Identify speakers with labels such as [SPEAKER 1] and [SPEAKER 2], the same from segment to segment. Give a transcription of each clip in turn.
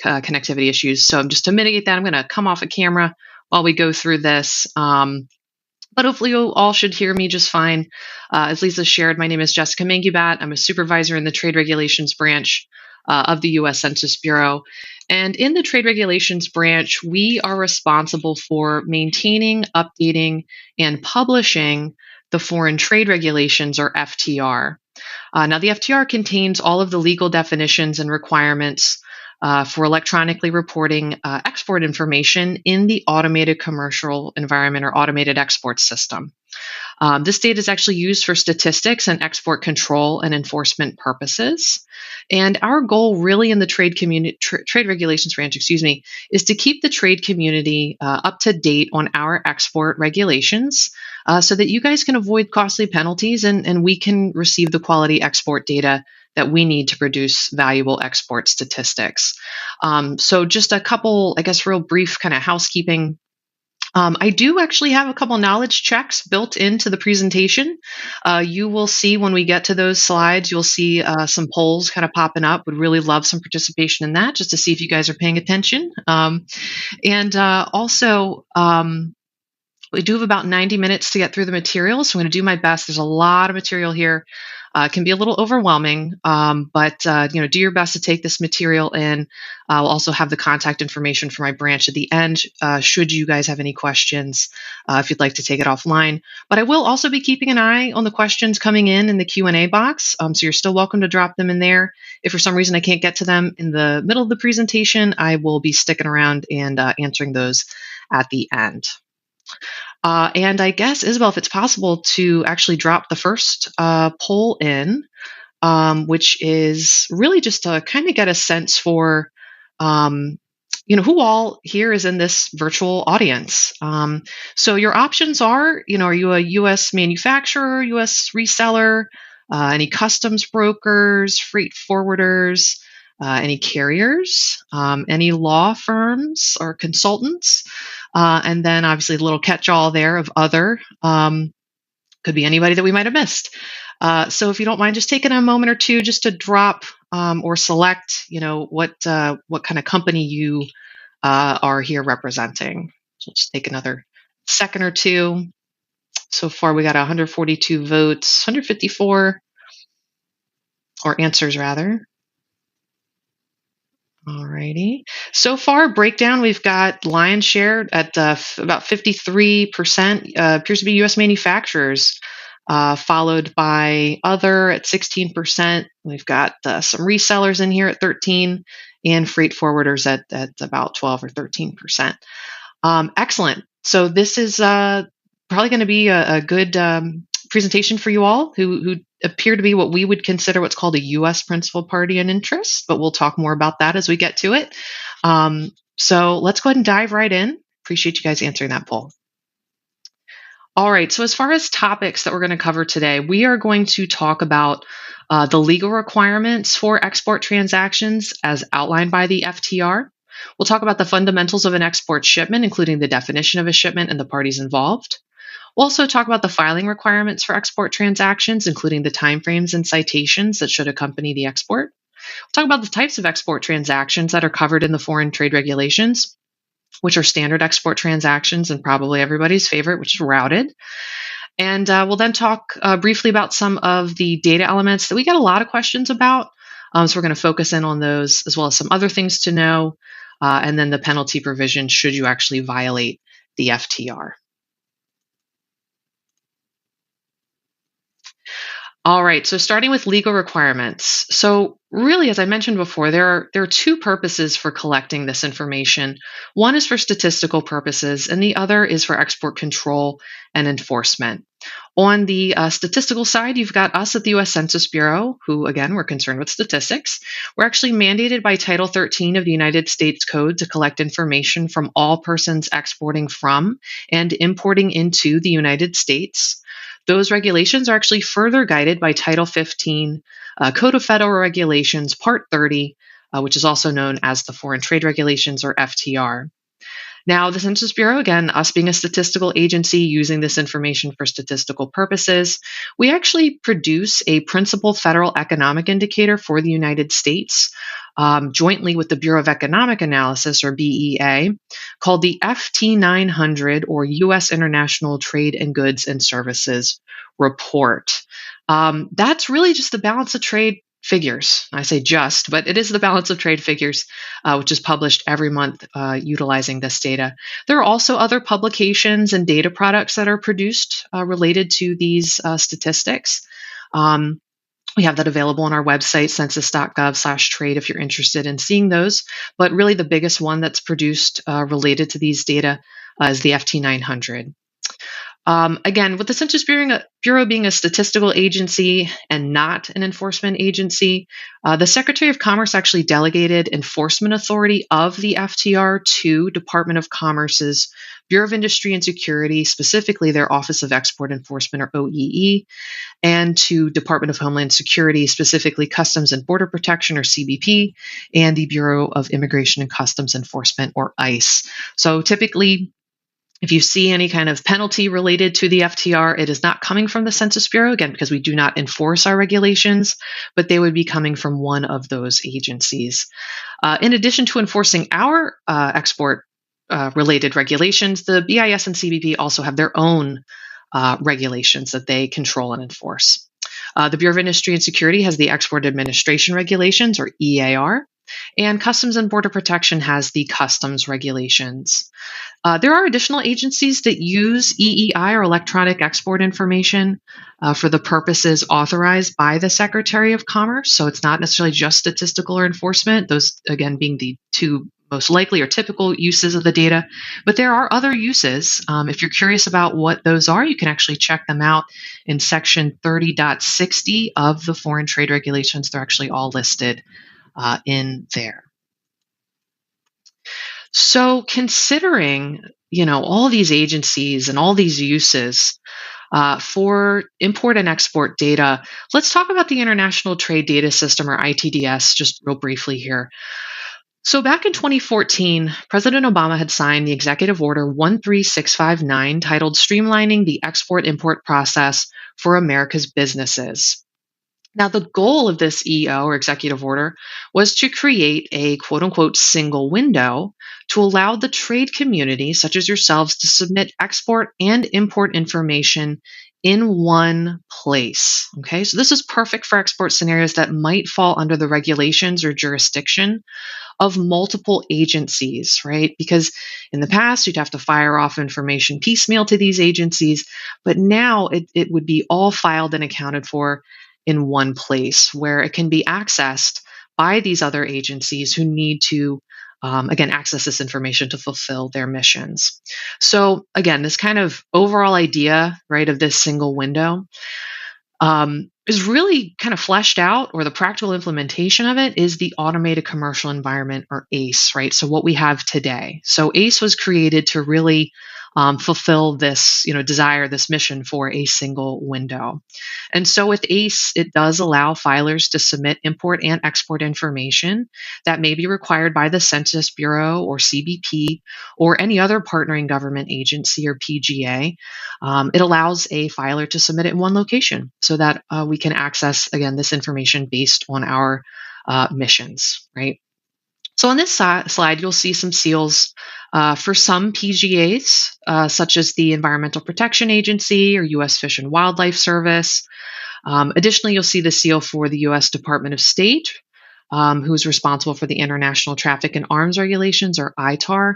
[SPEAKER 1] connectivity issues. So just to mitigate that, I'm going to come off a camera while we go through this. But hopefully you all should hear me just fine. As Lesa shared, my name is Jessica Managbut. I'm a supervisor in the Trade Regulations branch of the U.S. Census Bureau. And in the Trade Regulations branch, we are responsible for maintaining, updating, and publishing the Foreign Trade Regulations, or FTR. Now, the FTR contains all of the legal definitions and requirements for electronically reporting export information in the automated commercial environment or automated export system. This data is actually used for statistics and export control and enforcement purposes. And our goal really in the trade regulations branch, is to keep the trade community up to date on our export regulations so that you guys can avoid costly penalties and we can receive the quality export data that we need to produce valuable export statistics. So just a couple, real brief kind of housekeeping. I do actually have a couple knowledge checks built into the presentation. You will see when we get to those slides, you'll see some polls kind of popping up. Would really love some participation in that just to see if you guys are paying attention. Also, we do have about 90 minutes to get through the material, so I'm going to do my best. There's a lot of material here. It can be a little overwhelming, but do your best to take this material in. We'll also have the contact information for my branch at the end, should you guys have any questions, if you'd like to take it offline. But I will also be keeping an eye on the questions coming in the Q&A box, so you're still welcome to drop them in there. If for some reason I can't get to them in the middle of the presentation, I will be sticking around and answering those at the end. And I guess, Isabel, if it's possible to actually drop the first poll in, which is really just to kind of get a sense for, who all here is in this virtual audience. So your options are, are you a U.S. manufacturer, U.S. reseller, any customs brokers, freight forwarders, any carriers, any law firms or consultants, and then obviously the little catch-all there of other, could be anybody that we might have missed. So if you don't mind just taking a moment or two just to drop or select, what kind of company you are here representing. So just take another second or two. So far we got 142 votes, 154, or answers rather. Alrighty. So far, breakdown, we've got lion's share at about 53%, appears to be U.S. manufacturers, followed by other at 16%. We've got some resellers in here at 13%, and freight forwarders at about 12 or 13%. Excellent. So this is probably going to be a good presentation for you all who appear to be what we would consider what's called a U.S. principal party in interest, but we'll talk more about that as we get to it. So let's go ahead and dive right in. Appreciate you guys answering that poll. All right, so as far as topics that we're going to cover today, we are going to talk about the legal requirements for export transactions as outlined by the FTR. We'll talk about the fundamentals of an export shipment, including the definition of a shipment and the parties involved. We'll also talk about the filing requirements for export transactions, including the timeframes and citations that should accompany the export. We'll talk about the types of export transactions that are covered in the foreign trade regulations, which are standard export transactions and probably everybody's favorite, which is routed. And we'll then talk briefly about some of the data elements that we get a lot of questions about. So we're going to focus in on those, as well as some other things to know, and then the penalty provision should you actually violate the FTR. All right, so starting with legal requirements. So really, as I mentioned before, there are two purposes for collecting this information. One is for statistical purposes, and the other is for export control and enforcement. On the statistical side, you've got us at the U.S. Census Bureau, who, again, we're concerned with statistics. We're actually mandated by Title 13 of the United States Code to collect information from all persons exporting from and importing into the United States. Those regulations are actually further guided by Title 15, Code of Federal Regulations, Part 30, which is also known as the Foreign Trade Regulations, or FTR. Now, the Census Bureau, again, us being a statistical agency using this information for statistical purposes, we actually produce a principal federal economic indicator for the United States. jointly with the Bureau of Economic Analysis, or BEA, called the FT 900, or U.S. International Trade and Goods and Services Report. That's really just the balance of trade figures. I say just, but it is the balance of trade figures, which is published every month utilizing this data. There are also other publications and data products that are produced related to these statistics. We have that available on our website, census.gov/trade, if you're interested in seeing those. But really the biggest one that's produced related to these data is the FT 900. Again, with the Census Bureau being a statistical agency and not an enforcement agency, the Secretary of Commerce actually delegated enforcement authority of the FTR to Department of Commerce's Bureau of Industry and Security, specifically their Office of Export Enforcement, or OEE, and to Department of Homeland Security, specifically Customs and Border Protection, or CBP, and the Bureau of Immigration and Customs Enforcement, or ICE. So typically, if you see any kind of penalty related to the FTR, it is not coming from the Census Bureau, again, because we do not enforce our regulations, but they would be coming from one of those agencies. In addition to enforcing our export related regulations, the BIS and CBP also have their own regulations that they control and enforce. The Bureau of Industry and Security has the Export Administration Regulations, or EAR, and Customs and Border Protection has the Customs Regulations. There are additional agencies that use EEI, or Electronic Export Information, for the purposes authorized by the Secretary of Commerce. So it's not necessarily just statistical or enforcement, those, again, being the two most likely or typical uses of the data. But there are other uses. If you're curious about what those are, you can actually check them out in Section 30.60 of the Foreign Trade Regulations. They're actually all listed in there. So considering, all these agencies and all these uses for import and export data, let's talk about the International Trade Data System, or ITDS, just real briefly here. So back in 2014, President Obama had signed the Executive Order 13659, titled Streamlining the Export-Import Process for America's Businesses. Now, the goal of this EO, or executive order, was to create a quote-unquote single window to allow the trade community, such as yourselves, to submit export and import information in one place. Okay, so this is perfect for export scenarios that might fall under the regulations or jurisdiction of multiple agencies, right? Because in the past, you'd have to fire off information piecemeal to these agencies, but now it would be all filed and accounted for in one place where it can be accessed by these other agencies who need to, again, access this information to fulfill their missions. So again, this kind of overall idea, right, of this single window is really kind of fleshed out, or the practical implementation of it is the Automated Commercial Environment, or ACE, right? So what we have today. So ACE was created to really fulfill this, desire, this mission for a single window. And so with ACE, it does allow filers to submit import and export information that may be required by the Census Bureau or CBP or any other partnering government agency or PGA. It allows a filer to submit it in one location so that we can access, again, this information based on our missions, right? So on this slide, you'll see some seals for some PGAs, such as the Environmental Protection Agency or U.S. Fish and Wildlife Service. Additionally, you'll see the seal for the U.S. Department of State, who's responsible for the International Traffic in Arms Regulations, or ITAR.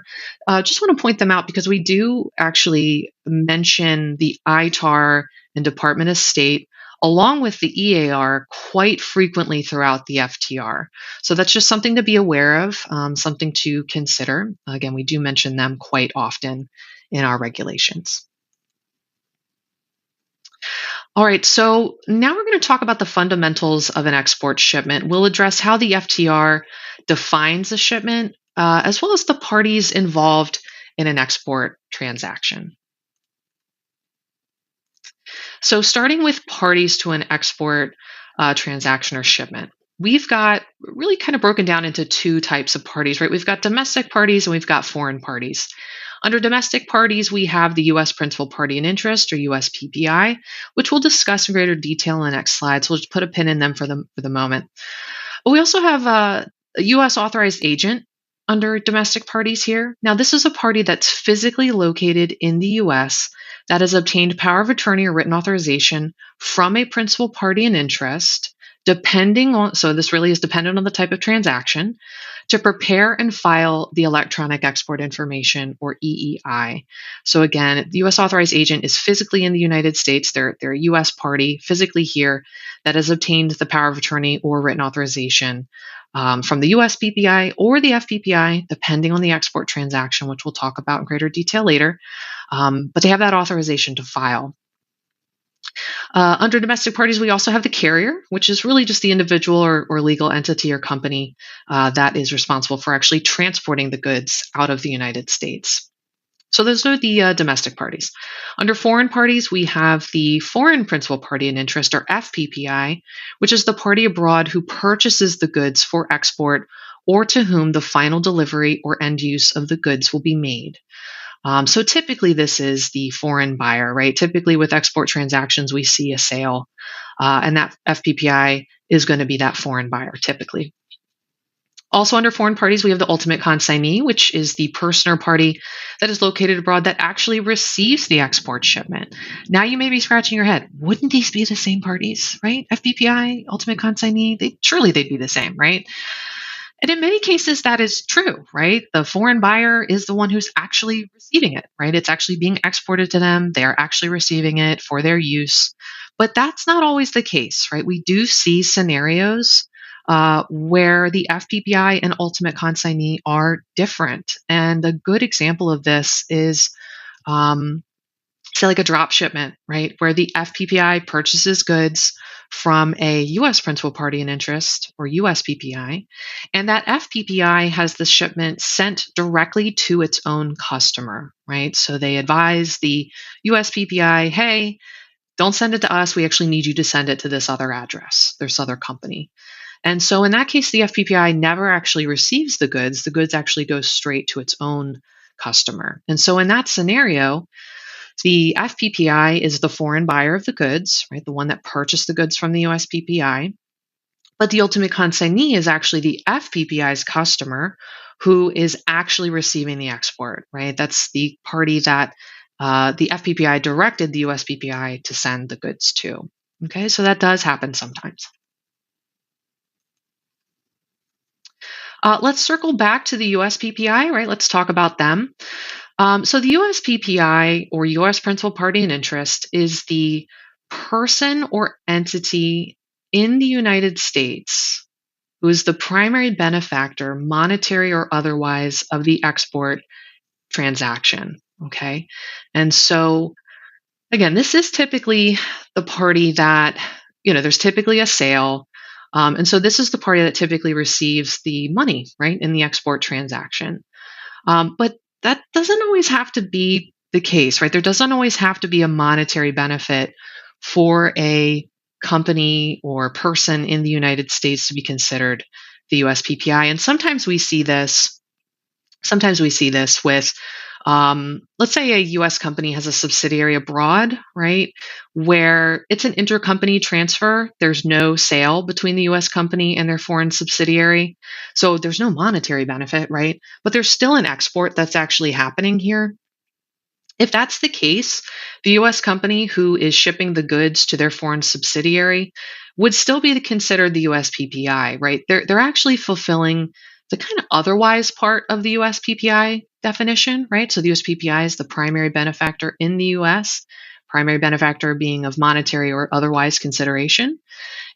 [SPEAKER 1] Just want to point them out because we do actually mention the ITAR and Department of State along with the EAR quite frequently throughout the FTR. So that's just something to be aware of, something to consider. Again, we do mention them quite often in our regulations. All right, so now we're going to talk about the fundamentals of an export shipment. We'll address how the FTR defines a shipment, as well as the parties involved in an export transaction. So starting with parties to an export transaction or shipment, we've got really kind of broken down into two types of parties, right? We've got domestic parties and we've got foreign parties. Under domestic parties, we have the U.S. Principal Party in Interest, or U.S. PPI, which we'll discuss in greater detail in the next slide. So we'll just put a pin in them for the moment. But we also have A U.S. authorized agent under domestic parties here. Now, this is a party that's physically located in the U.S. that has obtained power of attorney or written authorization from a principal party in interest, so this really is dependent on the type of transaction, to prepare and file the electronic export information, or EEI. So again, the U.S. authorized agent is physically in the United States. They're a U.S. party physically here that has obtained the power of attorney or written authorization from the USPPI or the FPPI, depending on the export transaction, which we'll talk about in greater detail later. But they have that authorization to file. Under domestic parties, we also have the carrier, which is really just the individual or legal entity or company that is responsible for actually transporting the goods out of the United States. So those are the domestic parties. Under foreign parties, we have the foreign principal party in interest, or FPPI, which is the party abroad who purchases the goods for export or to whom the final delivery or end use of the goods will be made. So typically this is the foreign buyer, right? Typically with export transactions, we see a sale, and that FPPI is going to be that foreign buyer typically. Also under foreign parties, we have the ultimate consignee, which is the person or party that is located abroad that actually receives the export shipment. Now you may be scratching your head. Wouldn't these be the same parties, right? FPPI, ultimate consignee, surely they'd be the same, right? And in many cases, that is true, right? The foreign buyer is the one who's actually receiving it, right? It's actually being exported to them. They're actually receiving it for their use. But that's not always the case, right? We do see scenarios where the FPPI and ultimate consignee are different. And a good example of this is, say, like a drop shipment, right? Where the FPPI purchases goods from a U.S. principal party in interest, or USPPI, and that FPPI has the shipment sent directly to its own customer, right? So they advise the USPPI, hey, don't send it to us. We actually need you to send it to this other address, this other company. And so in that case, the FPPI never actually receives the goods. The goods actually go straight to its own customer. And so in that scenario, the FPPI is the foreign buyer of the goods, right? The one that purchased the goods from the USPPI. But the ultimate consignee is actually the FPPI's customer who is actually receiving the export, right? That's the party that the FPPI directed the USPPI to send the goods to. Okay, so that does happen sometimes. Let's circle back to the USPPI, right? Let's talk about them. So the USPPI, or U.S. Principal Party in Interest, is the person or entity in the United States who is the primary benefactor, monetary or otherwise, of the export transaction. Okay, and so again, this is typically the party that, there's typically a sale. And so this is the party that typically receives the money, right, in the export transaction. But that doesn't always have to be the case, right? There doesn't always have to be a monetary benefit for a company or person in the United States to be considered the USPPI. And sometimes we see this with, let's say a U.S. company has a subsidiary abroad, right, where it's an intercompany transfer. There's no sale between the U.S. company and their foreign subsidiary. So there's no monetary benefit, right? But there's still an export that's actually happening here. If that's the case, the U.S. company who is shipping the goods to their foreign subsidiary would still be considered the USPPI, right? They're actually fulfilling the kind of otherwise part of the USPPI definition, right? So the USPPI is the primary benefactor in the U.S., primary benefactor being of monetary or otherwise consideration.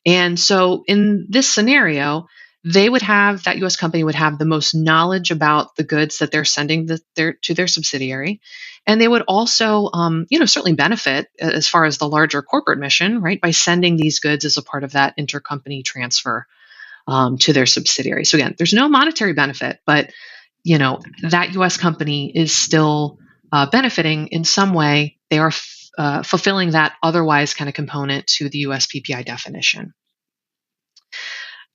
[SPEAKER 1] And so in this scenario, that U.S. company would have the most knowledge about the goods that they're sending to their subsidiary. And they would also, certainly benefit as far as the larger corporate mission, right, by sending these goods as a part of that intercompany transfer to their subsidiary. So again, there's no monetary benefit, but that U.S. company is still benefiting in some way. They are fulfilling that otherwise kind of component to the USPPI definition.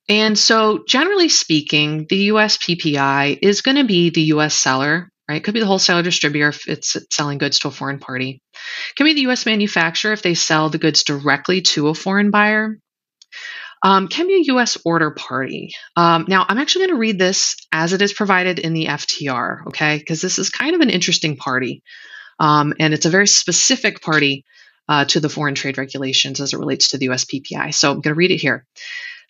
[SPEAKER 1] And so generally speaking, the USPPI is going to be the U.S. seller, right? It could be the wholesaler distributor if it's selling goods to a foreign party. It can be the U.S. manufacturer if they sell the goods directly to a foreign buyer. Can be a U.S. order party. Now, I'm actually going to read this as it is provided in the FTR, okay? Because this is kind of an interesting party, and it's a very specific party to the foreign trade regulations as it relates to the U.S. PPI. So I'm going to read it here.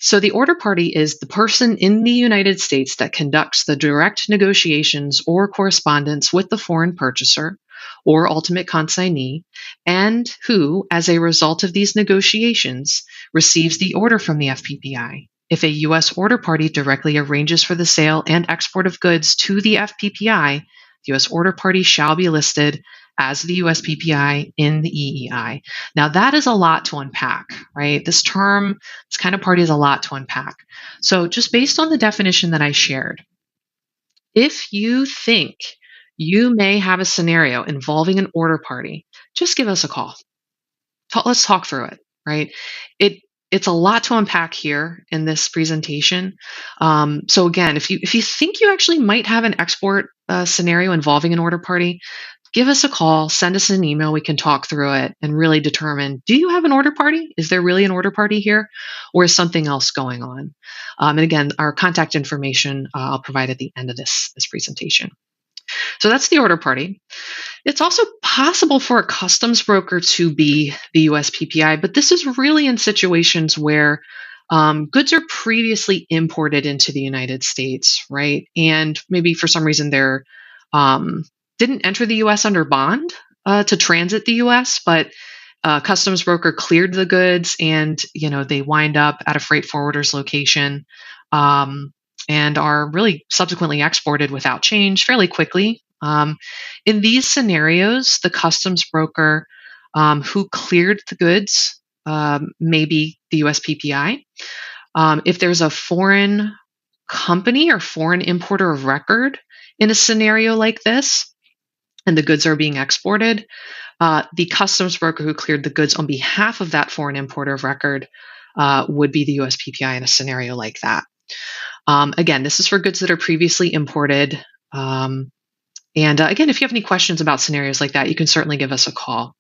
[SPEAKER 1] So the order party is the person in the United States that conducts the direct negotiations or correspondence with the foreign purchaser or ultimate consignee, and who, as a result of these negotiations, receives the order from the FPPI. If a U.S. order party directly arranges for the sale and export of goods to the FPPI, the U.S. order party shall be listed as the U.S. PPI in the EEI. Now, that is a lot to unpack, right? This term, this kind of party is a lot to unpack. So just based on the definition that I shared, if you think you may have a scenario involving an order party, just give us a call. Let's talk through it, right? It's a lot to unpack here in this presentation. So again, if you think you actually might have an export scenario involving an order party, give us a call, send us an email. We can talk through it and really determine, do you have an order party? Is there really an order party here? Or is something else going on? And again, our contact information I'll provide at the end of this presentation. So that's the order party. It's also possible for a customs broker to be the US PPI, but this is really in situations where goods are previously imported into the United States, right? And maybe for some reason they're didn't enter the U.S. under bond to transit the U.S., but customs broker cleared the goods, and they wind up at a freight forwarder's location and are really subsequently exported without change fairly quickly. In these scenarios, the customs broker who cleared the goods may be the U.S. PPI. If there's a foreign company or foreign importer of record in a scenario like this, and the goods are being exported, the customs broker who cleared the goods on behalf of that foreign importer of record would be the U.S. PPI in a scenario like that. Again, this is for goods that are previously imported. And again, if you have any questions about scenarios like that, you can certainly give us a call.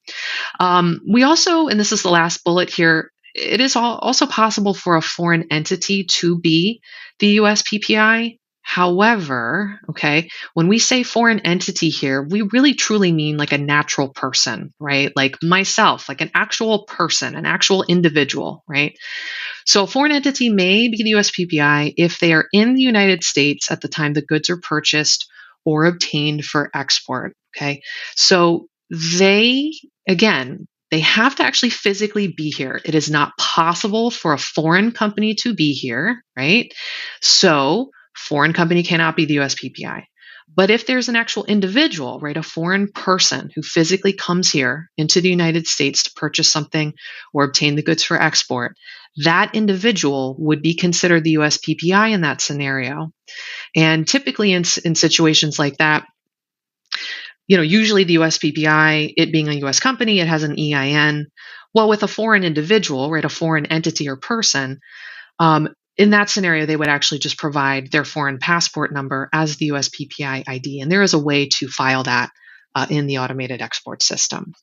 [SPEAKER 1] We also, and this is the last bullet here, it is also possible for a foreign entity to be the U.S. PPI. However, okay, when we say foreign entity here, we really truly mean like a natural person, right? Like myself, like an actual person, an actual individual, right? So a foreign entity may be the US PPI if they are in the United States at the time the goods are purchased or obtained for export, okay? So they have to actually physically be here. It is not possible for a foreign company to be here, right? So foreign company cannot be the US PPI. But if there's an actual individual, right, a foreign person who physically comes here into the United States to purchase something or obtain the goods for export, that individual would be considered the US PPI in that scenario. And typically in situations like that, usually the US PPI, it being a US company, it has an EIN. Well, with a foreign individual, right, a foreign entity or person, in that scenario, they would actually just provide their foreign passport number as the US PPI ID. And there is a way to file that in the automated export system.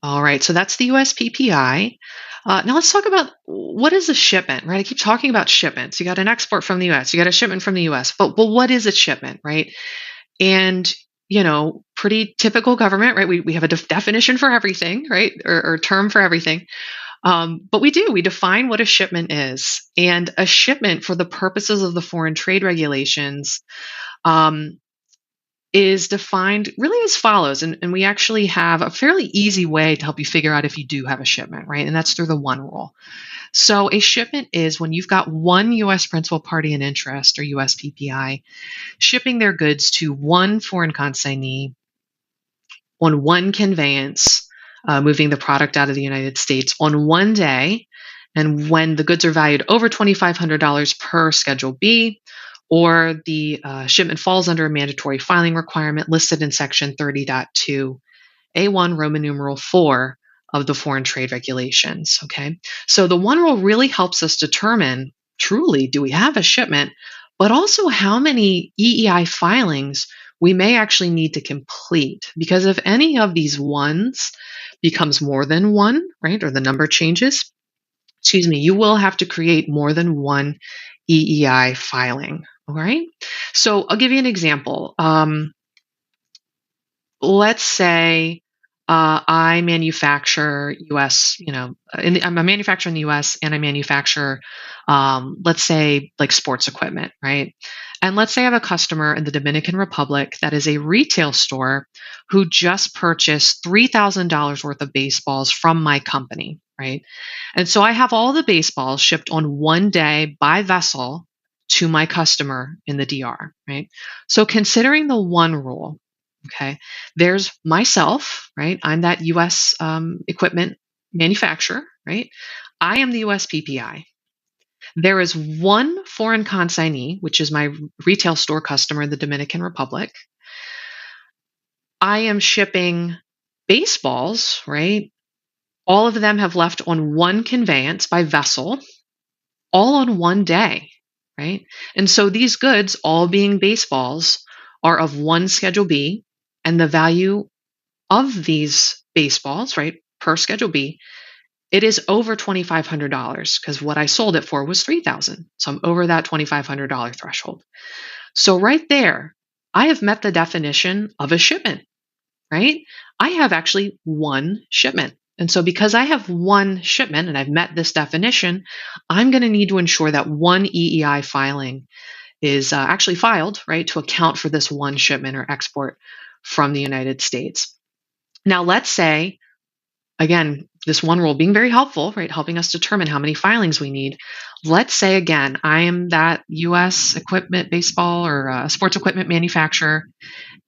[SPEAKER 1] All right, so that's the US PPI. Now let's talk about what is a shipment, right? I keep talking about shipments. You got an export from the US, you got a shipment from the US, but what is a shipment, right? And pretty typical government, right? We have a definition for everything, right? Or term for everything. But we define what a shipment is. And a shipment, for the purposes of the foreign trade regulations, is defined really as follows. And we actually have a fairly easy way to help you figure out if you do have a shipment, right? And that's through the one rule. So a shipment is when you've got one U.S. principal party in interest, or U.S. PPI, shipping their goods to one foreign consignee on one conveyance, moving the product out of the United States on one day, and when the goods are valued over $2,500 per Schedule B, or the shipment falls under a mandatory filing requirement listed in Section 30.2 A1 Roman numeral 4 of the Foreign Trade Regulations, okay? So the one rule really helps us determine, truly, do we have a shipment, but also how many EEI filings we may actually need to complete, because if any of these ones becomes more than one, right, or the number changes, you will have to create more than one EEI filing. All right. So I'll give you an example. Let's say I manufacture U.S. I'm a manufacturer in the U.S. and I manufacture, let's say, like sports equipment, right? And let's say I have a customer in the Dominican Republic that is a retail store who just purchased $3,000 worth of baseballs from my company, right? And so I have all the baseballs shipped on one day by vessel to my customer in the DR, right? So considering the one rule, okay, there's myself, right? I'm that US equipment manufacturer, right? I am the US PPI. There is one foreign consignee, which is my retail store customer in the Dominican Republic. I am shipping baseballs, right? All of them have left on one conveyance by vessel, all on one day, right? And so these goods, all being baseballs, are of one Schedule B, and the value of these baseballs, right, per Schedule B, it is over $2,500 because what I sold it for was $3,000. So I'm over that $2,500 threshold. So right there, I have met the definition of a shipment, right? I have actually one shipment. And so because I have one shipment and I've met this definition, I'm going to need to ensure that one EEI filing is actually filed, right, to account for this one shipment or export from the United States. Now, let's say, again, this one rule being very helpful, right, helping us determine how many filings we need. Let's say, again, I am that U.S. equipment, baseball or sports equipment manufacturer.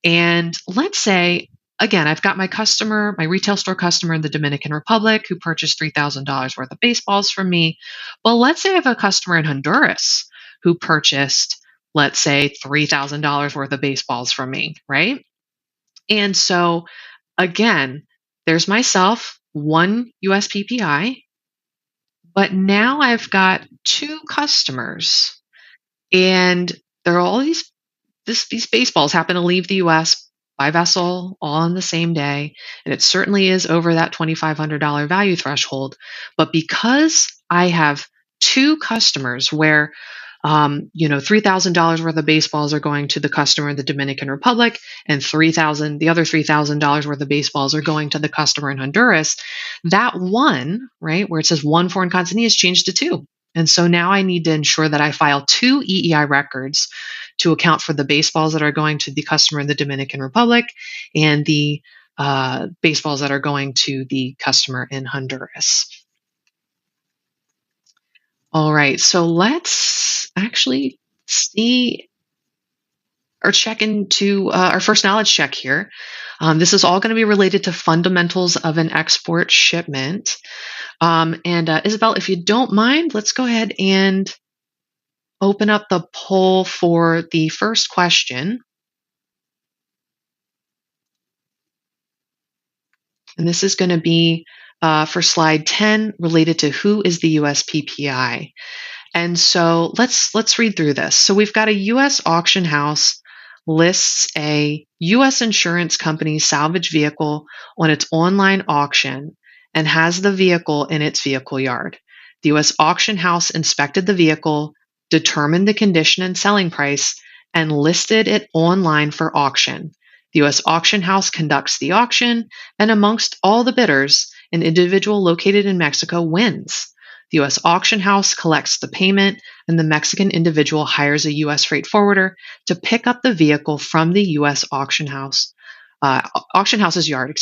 [SPEAKER 1] And let's say, again, I've got my customer, my retail store customer in the Dominican Republic who purchased $3,000 worth of baseballs from me. Well, let's say I have a customer in Honduras who purchased, let's say, $3,000 worth of baseballs from me, right? And so, again, there's myself, one US PPI, but now I've got two customers, and there are all these baseballs happen to leave the US by vessel all on the same day, and it certainly is over that $2,500 value threshold. But because I have two customers where $3,000 worth of baseballs are going to the customer in the Dominican Republic, and the other $3,000 worth of baseballs are going to the customer in Honduras. That one, right, where it says one foreign consignee is changed to two. And so now I need to ensure that I file two EEI records to account for the baseballs that are going to the customer in the Dominican Republic and the baseballs that are going to the customer in Honduras. All right, so let's actually see or check into our first knowledge check here. This is all going to be related to fundamentals of an export shipment. Isabel, if you don't mind, let's go ahead and open up the poll for the first question. And this is going to be for slide 10, related to who is the US PPI. And so let's read through this. So we've got a U.S. auction house lists a U.S. insurance company's salvage vehicle on its online auction and has the vehicle in its vehicle yard. The U.S. auction house inspected the vehicle, determined the condition and selling price, and listed it online for auction. The U.S. auction house conducts the auction, and amongst all the bidders, an individual located in Mexico wins. The U.S. auction house collects the payment, and the Mexican individual hires a U.S. freight forwarder to pick up the vehicle from the U.S. auction house's yard.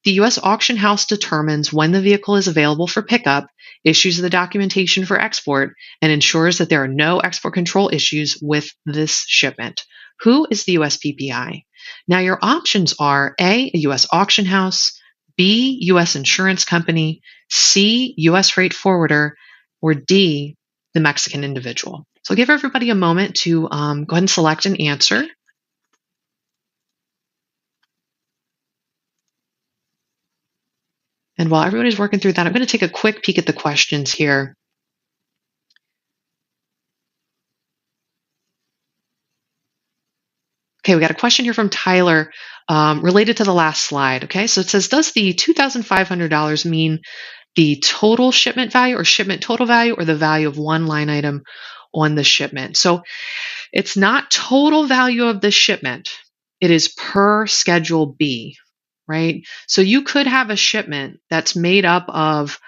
[SPEAKER 1] The U.S. auction house determines when the vehicle is available for pickup, issues the documentation for export, and ensures that there are no export control issues with this shipment. Who is the U.S. PPI? Now, your options are A, a U.S. auction house, B, U.S. insurance company, C, U.S. freight forwarder, or D, the Mexican individual. So I'll give everybody a moment to go ahead and select an answer. And while everybody's working through that, I'm going to take a quick peek at the questions here. Okay, we got a question here from Tyler related to the last slide. Okay, so it says, does the $2,500 mean the total shipment value or shipment total value or the value of one line item on the shipment? So it's not total value of the shipment. It is per Schedule B, right? So you could have a shipment that's made up of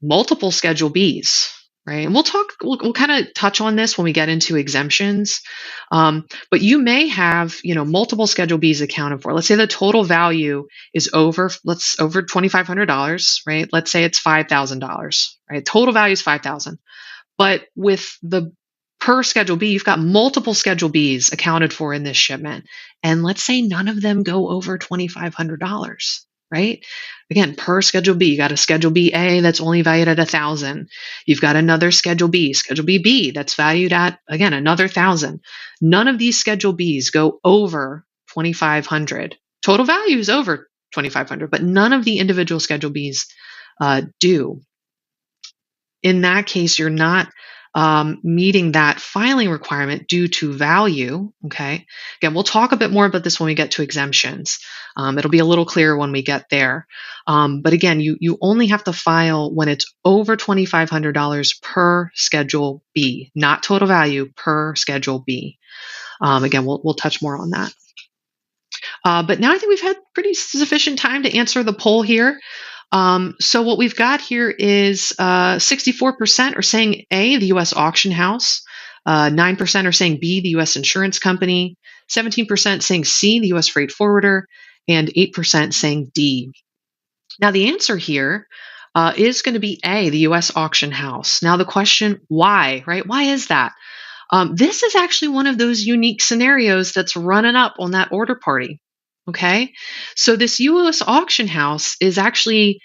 [SPEAKER 1] multiple Schedule Bs, right? And we'll kind of touch on this when we get into exemptions. But you may have, multiple Schedule Bs accounted for. Let's say the total value is over $2,500, right? Let's say it's $5,000, right? Total value is $5,000. But with the per Schedule B, you've got multiple Schedule Bs accounted for in this shipment. And let's say none of them go over $2,500, right? Again, per Schedule B, you got a Schedule BA that's only valued at 1,000. You've got another Schedule B, Schedule BB, that's valued at, again, another 1,000. None of these Schedule Bs go over 2,500. Total value is over 2,500, but none of the individual Schedule Bs do. In that case, you're not meeting that filing requirement due to value. Okay. Again, we'll talk a bit more about this when we get to exemptions. It'll be a little clearer when we get there. But again, you only have to file when it's over $2,500 per Schedule B, not total value, per Schedule B. Again, we'll touch more on that. But now I think we've had pretty sufficient time to answer the poll here. So what we've got here is 64% are saying A, the U.S. auction house, 9% are saying B, the U.S. insurance company, 17% saying C, the U.S. freight forwarder, and 8% saying D. Now the answer here is going to be A, the U.S. auction house. Now the question, why, right? Why is that? This is actually one of those unique scenarios that's running up on that order party. Okay, so this U.S. auction house is actually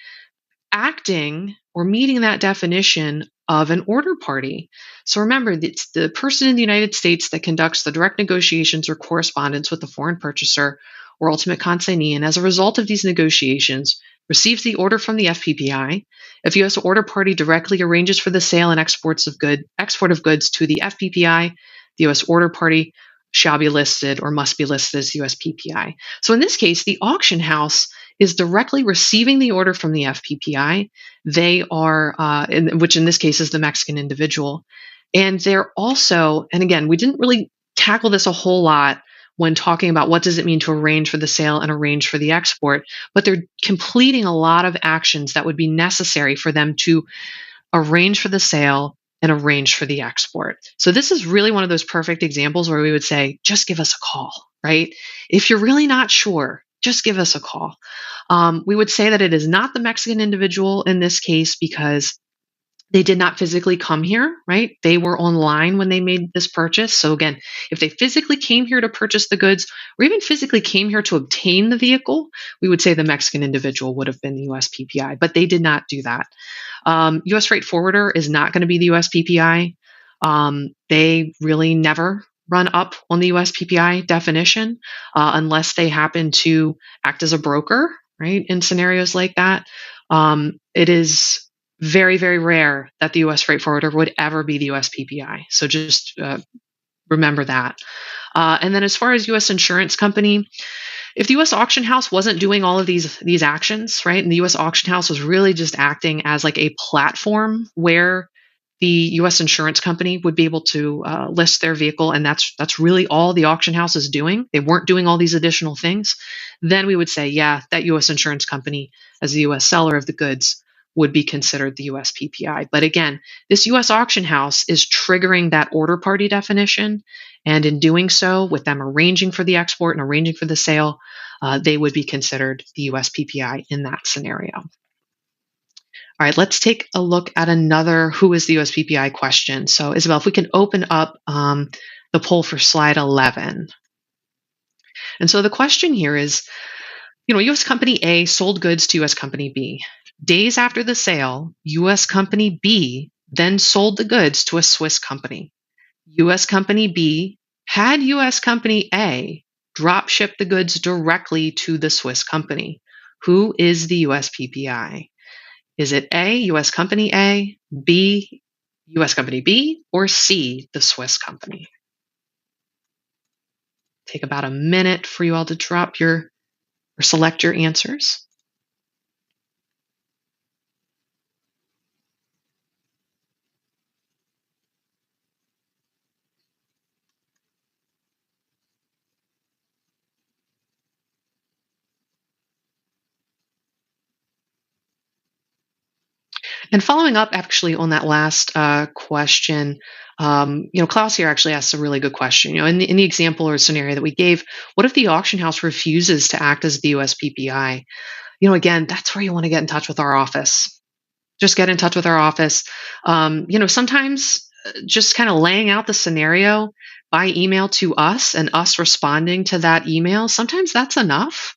[SPEAKER 1] acting or meeting that definition of an order party. So remember, it's the person in the United States that conducts the direct negotiations or correspondence with the foreign purchaser or ultimate consignee, and as a result of these negotiations, receives the order from the FPPI. If U.S. order party directly arranges for the sale and export of goods to the FPPI, the U.S. order party shall be listed or must be listed as USPPI. So in this case, the auction house is directly receiving the order from the FPPI. They are, which in this case is the Mexican individual. And they're also, and again, we didn't really tackle this a whole lot when talking about what does it mean to arrange for the sale and arrange for the export, but they're completing a lot of actions that would be necessary for them to arrange for the sale and arrange for the export. So this is really one of those perfect examples where we would say, just give us a call, right? If you're really not sure, just give us a call. We would say that it is not the Mexican individual in this case because they did not physically come here, right? They were online when they made this purchase. So again, if they physically came here to purchase the goods or even physically came here to obtain the vehicle, we would say the Mexican individual would have been the USPPI, but they did not do that. U.S. freight forwarder is not going to be the USPPI. They really never run up on the USPPI definition unless they happen to act as a broker, right? In scenarios like that, it is very, very rare that the U.S. freight forwarder would ever be the USPPI. So just remember that. And then as far as U.S. insurance company, if the U.S. auction house wasn't doing all of these actions, right, and the U.S. auction house was really just acting as like a platform where the U.S. insurance company would be able to list their vehicle, and that's really all the auction house is doing. They weren't doing all these additional things. Then we would say, yeah, that U.S. insurance company, as the U.S. seller of the goods, would be considered the USPPI. But again, this U.S. auction house is triggering that order party definition. And in doing so, with them arranging for the export and arranging for the sale, they would be considered the USPPI in that scenario. All right, let's take a look at another who is the USPPI question. So Isabel, if we can open up the poll for slide 11. And so the question here is, U.S. company A sold goods to U.S. company B. Days after the sale, U.S. company B then sold the goods to a Swiss company. U.S. company B had U.S. company A drop ship the goods directly to the Swiss company. Who is the USPPI? Is it A, U.S. company A, B, U.S. company B, or C, the Swiss company? Take about a minute for you all to drop your or select your answers. And following up actually on that last question, Klaus here actually asks a really good question. In the example or scenario that we gave, what if the auction house refuses to act as the USPPI? Again, that's where you want to get in touch with our office. Just get in touch with our office. Sometimes just kind of laying out the scenario by email to us and us responding to that email, sometimes that's enough.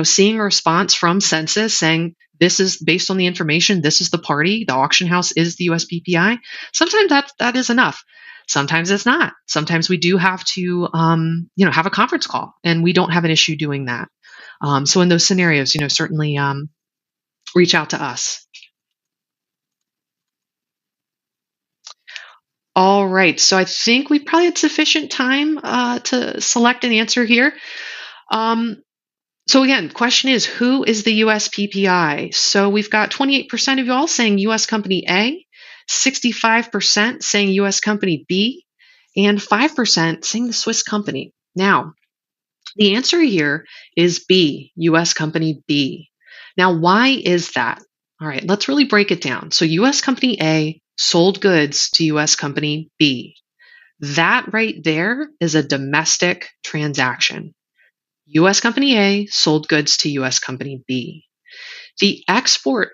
[SPEAKER 1] Seeing a response from Census saying, this is based on the information, this is the party, the auction house is the USPPI. Sometimes that is enough. Sometimes it's not. Sometimes we do have to, have a conference call, and we don't have an issue doing that. So in those scenarios, certainly reach out to us. All right. So I think we probably had sufficient time to select an answer here. So again, question is, who is the USPPI? So we've got 28% of you all saying US company A, 65% saying US company B, and 5% saying the Swiss company. Now, the answer here is B, US company B. Now, why is that? All right, let's really break it down. So US company A sold goods to US company B. That right there is a domestic transaction. US company A sold goods to US company B. The export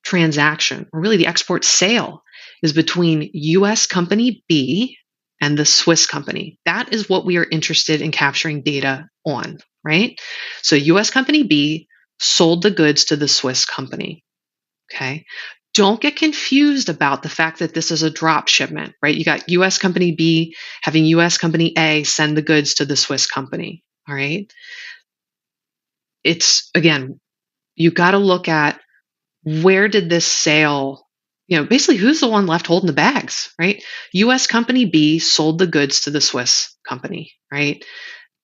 [SPEAKER 1] transaction, or really the export sale, is between US company B and the Swiss company. That is what we are interested in capturing data on, right? So US company B sold the goods to the Swiss company. Okay. Don't get confused about the fact that this is a drop shipment, right? You got US company B having US company A send the goods to the Swiss company. All right. It's, again, you got to look at where did this sale, basically who's the one left holding the bags, right? US company B sold the goods to the Swiss company, right?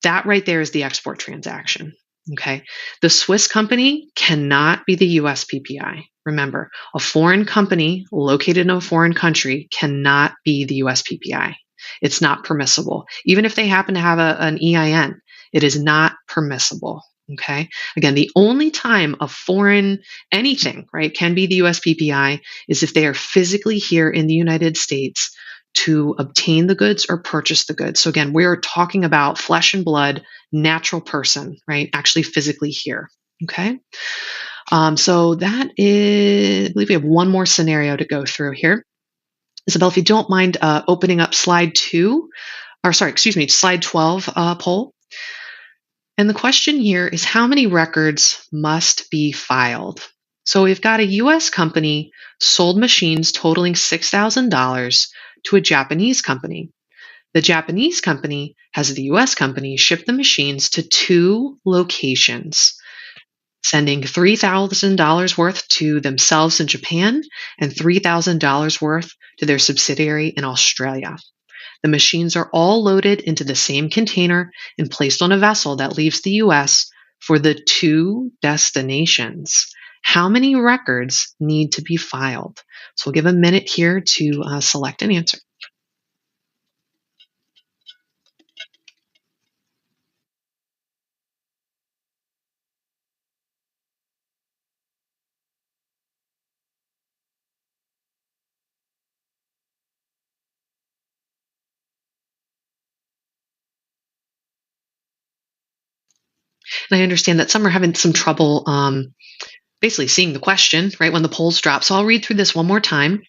[SPEAKER 1] That right there is the export transaction. Okay. The Swiss company cannot be the US PPI. Remember, a foreign company located in a foreign country cannot be the US PPI. It's not permissible. Even if they happen to have an EIN, it is not permissible. Okay. Again, the only time a foreign anything, right, can be the US PPI is if they are physically here in the United States to obtain the goods or purchase the goods. So again, we're talking about flesh and blood, natural person, right? Actually physically here. Okay. So that is, I believe we have one more scenario to go through here. Isabel, if you don't mind opening up slide 12 poll. And the question here is, how many records must be filed? So we've got a US company sold machines totaling $6,000 to a Japanese company. The Japanese company has the US company ship the machines to 2 locations, sending $3,000 worth to themselves in Japan and $3,000 worth to their subsidiary in Australia. The machines are all loaded into the same container and placed on a vessel that leaves the US for the 2 destinations. How many records need to be filed? So we'll give a minute here to select an answer. And I understand that some are having some trouble basically seeing the question, right, when the polls drop. So I'll read through this one more time.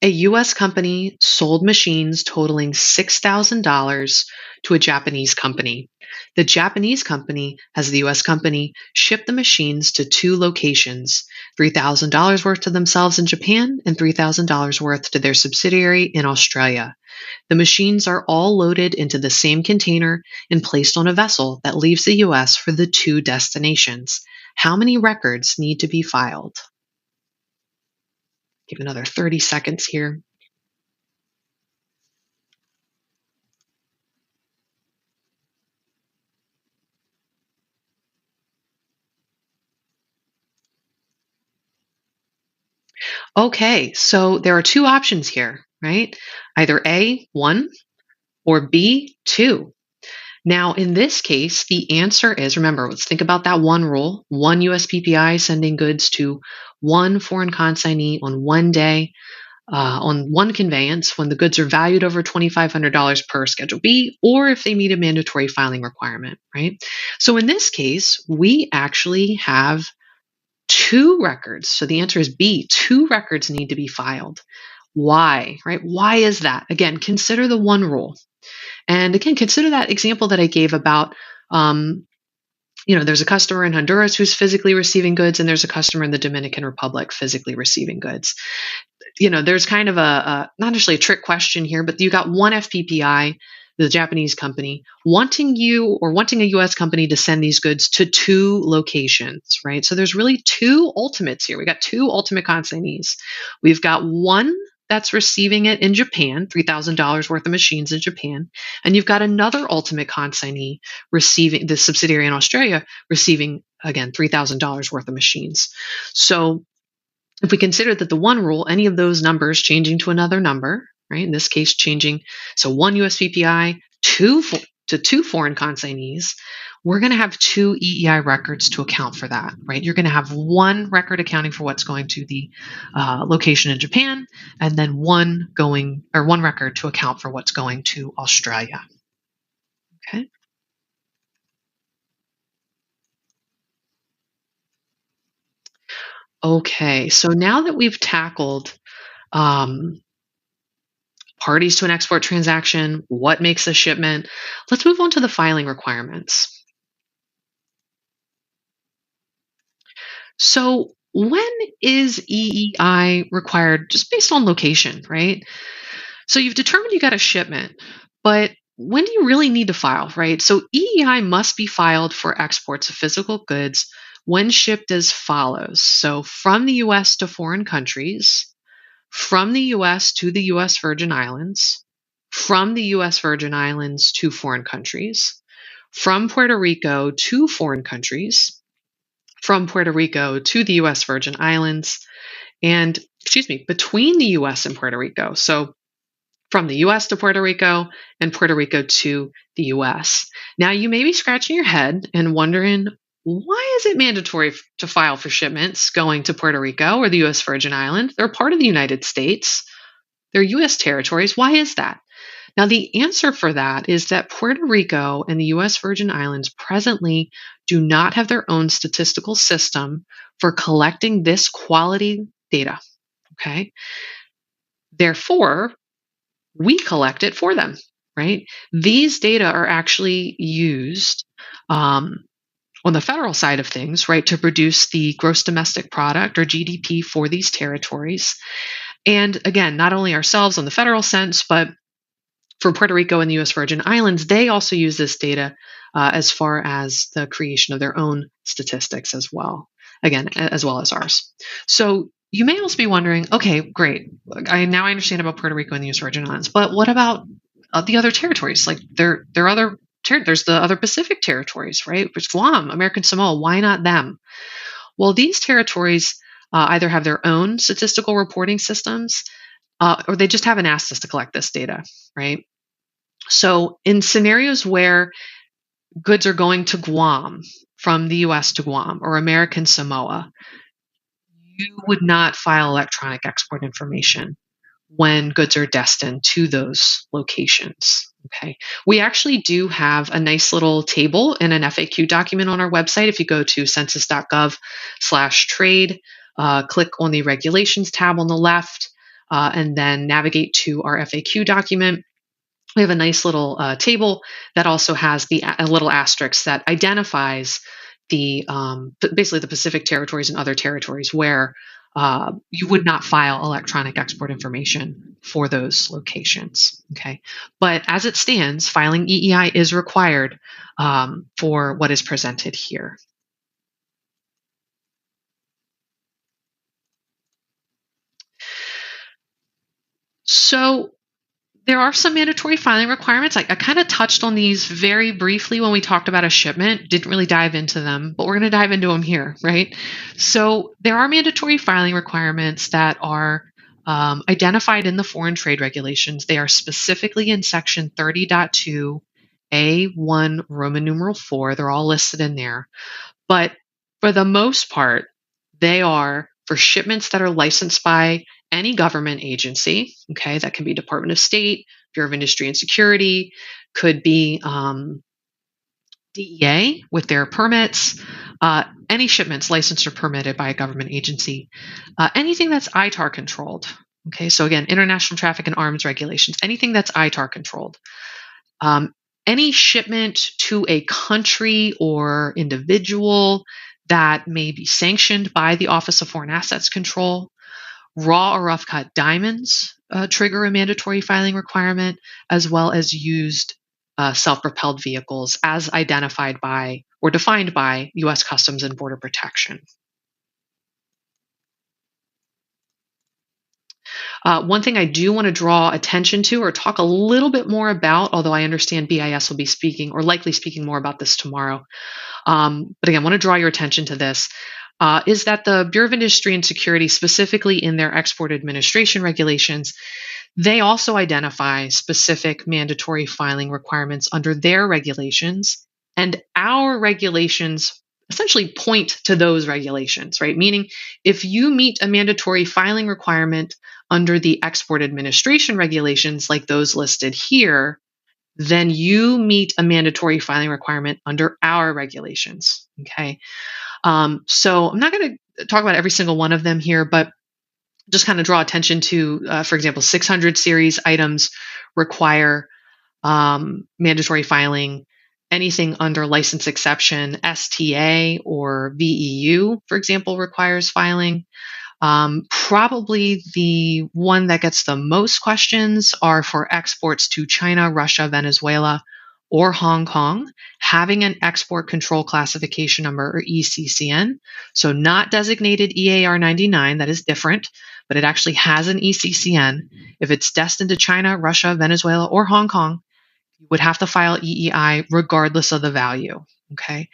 [SPEAKER 1] A U.S. company sold machines totaling $6,000 to a Japanese company. The Japanese company has the U.S. company ship the machines to 2 locations, $3,000 worth to themselves in Japan and $3,000 worth to their subsidiary in Australia. The machines are all loaded into the same container and placed on a vessel that leaves the U.S. for the 2 destinations. How many records need to be filed? Give another 30 seconds here. Okay, so there are two options here, right? Either A, 1, or B, 2. Now, in this case, the answer is, remember, let's think about that one rule, one USPPI sending goods to one foreign consignee on one day, on one conveyance when the goods are valued over $2,500 per Schedule B, or if they meet a mandatory filing requirement, right? So in this case, we actually have two records. So the answer is B, two records need to be filed. Why, right? Why is that? Again, consider the one rule. And again, consider that example that I gave about, there's a customer in Honduras who's physically receiving goods, and there's a customer in the Dominican Republic physically receiving goods. There's kind of a not necessarily a trick question here, but you got one FPPI, the Japanese company, wanting a US company to send these goods to two locations, right? So there's really two ultimates here. We got two ultimate consignees. We've got one that's receiving it in Japan, $3,000 worth of machines in Japan. And you've got another ultimate consignee receiving, the subsidiary in Australia, receiving, again, $3,000 worth of machines. So if we consider that the one rule, any of those numbers changing to another number, right? In this case, changing, so one USPPI to two foreign consignees, we're going to have two EEI records to account for that, right? You're going to have one record accounting for what's going to the location in Japan, and then one record to account for what's going to Australia. Okay. Okay, so now that we've tackled parties to an export transaction, what makes a shipment, let's move on to the filing requirements. So when is EEI required just based on location, right? So you've determined you got a shipment, but when do you really need to file, right? So EEI must be filed for exports of physical goods when shipped as follows. So from the US to foreign countries, from the US to the US Virgin Islands, from the US Virgin Islands to foreign countries, from Puerto Rico to foreign countries, from Puerto Rico to the US Virgin Islands, and, between the US and Puerto Rico. So from the US to Puerto Rico and Puerto Rico to the US. Now, you may be scratching your head and wondering, why is it mandatory to file for shipments going to Puerto Rico or the US Virgin Islands? They're part of the United States. They're US territories. Why is that? Now, the answer for that is that Puerto Rico and the US Virgin Islands presently do not have their own statistical system for collecting this quality data. Okay. Therefore, we collect it for them, right? These data are actually used on the federal side of things, right, to produce the gross domestic product or GDP for these territories. And again, not only ourselves on the federal sense, but for Puerto Rico and the US Virgin Islands, they also use this data as far as the creation of their own statistics as well, again, as well as ours. So you may also be wondering, okay, great. Now I understand about Puerto Rico and the US Virgin Islands, but what about the other territories? Like there's the other Pacific territories, right? Which Guam, American Samoa, why not them? Well, these territories either have their own statistical reporting systems or they just haven't asked us to collect this data, right? So in scenarios where goods are going to Guam from the US to Guam or American Samoa, you would not file electronic export information when goods are destined to those locations. Okay. We actually do have a nice little table in an FAQ document on our website. If you go to census.gov/trade, click on the regulations tab on the left, and then navigate to our FAQ document. We have a nice little table that also has a little asterisk that identifies basically the Pacific territories and other territories where you would not file electronic export information for those locations. Okay, but as it stands, filing EEI is required for what is presented here. So There are some mandatory filing requirements. I kind of touched on these very briefly when we talked about a shipment, didn't really dive into them, but we're going to dive into them here, right? So there are mandatory filing requirements that are identified in the foreign trade regulations. They are specifically in section 30.2 A1 Roman numeral 4. They're all listed in there. But for the most part, they are for shipments that are licensed by any government agency. Okay, that can be Department of State, Bureau of Industry and Security, could be DEA with their permits, any shipments licensed or permitted by a government agency, anything that's ITAR controlled. Okay, so again, international traffic and arms regulations, anything that's ITAR controlled. Any shipment to a country or individual that may be sanctioned by the Office of Foreign Assets Control, raw or rough cut diamonds trigger a mandatory filing requirement, as well as used self-propelled vehicles as identified by or defined by U.S. Customs and Border Protection. One thing I do want to draw attention to or talk a little bit more about, although I understand BIS will be speaking or likely speaking more about this tomorrow, but again, I want to draw your attention to this, is that the Bureau of Industry and Security, specifically in their export administration regulations, they also identify specific mandatory filing requirements under their regulations, and our regulations essentially point to those regulations, right? Meaning, if you meet a mandatory filing requirement under the export administration regulations, like those listed here, then you meet a mandatory filing requirement under our regulations, okay? So I'm not going to talk about every single one of them here, but just kind of draw attention to, for example, 600 series items require mandatory filing. Anything under license exception, STA or VEU, for example, requires filing. Probably the one that gets the most questions are for exports to China, Russia, Venezuela, or Hong Kong, having an export control classification number or ECCN. So not designated EAR 99, that is different, but it actually has an ECCN. If it's destined to China, Russia, Venezuela, or Hong Kong, you would have to file EEI regardless of the value. Okay.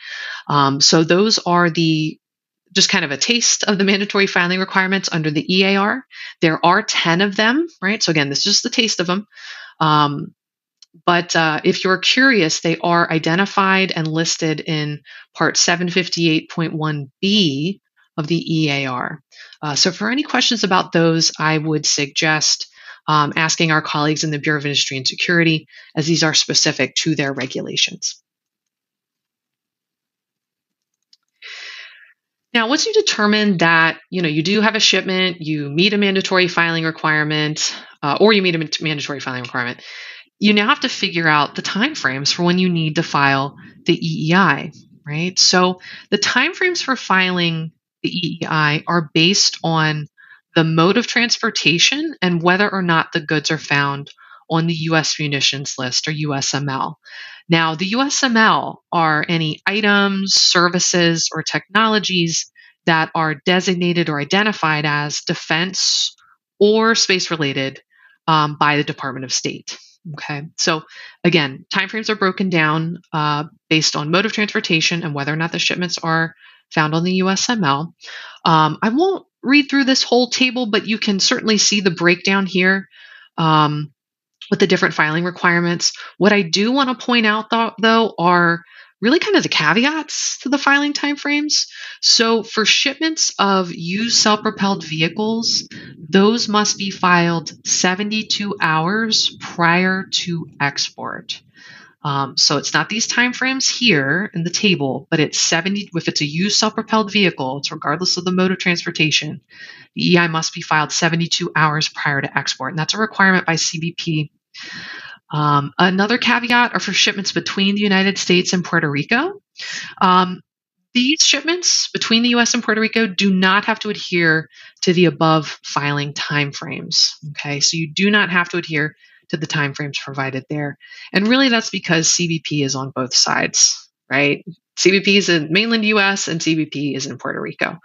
[SPEAKER 1] So those are just kind of a taste of the mandatory filing requirements under the EAR. There are 10 of them, right? So again, this is just the taste of them. But if you're curious, they are identified and listed in Part 758.1b of the EAR. So for any questions about those, I would suggest asking our colleagues in the Bureau of Industry and Security, as these are specific to their regulations. Now, once you determine that you do have a shipment, you meet a mandatory filing requirement, or you meet a mandatory filing requirement, you now have to figure out the timeframes for when you need to file the EEI, right? So the timeframes for filing the EEI are based on the mode of transportation and whether or not the goods are found on the U.S. munitions list or USML. Now, the USML are any items, services, or technologies that are designated or identified as defense or space-related by the Department of State. Okay, so again, timeframes are broken down based on mode of transportation and whether or not the shipments are found on the USML. I won't read through this whole table, but you can certainly see the breakdown here with the different filing requirements. What I do want to point out, though, are really kind of the caveats to the filing timeframes. So for shipments of used self-propelled vehicles, those must be filed 72 hours prior to export. So it's not these timeframes here in the table, but it's 70. If it's a used self-propelled vehicle, it's regardless of the mode of transportation, the EI must be filed 72 hours prior to export, and that's a requirement by CBP. Another caveat are for shipments between the United States and Puerto Rico. These shipments between the U.S. and Puerto Rico do not have to adhere to the above filing timeframes. Okay, so you do not have to adhere to the timeframes provided there. And really that's because CBP is on both sides, right? CBP is in mainland US and CBP is in Puerto Rico.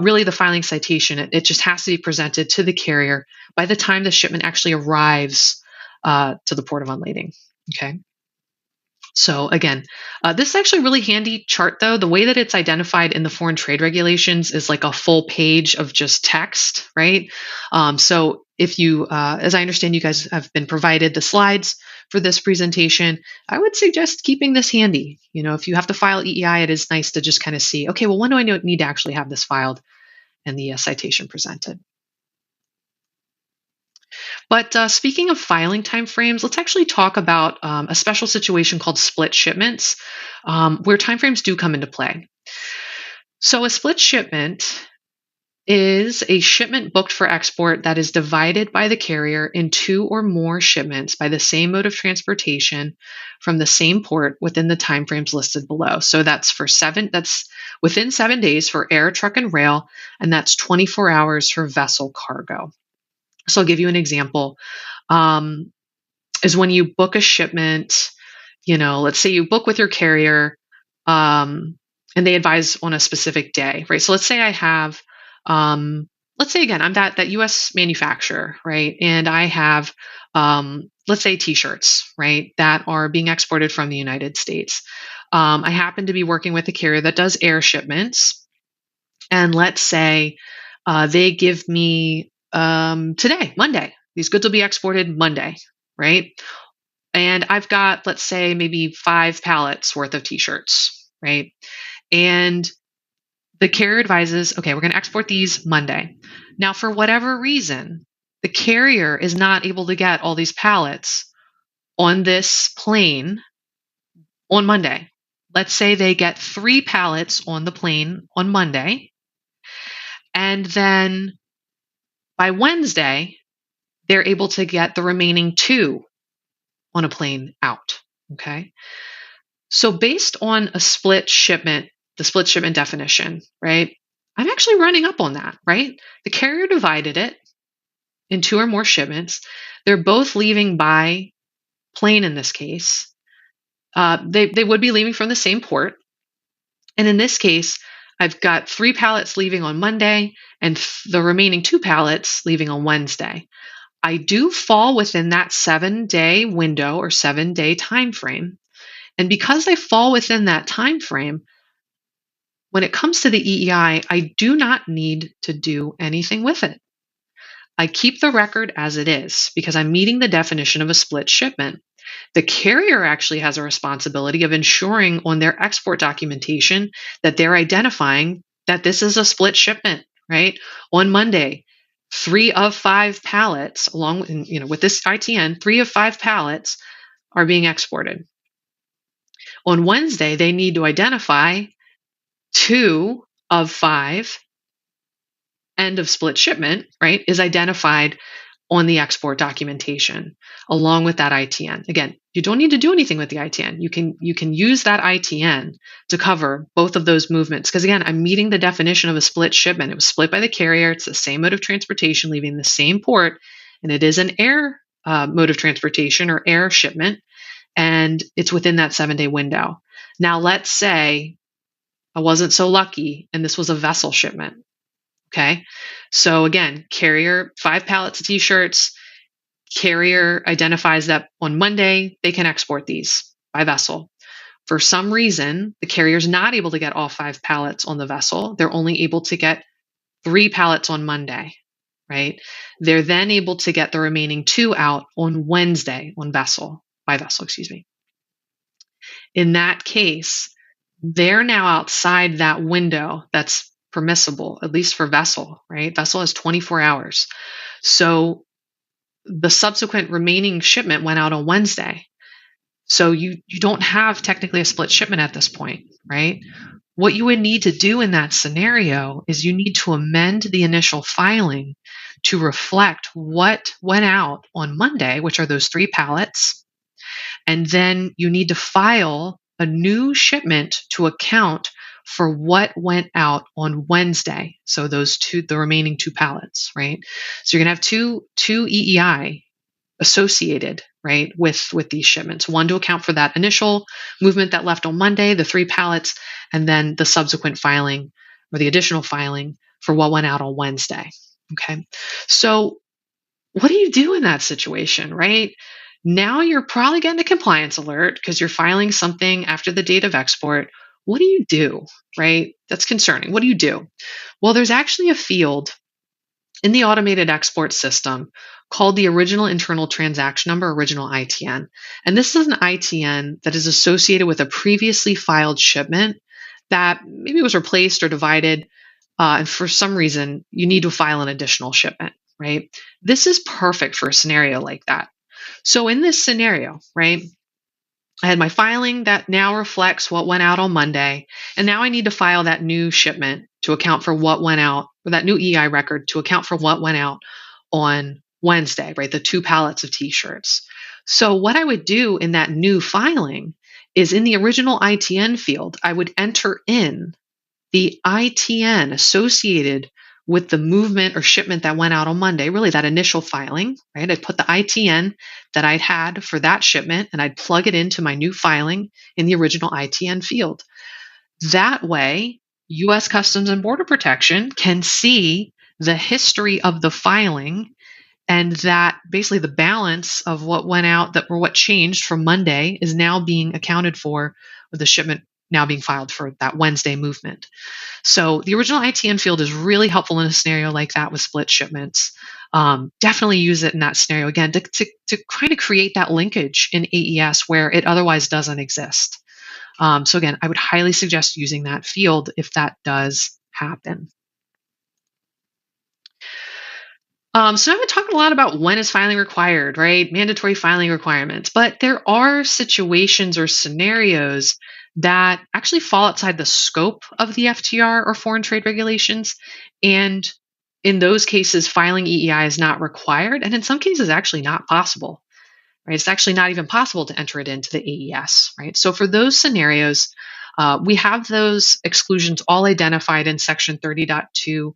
[SPEAKER 1] Really the filing citation, it just has to be presented to the carrier by the time the shipment actually arrives to the port of unlading. Okay. So again, this is actually a really handy chart though. The way that it's identified in the foreign trade regulations is like a full page of just text, right? So if you, as I understand, you guys have been provided the slides for this presentation, I would suggest keeping this handy. You know, if you have to file EEI, it is nice to just kind of see, okay, well, when do I need to actually have this filed and the citation presented? But speaking of filing timeframes, let's actually talk about a special situation called split shipments, where timeframes do come into play. So a split shipment is a shipment booked for export that is divided by the carrier in 2 or more shipments by the same mode of transportation from the same port within the timeframes listed below. So that's within 7 days for air, truck, and rail, and that's 24 hours for vessel cargo. So I'll give you an example. Is when you book a shipment, let's say you book with your carrier, and they advise on a specific day, right? So let's say I have, let's say again, I'm that U.S. manufacturer, right? And I have, let's say t-shirts, right? That are being exported from the United States. I happen to be working with a carrier that does air shipments. And let's say, they give me, today, Monday, these goods will be exported Monday, right? And I've got, let's say, maybe 5 pallets worth of t-shirts, right? And the carrier advises, okay, we're going to export these Monday. Now, for whatever reason, the carrier is not able to get all these pallets on this plane on Monday. Let's say they get 3 pallets on the plane on Monday. And then by Wednesday, they're able to get the remaining 2 on a plane out. Okay. So based on a split shipment, the split shipment definition, right? I'm actually running up on that, right? The carrier divided it in 2 or more shipments. They're both leaving by plane in this case. They would be leaving from the same port. And in this case, I've got 3 pallets leaving on Monday and the remaining 2 pallets leaving on Wednesday. I do fall within that 7-day window or 7-day time frame. And because I fall within that time frame, when it comes to the EEI, I do not need to do anything with it. I keep the record as it is because I'm meeting the definition of a split shipment. The carrier actually has a responsibility of ensuring on their export documentation that they're identifying that this is a split shipment, right? On Monday, 3 of 5 pallets, along with, with this ITN, 3 of 5 pallets are being exported. On Wednesday, they need to identify 2 of 5 end of split shipment, right, is identified on the export documentation along with that ITN. Again, you don't need to do anything with the ITN. You can use that ITN to cover both of those movements because again, I'm meeting the definition of a split shipment. It was split by the carrier. It's the same mode of transportation leaving the same port, and it is an air mode of transportation or air shipment, and it's within that 7-day window. Now, let's say I wasn't so lucky and this was a vessel shipment. Okay. So again, carrier, 5 pallets of t-shirts, carrier identifies that on Monday, they can export these by vessel. For some reason, the carrier is not able to get all 5 pallets on the vessel. They're only able to get 3 pallets on Monday, right? They're then able to get the remaining 2 out on Wednesday by vessel, excuse me. In that case, they're now outside that window that's permissible, at least for vessel, right? Vessel has 24 hours. So the subsequent remaining shipment went out on Wednesday. So you don't have technically a split shipment at this point, right? What you would need to do in that scenario is you need to amend the initial filing to reflect what went out on Monday, which are those 3 pallets. And then you need to file a new shipment to account for what went out on Wednesday. So the remaining 2 pallets, right? So you're going to have two EEI associated, right, with these shipments. One to account for that initial movement that left on Monday, the 3 pallets, and then the subsequent filing or the additional filing for what went out on Wednesday. Okay. So what do you do in that situation, right? Now you're probably getting a compliance alert because you're filing something after the date of export. What do you do, right? That's concerning. What do you do? Well, there's actually a field in the automated export system called the original internal transaction number, original ITN. And this is an ITN that is associated with a previously filed shipment that maybe was replaced or divided. And for some reason, you need to file an additional shipment, right? This is perfect for a scenario like that. So in this scenario, right, I had my filing that now reflects what went out on Monday, and now I need to file that new shipment to account for what went out, or that new EI record to account for what went out on Wednesday, right? The 2 pallets of t-shirts. So what I would do in that new filing is in the original ITN field, I would enter in the ITN associated with the movement or shipment that went out on Monday, really that initial filing, right? I'd put the ITN that I'd had for that shipment and I'd plug it into my new filing in the original ITN field. That way, US Customs and Border Protection can see the history of the filing, and that basically the balance of what went out that or what changed from Monday is now being accounted for with the shipment now being filed for that Wednesday movement. So the original ITN field is really helpful in a scenario like that with split shipments. Definitely use it in that scenario again to kind of create that linkage in AES where it otherwise doesn't exist. So again, I would highly suggest using that field if that does happen. So I've been talking a lot about when is filing required, right? Mandatory filing requirements. But there are situations or scenarios that actually fall outside the scope of the FTR or foreign trade regulations. And in those cases, filing EEI is not required. And in some cases, actually not possible, right? It's actually not even possible to enter it into the AES, right? So for those scenarios, we have those exclusions all identified in section 30.2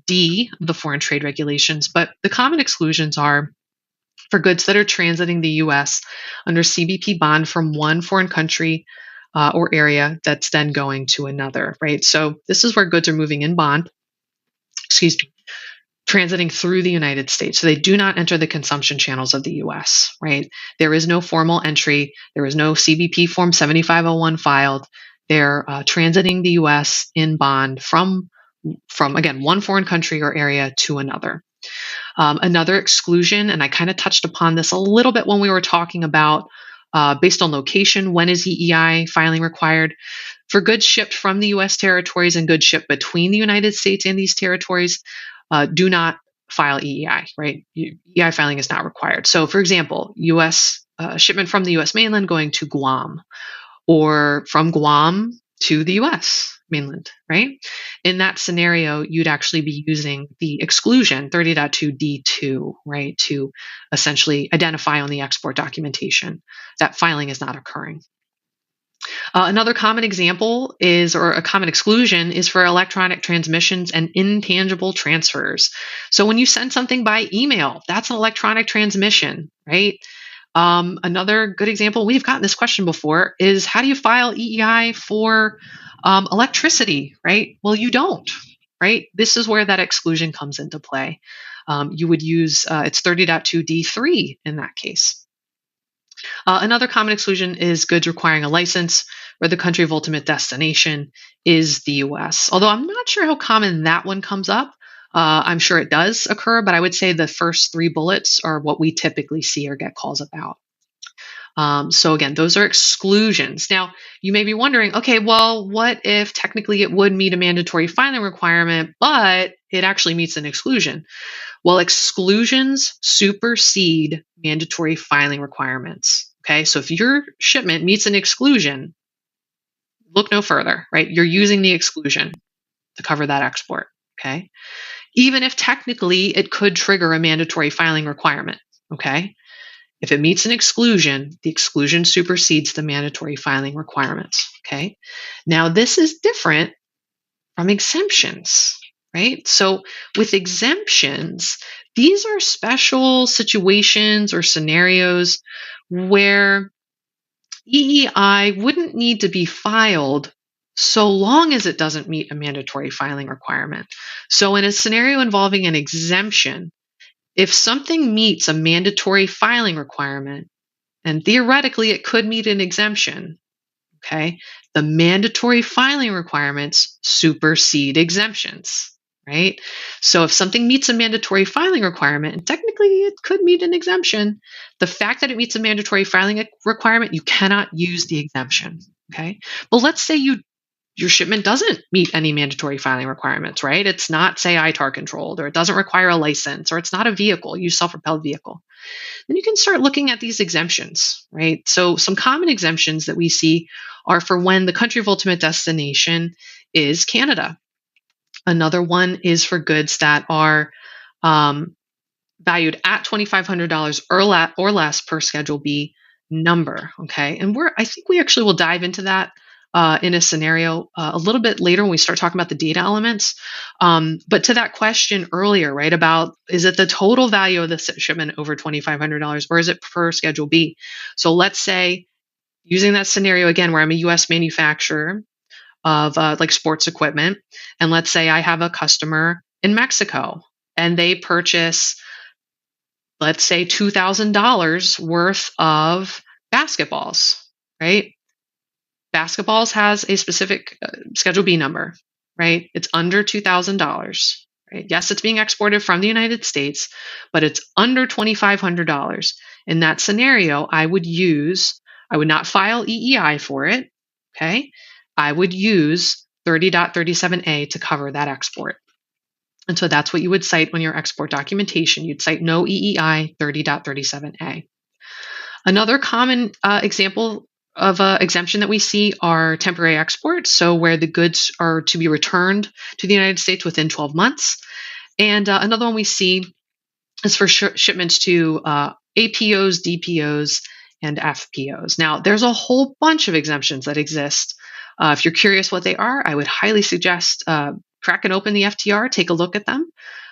[SPEAKER 1] D of the foreign trade regulations, but the common exclusions are for goods that are transiting the U.S. under CBP bond from one foreign country or area that's then going to another, right? So this is where goods are moving in bond, transiting through the United States. So they do not enter the consumption channels of the U.S., right? There is no formal entry. There is no CBP Form 7501 filed. They're transiting the U.S. in bond from again, one foreign country or area to another. Another exclusion, and I kind of touched upon this a little bit when we were talking about based on location, when is EEI filing required? For goods shipped from the U.S. territories and goods shipped between the United States and these territories, do not file EEI, right? EEI filing is not required. So, for example, U.S. Shipment from the U.S. mainland going to Guam, or from Guam to the U.S. mainland, right? In that scenario, you'd actually be using the exclusion 30.2 D2, right, to essentially identify on the export documentation that filing is not occurring. Another common example is, or a common exclusion, is for electronic transmissions and intangible transfers. So when you send something by email, that's an electronic transmission, right? Another good example, we've gotten this question before, is how do you file EEI for electricity, right? Well, you don't, right? This is where that exclusion comes into play. You would use, it's 30.2 D3 in that case. Another common exclusion is goods requiring a license where the country of ultimate destination is the U.S. Although I'm not sure how common that one comes up. I'm sure it does occur, but I would say the first 3 bullets are what we typically see or get calls about. So again, those are exclusions. Now, you may be wondering, okay, well, what if technically it would meet a mandatory filing requirement, but it actually meets an exclusion? Well, exclusions supersede mandatory filing requirements. Okay, so if your shipment meets an exclusion, look no further, right? You're using the exclusion to cover that export. Okay, even if technically it could trigger a mandatory filing requirement. Okay, if it meets an exclusion, the exclusion supersedes the mandatory filing requirements. Okay, now this is different from exemptions, right? So with exemptions, these are special situations or scenarios where EEI wouldn't need to be filed so long as it doesn't meet a mandatory filing requirement. So in a scenario involving an exemption, if something meets a mandatory filing requirement, And theoretically, it could meet an exemption. Okay. The mandatory filing requirements supersede exemptions, right? So if something meets a mandatory filing requirement, and technically it could meet an exemption, the fact that it meets a mandatory filing requirement, you cannot use the exemption. Okay. But let's say your shipment doesn't meet any mandatory filing requirements, right? It's not, say, ITAR controlled, or it doesn't require a license, or it's not a vehicle, use self-propelled vehicle. Then you can start looking at these exemptions, right? So some common exemptions that we see are for when the country of ultimate destination is Canada. Another one is for goods that are valued at $2,500 or less per Schedule B number. Okay, and I think we actually will dive into that in a scenario a little bit later when we start talking about the data elements. But to that question earlier, right, about is it the total value of the shipment over $2,500 or is it per Schedule B? So let's say, using that scenario again, where I'm a U.S. manufacturer of like sports equipment, and let's say I have a customer in Mexico and they purchase, let's say, $2,000 worth of basketballs, right? Basketballs has a specific Schedule B number, right? It's under $2,000, right? Yes, it's being exported from the United States, but it's under $2,500. In that scenario, I would not file EEI for it, okay? I would use 30.37a to cover that export. And so that's what you would cite on your export documentation. You'd cite no EEI 30.37a. Another common example of an exemption that we see are temporary exports, so where the goods are to be returned to the United States within 12 months. And another one we see is for shipments to APOs, DPOs, and FPOs. Now, there's a whole bunch of exemptions that exist. If you're curious what they are, I would highly suggest cracking open the FTR, take a look at them.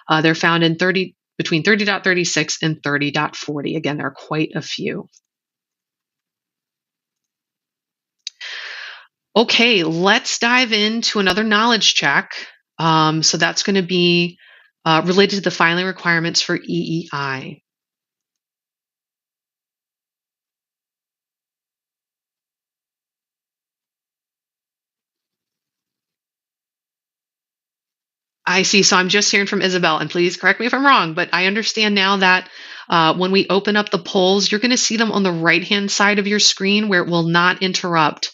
[SPEAKER 1] They're found in between 30.36 and 30.40. Again, there are quite a few. Okay, let's dive into another knowledge check. So that's going to be related to the filing requirements for EEI. I see. So I'm just hearing from Isabel, and please correct me if I'm wrong, but I understand now that when we open up the polls, you're going to see them on the right-hand side of your screen where it will not interrupt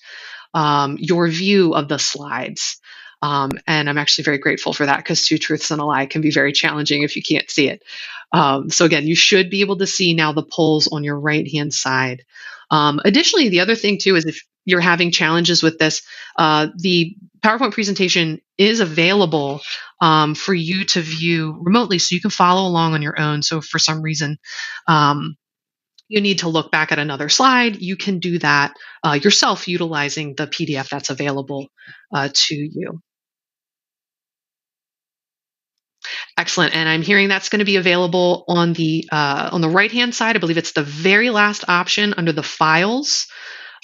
[SPEAKER 1] your view of the slides. And I'm actually very grateful for that, because two truths and a lie can be very challenging if you can't see it. So again, you should be able to see now the polls on your right-hand side. Additionally, the other thing too is if you're having challenges with this, the PowerPoint presentation is available for you to view remotely, so you can follow along on your own. So if for some reason you need to look back at another slide, you can do that yourself utilizing the PDF that's available to you. Excellent. And I'm hearing that's going to be available on the right-hand side. I believe it's the very last option under the files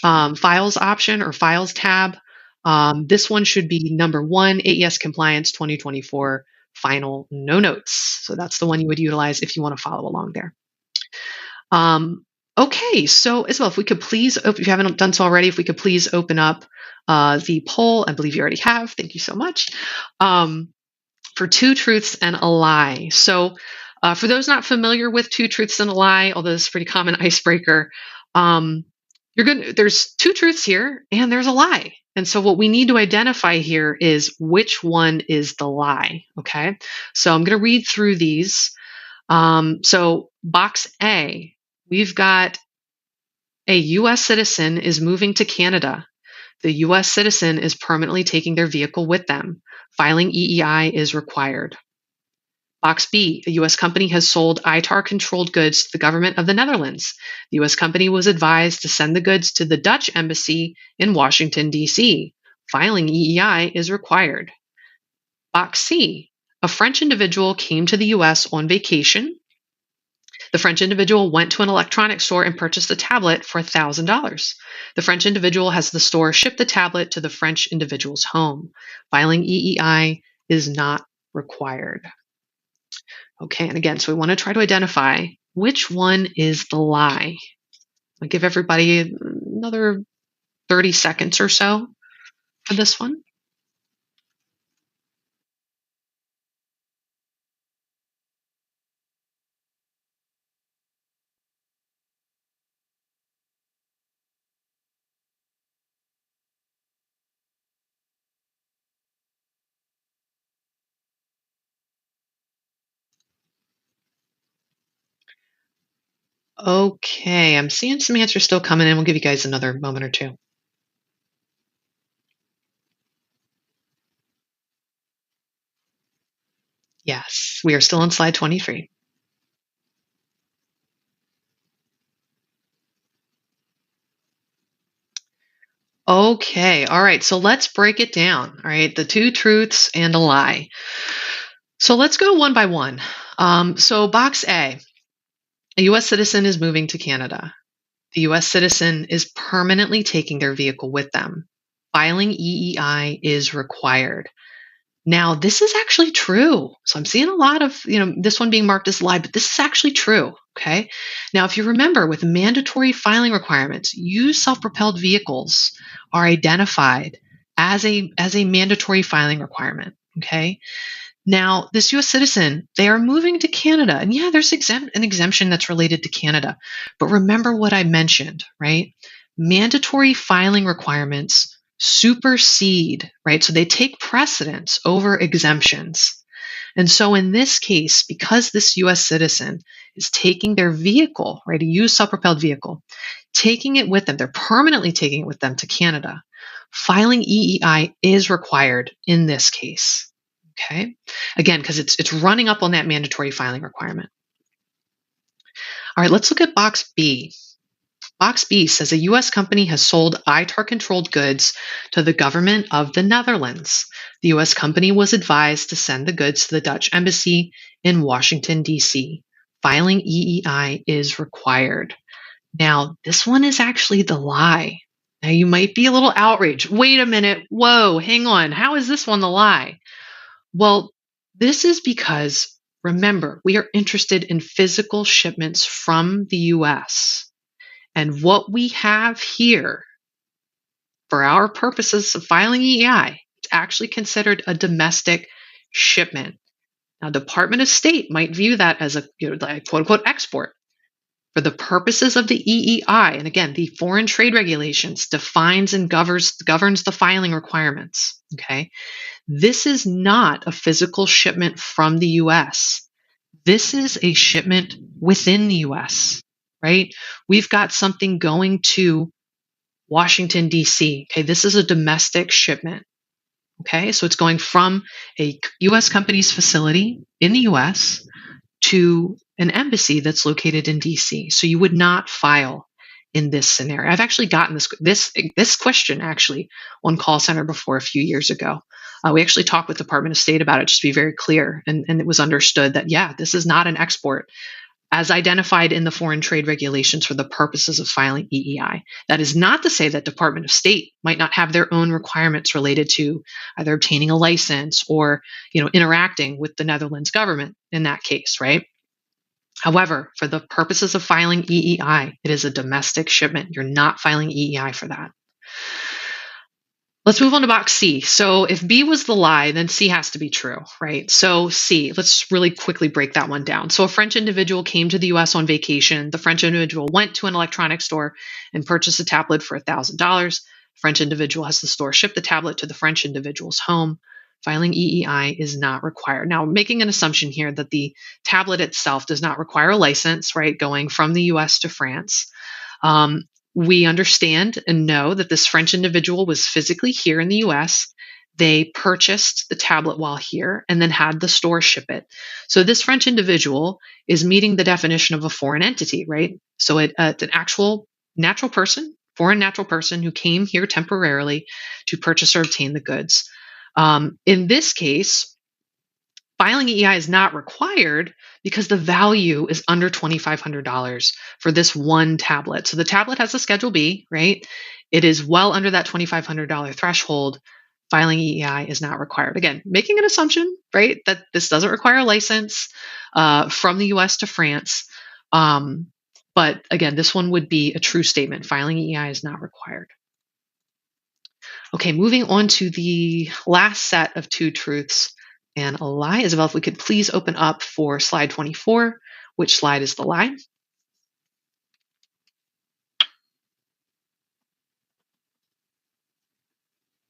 [SPEAKER 1] option or files tab. This one should be number 1, AES Compliance 2024 Final No Notes. So that's the one you would utilize if you want to follow along there. Okay, so Isabel, if we could please, if you haven't done so already, if we could please open up the poll. I believe you already have. Thank you so much. For two truths and a lie. So for those not familiar with two truths and a lie, although this is a pretty common icebreaker, there's two truths here and there's a lie. And so what we need to identify here is which one is the lie. Okay, so I'm going to read through these. So box A, we've got a U.S. citizen is moving to Canada. The U.S. citizen is permanently taking their vehicle with them. Filing EEI is required. Box B, a U.S. company has sold ITAR-controlled goods to the government of the Netherlands. The U.S. company was advised to send the goods to the Dutch embassy in Washington, D.C. Filing EEI is required. Box C, a French individual came to the U.S. on vacation. The French individual went to an electronics store and purchased a tablet for $1,000. The French individual has the store ship the tablet to the French individual's home. Filing EEI is not required. Okay, and again, so we want to try to identify which one is the lie. I'll give everybody another 30 seconds or so for this one. Okay, I'm seeing some answers still coming in. We'll give you guys another moment or two. Yes, we are still on slide 23. Okay, all right, so let's break it down. All right, the two truths and a lie. So let's go one by one. So, box a U.S. citizen is moving to Canada. The U.S. citizen is permanently taking their vehicle with them. Filing EEI is required. Now, this is actually true. So I'm seeing a lot of, this one being marked as a lie, but this is actually true. Okay. Now, if you remember, with mandatory filing requirements, used self-propelled vehicles are identified as a mandatory filing requirement. Okay. Now, this U.S. citizen, they are moving to Canada. And yeah, there's an exemption that's related to Canada. But remember what I mentioned, right? Mandatory filing requirements supersede, right? So they take precedence over exemptions. And so in this case, because this U.S. citizen is taking their vehicle, right, a used self-propelled vehicle, taking it with them, they're permanently taking it with them to Canada, filing EEI is required in this case. Okay. Again, because it's running up on that mandatory filing requirement. All right, let's look at box B. Box B says a U.S. company has sold ITAR controlled goods to the government of the Netherlands. The U.S. company was advised to send the goods to the Dutch embassy in Washington, D.C. Filing EEI is required. Now, this one is actually the lie. Now, you might be a little outraged. Wait a minute. Whoa, hang on. How is this one the lie? Well, this is because, remember, we are interested in physical shipments from the US. And what we have here, for our purposes of filing EEI, it's actually considered a domestic shipment. Now, Department of State might view that as a like quote unquote export. For the purposes of the EEI, and again, the foreign trade regulations defines and governs the filing requirements. Okay. This is not a physical shipment from the US. This is a shipment within the US, right? We've got something going to Washington, D.C. Okay, this is a domestic shipment. Okay, so it's going from a US company's facility in the US to an embassy that's located in DC. So you would not file in this scenario. I've actually gotten this question actually on call center before a few years ago. We actually talked with the Department of State about it, just to be very clear, and it was understood that this is not an export as identified in the foreign trade regulations for the purposes of filing EEI. That is not to say that Department of State might not have their own requirements related to either obtaining a license or interacting with the Netherlands government in that case, right? However, for the purposes of filing EEI, it is a domestic shipment. You're not filing EEI for that. Let's move on to box C. So if B was the lie, then C has to be true, right? So C, let's really quickly break that one down. So a French individual came to the US on vacation. The French individual went to an electronics store and purchased a tablet for $1,000. French individual has the store ship the tablet to the French individual's home. Filing EEI is not required. Now, making an assumption here that the tablet itself does not require a license, right, going from the US to France. We understand and know that this French individual was physically here in the US. They purchased the tablet while here and then had the store ship it. So this French individual is meeting the definition of a foreign entity, right? So it's an actual natural person, foreign natural person who came here temporarily to purchase or obtain the goods. In this case, filing EEI is not required because the value is under $2,500 for this one tablet. So the tablet has a Schedule B, right? It is well under that $2,500 threshold. Filing EEI is not required. Again, making an assumption, right, that this doesn't require a license from the US to France. But again, this one would be a true statement. Filing EEI is not required. Okay, moving on to the last set of two truths and a lie. Isabel, if we could please open up for slide 24. Which slide is the lie?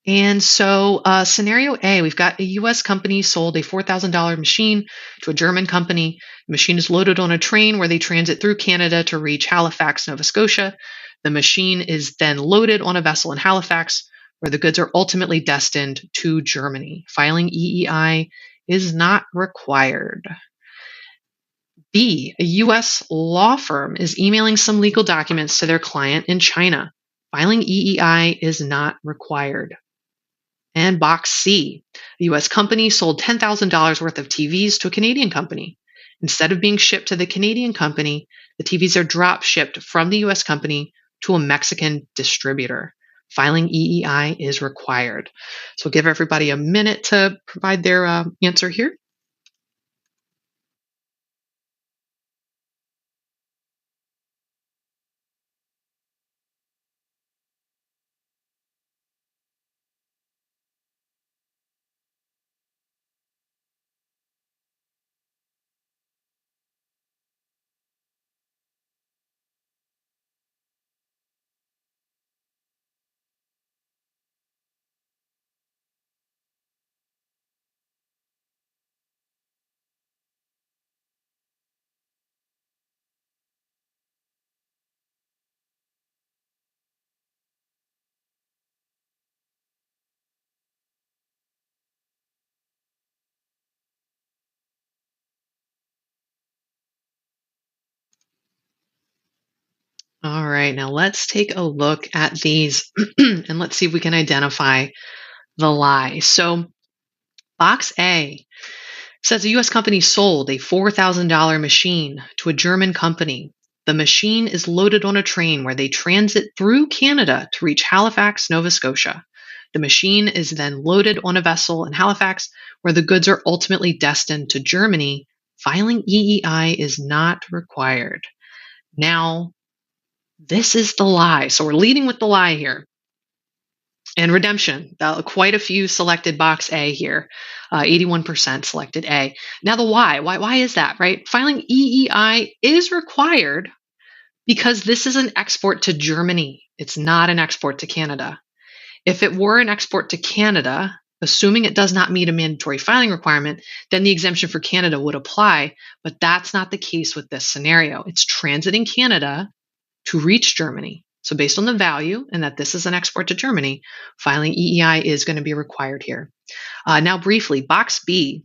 [SPEAKER 1] And so scenario A, we've got a U.S. company sold a $4,000 machine to a German company. The machine is loaded on a train where they transit through Canada to reach Halifax, Nova Scotia. The machine is then loaded on a vessel in Halifax where the goods are ultimately destined to Germany. Filing EEI is not required. B, a U.S. law firm is emailing some legal documents to their client in China. Filing EEI is not required. And box C, the U.S. company sold $10,000 worth of TVs to a Canadian company. Instead of being shipped to the Canadian company, the TVs are drop shipped from the U.S. company to a Mexican distributor. Filing EEI is required. So we'll give everybody a minute to provide their answer here. All right, now let's take a look at these and let's see if we can identify the lie. So box A says a U.S. company sold a $4,000 machine to a German company. The machine is loaded on a train where they transit through Canada to reach Halifax, Nova Scotia. The machine is then loaded on a vessel in Halifax where the goods are ultimately destined to Germany. Filing EEI is not required. Now, this is the lie. So we're leading with the lie here. And redemption, quite a few selected box A here. 81% selected A. Now the why. Why is that, right? Filing EEI is required because this is an export to Germany. It's not an export to Canada. If it were an export to Canada, assuming it does not meet a mandatory filing requirement, then the exemption for Canada would apply. But that's not the case with this scenario. It's transiting Canada to reach Germany. So based on the value and that this is an export to Germany, filing EEI is going to be required here. Now briefly, box B,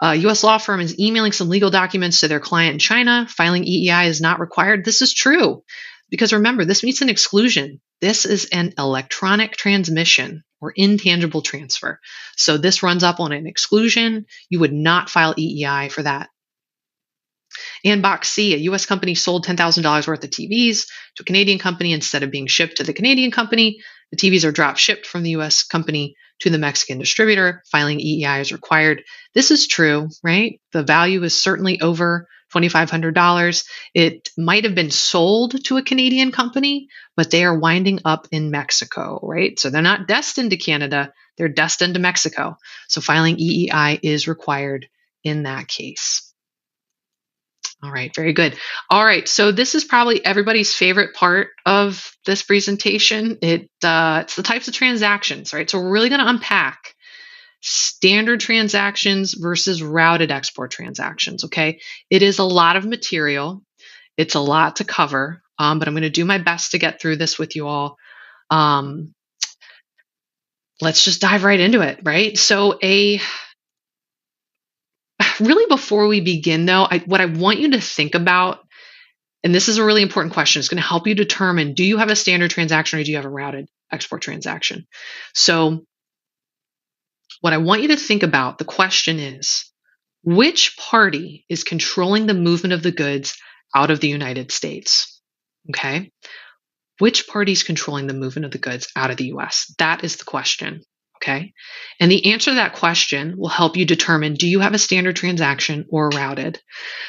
[SPEAKER 1] a U.S. law firm is emailing some legal documents to their client in China. Filing EEI is not required. This is true because remember, this meets an exclusion. This is an electronic transmission or intangible transfer. So this runs up on an exclusion. You would not file EEI for that. And box C, a U.S. company sold $10,000 worth of TVs to a Canadian company. Instead of being shipped to the Canadian company, the TVs are drop shipped from the U.S. company to the Mexican distributor. Filing EEI is required. This is true, right? The value is certainly over $2,500. It might have been sold to a Canadian company, but they are winding up in Mexico, right? So they're not destined to Canada. They're destined to Mexico. So filing EEI is required in that case. All right, very good. All right, so this is probably everybody's favorite part of this presentation. It's the types of transactions, right? So we're really going to unpack standard transactions versus routed export transactions, okay? It is a lot of material. It's a lot to cover, but I'm going to do my best to get through this with you all. Let's just dive right into it, right? So really before we begin though, what I want you to think about, and this is a really important question, it's going to help you determine, do you have a standard transaction or do you have a routed export transaction? So what I want you to think about, the question is, which party is controlling the movement of the goods out of the United States? Okay. Which party is controlling the movement of the goods out of the US? That is the question. Okay. And the answer to that question will help you determine, do you have a standard transaction or a routed?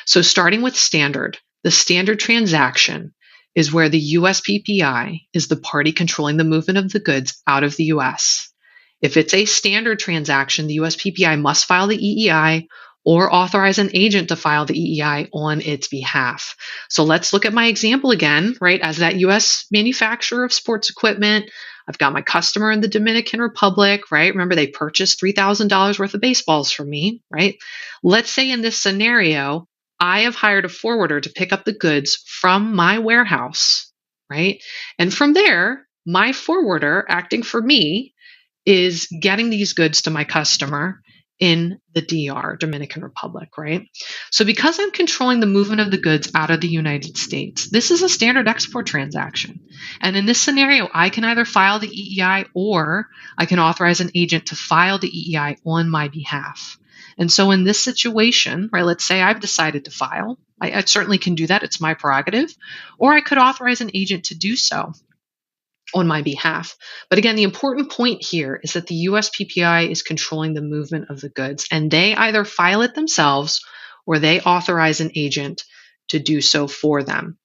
[SPEAKER 1] So starting with standard, The standard transaction is where the USPPI is the party controlling the movement of the goods out of the US. If it's a standard transaction, the USPPI must file the EEI or authorize an agent to file the EEI on its behalf. So let's look at my example again, right? As that US manufacturer of sports equipment, I've got my customer in the Dominican Republic, right? Remember, they purchased $3,000 worth of baseballs from me, right? Let's say in this scenario, I have hired a forwarder to pick up the goods from my warehouse, right? And from there, my forwarder acting for me is getting these goods to my customer in the DR, Dominican Republic, right? So because I'm controlling the movement of the goods out of the United States, this is a standard export transaction. And in this scenario, I can either file the EEI or I can authorize an agent to file the EEI on my behalf. And so in this situation, right, let's say I've decided to file, I certainly can do that. It's my prerogative. Or I could authorize an agent to do so on my behalf. But again, the important point here is that the USPPI is controlling the movement of the goods, and they either file it themselves or they authorize an agent to do so for them.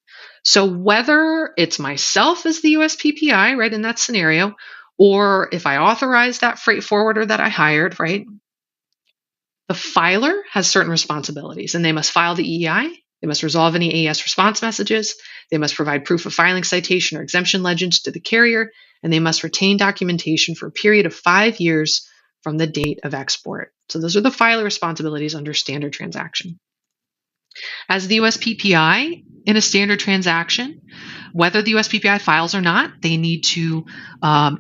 [SPEAKER 1] So whether it's myself as the USPPI, right, in that scenario, or if I authorize that freight forwarder that I hired, right, the filer has certain responsibilities, and they must file the EEI. They must resolve any AES response messages. They must provide proof of filing citation or exemption legends to the carrier, and they must retain documentation for a period of 5 years from the date of export. So those are the filer responsibilities under standard transaction. As the USPPI in a standard transaction, whether the USPPI files or not, they need to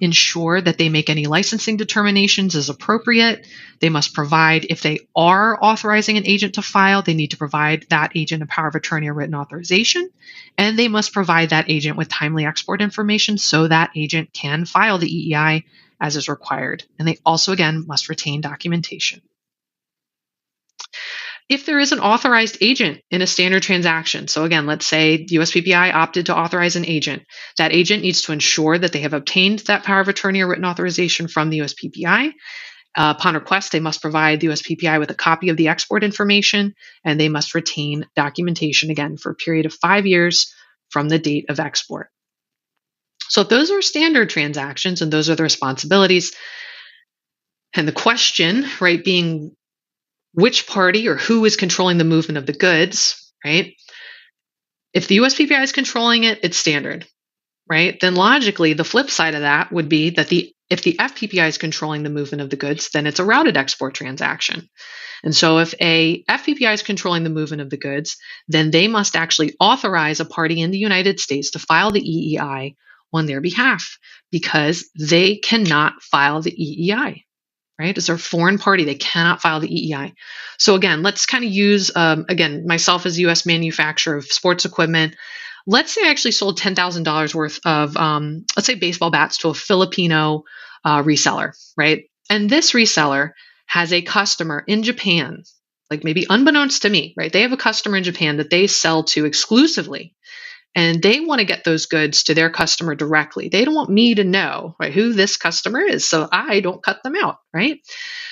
[SPEAKER 1] ensure that they make any licensing determinations as appropriate. They must provide, if they are authorizing an agent to file, they need to provide that agent a power of attorney or written authorization. And they must provide that agent with timely export information so that agent can file the EEI as is required. And they also, again, must retain documentation. If there is an authorized agent in a standard transaction, so again, let's say USPPI opted to authorize an agent, that agent needs to ensure that they have obtained that power of attorney or written authorization from the USPPI. Upon request, they must provide the USPPI with a copy of the export information, and they must retain documentation, again, for a period of 5 years from the date of export. So if those are standard transactions and those are the responsibilities, and the question, right, being which party or who is controlling the movement of the goods, right? If the USPPI is controlling it, it's standard, right? Then logically, the flip side of that would be that if the FPPI is controlling the movement of the goods, then it's a routed export transaction. And so if a FPPI is controlling the movement of the goods, then they must actually authorize a party in the United States to file the EEI on their behalf because they cannot file the EEI. Right? As a foreign party, they cannot file the EEI. So again, let's kind of use, again, myself as a U.S. manufacturer of sports equipment. Let's say I actually sold $10,000 worth of, let's say, baseball bats to a Filipino reseller, right? And this reseller has a customer in Japan, like maybe unbeknownst to me, right? They have a customer in Japan that they sell to exclusively. And they want to get those goods to their customer directly. They don't want me to know, right, who this customer is, so I don't cut them out, right?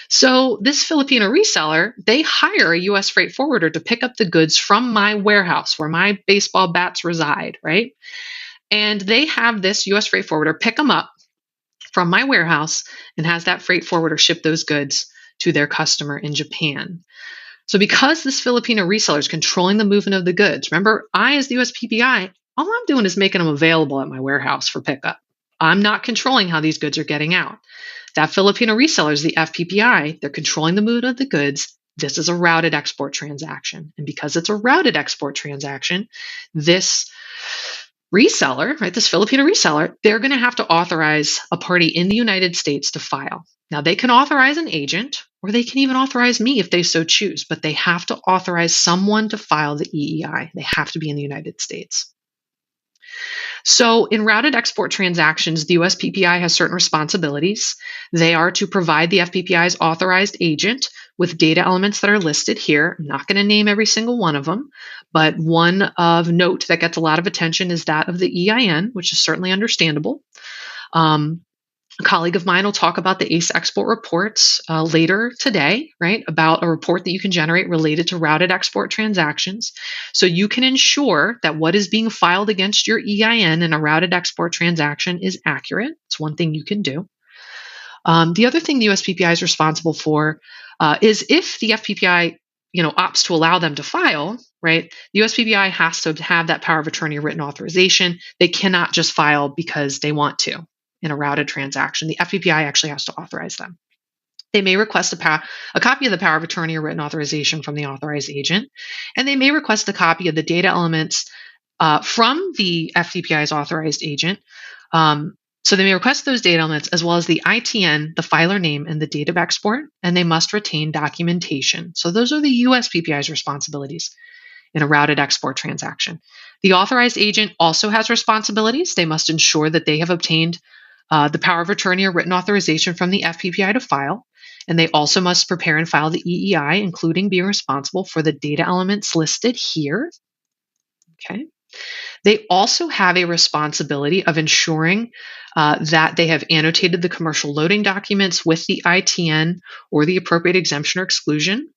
[SPEAKER 1] So this Filipino reseller, they hire a U.S. freight forwarder to pick up the goods from my warehouse where my baseball bats reside, right? And they have this U.S. freight forwarder pick them up from my warehouse and has that freight forwarder ship those goods to their customer in Japan. So because this Filipino reseller is controlling the movement of the goods, remember, I as the USPPI, all I'm doing is making them available at my warehouse for pickup. I'm not controlling how these goods are getting out. That Filipino reseller is the FPPI. They're controlling the movement of the goods. This is a routed export transaction. And because it's a routed export transaction, this reseller, right, this Filipino reseller, they're going to have to authorize a party in the United States to file. Now, they can authorize an agent, or they can even authorize me if they so choose, but they have to authorize someone to file the EEI. They have to be in the United States. So in routed export transactions, the USPPI has certain responsibilities. They are to provide the FPPI's authorized agent with data elements that are listed here. I'm not going to name every single one of them, but one of note that gets a lot of attention is that of the EIN, which is certainly understandable. A colleague of mine will talk about the ACE export reports later today, right? About a report that you can generate related to routed export transactions. So you can ensure that what is being filed against your EIN in a routed export transaction is accurate. It's one thing you can do. The other thing the USPPI is responsible for is if the FPPI, opts to allow them to file, right? The USPPI has to have that power of attorney or written authorization. They cannot just file because they want to in a routed transaction. The FPPI actually has to authorize them. They may request a copy of the power of attorney or written authorization from the authorized agent, and they may request a copy of the data elements from the FPPI's authorized agent. So they may request those data elements as well as the ITN, the filer name, and the date of export, and they must retain documentation. So those are the USPPI's responsibilities in a routed export transaction. The authorized agent also has responsibilities. They must ensure that they have obtained the power of attorney or written authorization from the FPPI to file, and they also must prepare and file the EEI, including being responsible for the data elements listed here. Okay. They also have a responsibility of ensuring that they have annotated the commercial loading documents with the ITN or the appropriate exemption or exclusion.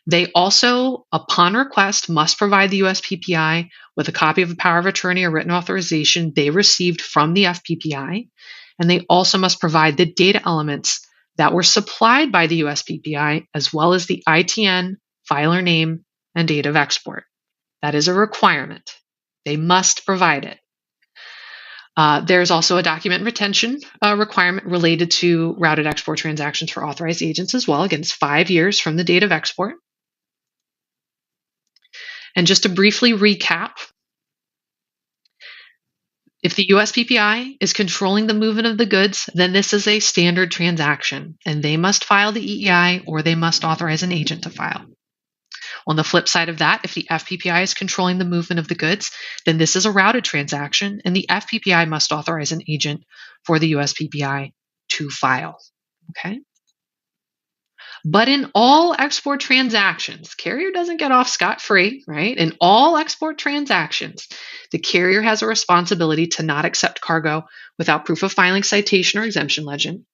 [SPEAKER 1] They also, upon request, must provide the USPPI with a copy of a power of attorney or written authorization they received from the FPPI. And they also must provide the data elements that were supplied by the USPPI, as well as the ITN, filer name, and date of export. That is a requirement. They must provide it. There's also a document retention requirement related to routed export transactions for authorized agents as well. Again, it's 5 years from the date of export. And just to briefly recap, if the USPPI is controlling the movement of the goods, then this is a standard transaction, and they must file the EEI or they must authorize an agent to file. On the flip side of that, if the FPPI is controlling the movement of the goods, then this is a routed transaction, and the FPPI must authorize an agent for the USPPI to file. Okay? But in all export transactions, carrier doesn't get off scot-free, right? In all export transactions, the carrier has a responsibility to not accept cargo without proof of filing, citation, or exemption legend.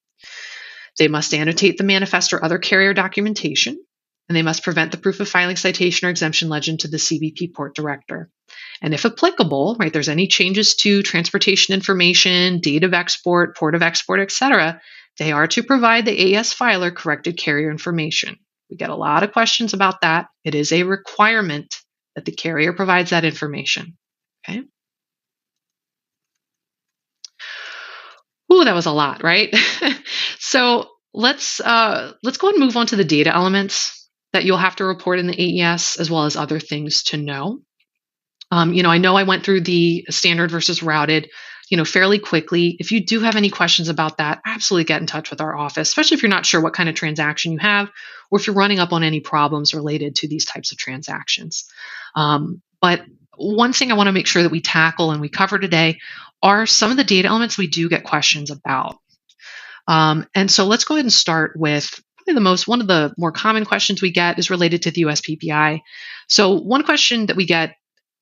[SPEAKER 1] They must annotate the manifest or other carrier documentation, and they must present the proof of filing, citation, or exemption legend to the CBP port director. And if applicable, right, there's any changes to transportation information, date of export, port of export, etc., they are to provide the AS filer corrected carrier information. We get a lot of questions about that. It is a requirement that the carrier provides that information. Okay. Ooh, that was a lot, right? So let's go and move on to the data elements that you'll have to report in the AES, as well as other things to know. I know I went through the standard versus routed, fairly quickly. If you do have any questions about that, absolutely get in touch with our office, especially if you're not sure what kind of transaction you have, or if you're running up on any problems related to these types of transactions. But one thing I want to make sure that we tackle and we cover today are some of the data elements we do get questions about. And so let's go ahead and start with one of the more common questions we get is related to the USPPI. So one question that we get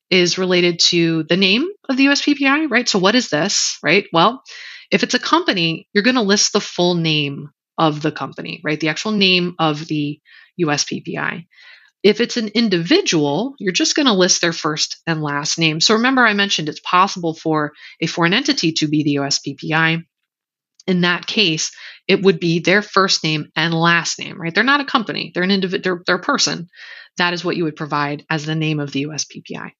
[SPEAKER 1] is related to the name of the USPPI, right? So what is this, right? Well, if it's a company, you're going to list the full name of the company, right? The actual name of the USPPI. If it's an individual, you're just going to list their first and last name. So remember, I mentioned it's possible for a foreign entity to be the USPPI. In that case, it would be their first name and last name, right? They're not a company. They're an individual. They're a person. That is what you would provide as the name of the USPPI.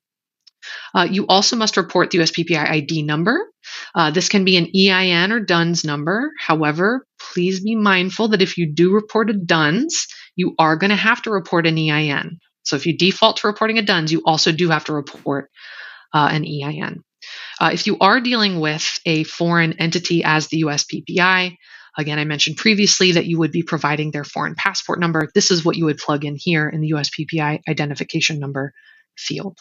[SPEAKER 1] You also must report the USPPI ID number. This can be an EIN or DUNS number. However, please be mindful that if you do report a DUNS, you are going to have to report an EIN. So if you default to reporting a DUNS, you also do have to report an EIN. If you are dealing with a foreign entity as the USPPI, again, I mentioned previously that you would be providing their foreign passport number. This is what you would plug in here in the USPPI identification number field.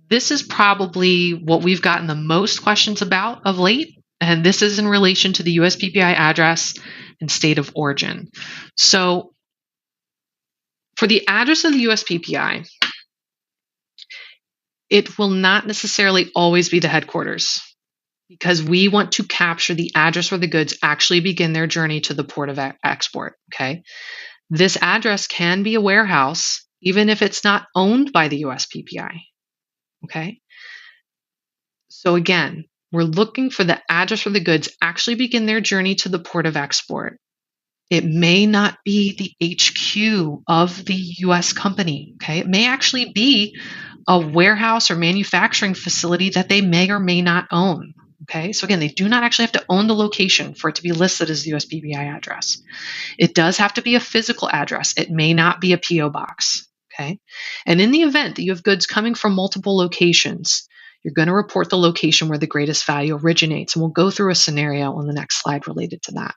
[SPEAKER 1] This is probably what we've gotten the most questions about of late, and this is in relation to the USPPI address and state of origin. So for the address of the USPPI, It will not necessarily always be the headquarters because we want to capture the address where the goods actually begin their journey to the port of export. Okay. This address can be a warehouse, even if it's not owned by the USPPI. Okay. So again, we're looking for the address where the goods actually begin their journey to the port of export. It may not be the HQ of the US company. Okay. It may actually be a warehouse or manufacturing facility that they may or may not own. Okay. So again, they do not actually have to own the location for it to be listed as the USPPI address. It does have to be a physical address. It may not be a PO box. Okay. And in the event that you have goods coming from multiple locations, you're going to report the location where the greatest value originates. And we'll go through a scenario on the next slide related to that.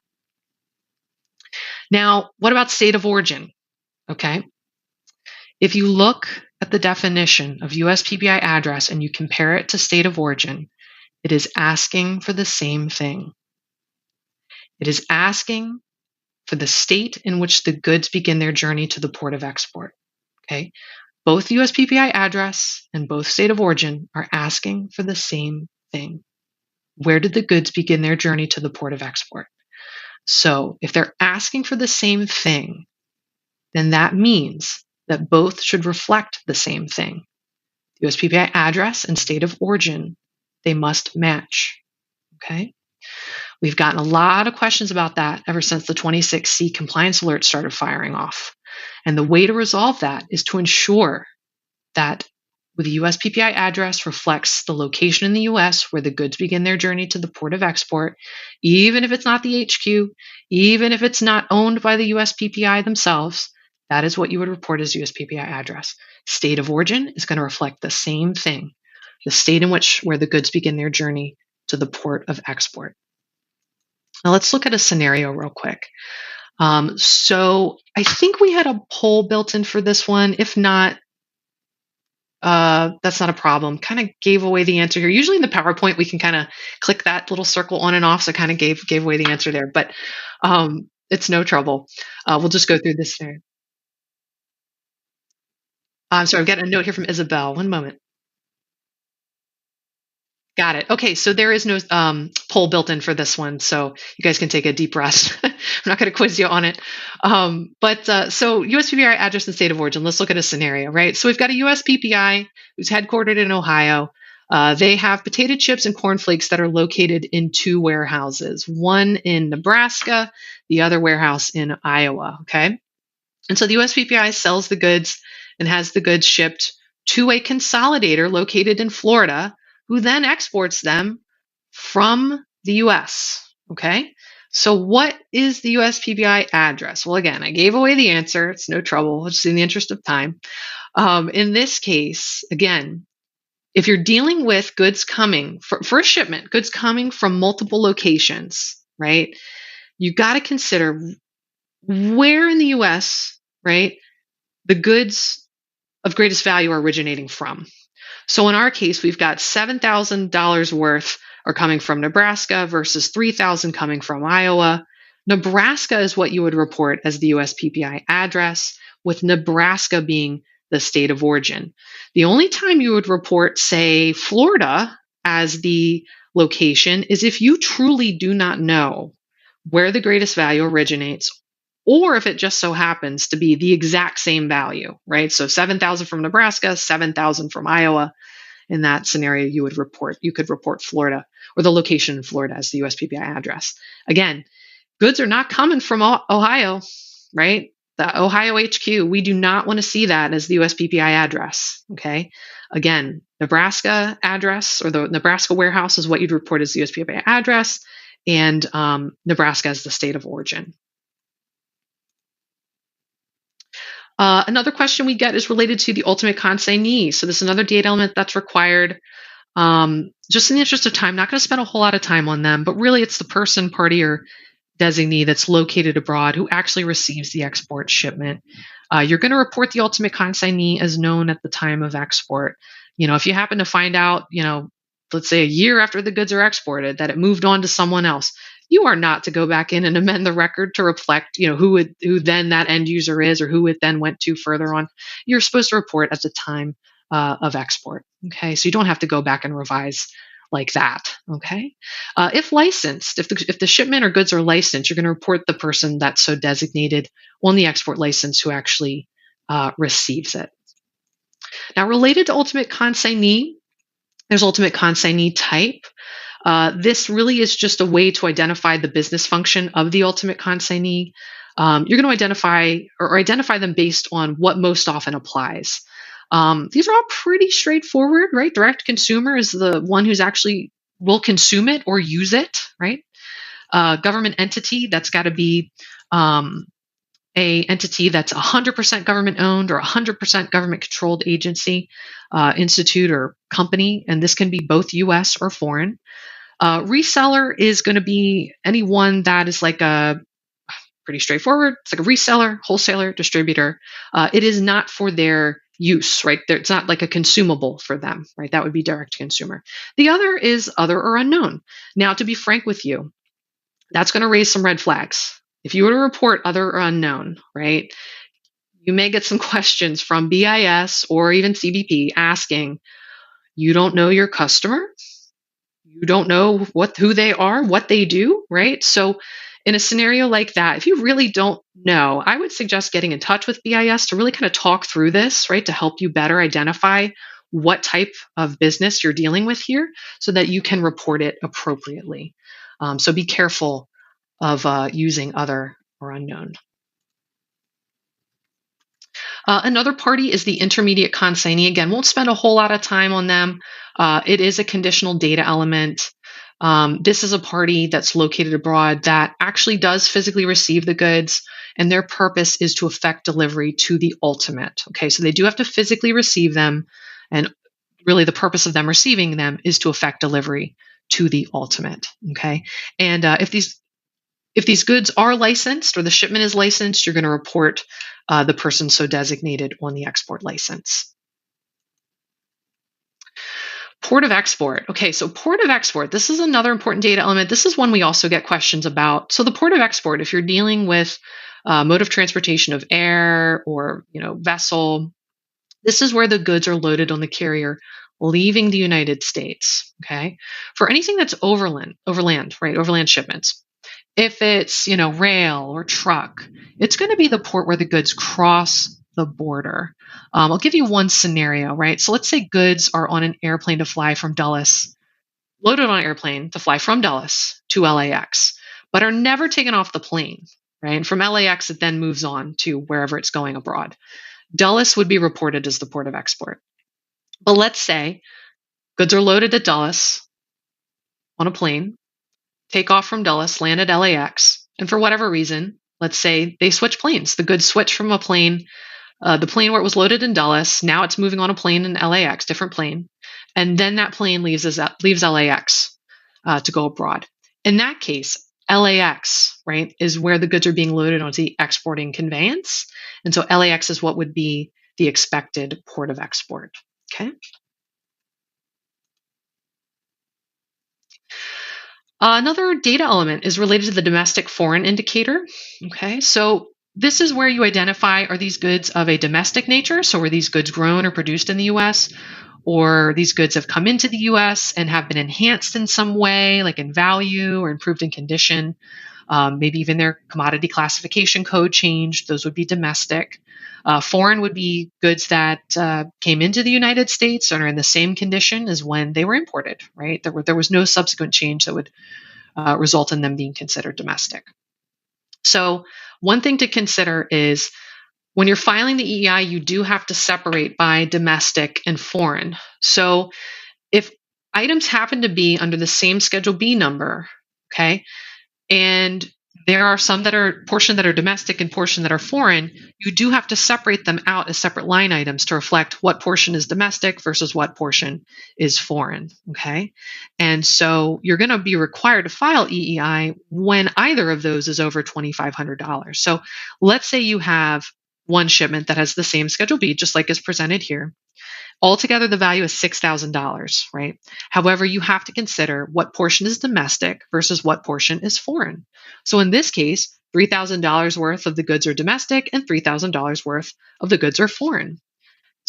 [SPEAKER 1] Now, what about state of origin? Okay. If you look at the definition of USPPI address and you compare it to state of origin, it is asking for the same thing. It is asking for the state in which the goods begin their journey to the port of export. Okay. Both USPPI address and both state of origin are asking for the same thing. Where did the goods begin their journey to the port of export? So if they're asking for the same thing, then that means that both should reflect the same thing. USPPI address and state of origin, they must match. Okay. We've gotten a lot of questions about that ever since the 26C compliance alert started firing off. And the way to resolve that is to ensure that the USPPI address reflects the location in the US where the goods begin their journey to the port of export, even if it's not the HQ, even if it's not owned by the USPPI themselves. That is what you would report as USPPI address. State of origin is going to reflect the same thing, the state in which where the goods begin their journey to the port of export. Now let's look at a scenario real quick. So I think we had a poll built in for this one. If not, that's not a problem. Kind of gave away the answer here. Usually in the PowerPoint, we can kind of click that little circle on and off. So kind of gave away the answer there, but it's no trouble. We'll just go through this scenario. Sorry, I've got a note here from Isabel. One moment. Got it. Okay, so there is no poll built in for this one, so you guys can take a deep rest. I'm not going to quiz you on it. So USPPI address and state of origin, let's look at a scenario, right? So we've got a USPPI who's headquartered in Ohio. They have potato chips and cornflakes that are located in two warehouses, one in Nebraska, the other warehouse in Iowa, okay? And so the USPPI sells the goods and has the goods shipped to a consolidator located in Florida, who then exports them from the US, okay? So what is the USPPI address? Well, again, I gave away the answer. It's no trouble, just in the interest of time. In this case, again, if you're dealing with goods coming for a shipment, goods coming from multiple locations, right? You've got to consider where in the US, right, the goods of greatest value are originating from. So in our case, we've got $7,000 worth are coming from Nebraska versus $3,000 coming from Iowa. Nebraska is what you would report as the USPPI address, with Nebraska being the state of origin. The only time you would report, say, Florida as the location is if you truly do not know where the greatest value originates, or if it just so happens to be the exact same value, right? So 7,000 from Nebraska, 7,000 from Iowa. In that scenario, you could report Florida or the location in Florida as the USPPI address. Again, goods are not coming from Ohio, right? The Ohio HQ, we do not want to see that as the USPPI address, okay? Again, Nebraska address or the Nebraska warehouse is what you'd report as the USPPI address, and Nebraska as the state of origin. Another question we get is related to the ultimate consignee. So this is another data element that's required. Just in the interest of time, not going to spend a whole lot of time on them, but really it's the person, party, or designee that's located abroad who actually receives the export shipment. You're going to report the ultimate consignee as known at the time of export. If you happen to find out, let's say a year after the goods are exported, that it moved on to someone else, you are not to go back in and amend the record to reflect, who then that end user is or who it then went to further on. You're supposed to report at the time of export. Okay, so you don't have to go back and revise like that. Okay, if licensed, if the shipment or goods are licensed, you're going to report the person that's so designated on the export license who actually receives it. Now, related to ultimate consignee, there's ultimate consignee type. This really is just a way to identify the business function of the ultimate consignee. You're going to identify them based on what most often applies. These are all pretty straightforward, right? Direct consumer is the one who's actually will consume it or use it, right? Government entity, that's got to be a entity that's 100% government owned or 100% government controlled agency, institute, or company, and this can be both U.S. or foreign. Reseller is going to be anyone that is like a pretty straightforward. It's like a reseller, wholesaler, distributor. It is not for their use, right? It's not like a consumable for them, right? That would be direct to consumer. The other is other or unknown. Now, to be frank with you, that's going to raise some red flags. If you were to report other or unknown, right, you may get some questions from BIS or even CBP asking, you don't know your customer? You don't know who they are, what they do, right? So in a scenario like that, if you really don't know, I would suggest getting in touch with BIS to really kind of talk through this, right, to help you better identify what type of business you're dealing with here so that you can report it appropriately. So be careful of using other or unknown. Another party is the intermediate consignee. Again, won't spend a whole lot of time on them. It is a conditional data element. This is a party that's located abroad that actually does physically receive the goods, and their purpose is to effect delivery to the ultimate. Okay, so they do have to physically receive them, and really the purpose of them receiving them is to effect delivery to the ultimate. Okay, and if these goods are licensed or the shipment is licensed, you're going to report the person so designated on the export license. Port of export. Okay, so port of export, this is another important data element. This is one we also get questions about. So the port of export, if you're dealing with mode of transportation of air or vessel, this is where the goods are loaded on the carrier leaving the United States. Okay, for anything that's overland, right, overland shipments. If it's, rail or truck, it's going to be the port where the goods cross the border. I'll give you one scenario, right? So let's say goods are on an airplane to fly from Dulles, loaded on an airplane to fly from Dulles to LAX, but are never taken off the plane, right? And from LAX, it then moves on to wherever it's going abroad. Dulles would be reported as the port of export. But let's say goods are loaded at Dulles on a plane, take off from Dulles, land at LAX, and for whatever reason, let's say they switch planes. The goods switch from a plane, the plane where it was loaded in Dulles, now it's moving on a plane in LAX, different plane, and then that plane leaves LAX to go abroad. In that case, LAX, right, is where the goods are being loaded onto the exporting conveyance, and so LAX is what would be the expected port of export. Okay. Another data element is related to the domestic foreign indicator. Okay, so this is where you identify, are these goods of a domestic nature? So were these goods grown or produced in the US? Or these goods have come into the US and have been enhanced in some way, like in value or improved in condition. Maybe even their commodity classification code changed. Those would be domestic. Foreign would be goods that came into the United States and are in the same condition as when they were imported, right? There was no subsequent change that would result in them being considered domestic. So one thing to consider is when you're filing the EEI, you do have to separate by domestic and foreign. So if items happen to be under the same Schedule B number, okay, and there are some that are portion that are domestic and portion that are foreign, you do have to separate them out as separate line items to reflect what portion is domestic versus what portion is foreign, okay? And so you're going to be required to file EEI when either of those is over $2,500. So let's say you have one shipment that has the same Schedule B, just like is presented here. Altogether, the value is $6,000, right? However, you have to consider what portion is domestic versus what portion is foreign. So in this case, $3,000 worth of the goods are domestic and $3,000 worth of the goods are foreign.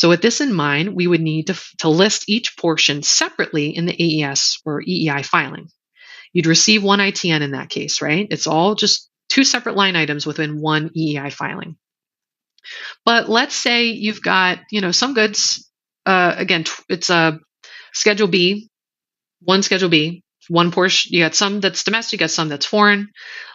[SPEAKER 1] So with this in mind, we would need to list each portion separately in the AES or EEI filing. You'd receive one ITN in that case, right? It's all just two separate line items within one EEI filing. But let's say you've got, some goods, again, it's a Schedule B, one Schedule B, one portion, you got some that's domestic, you got some that's foreign.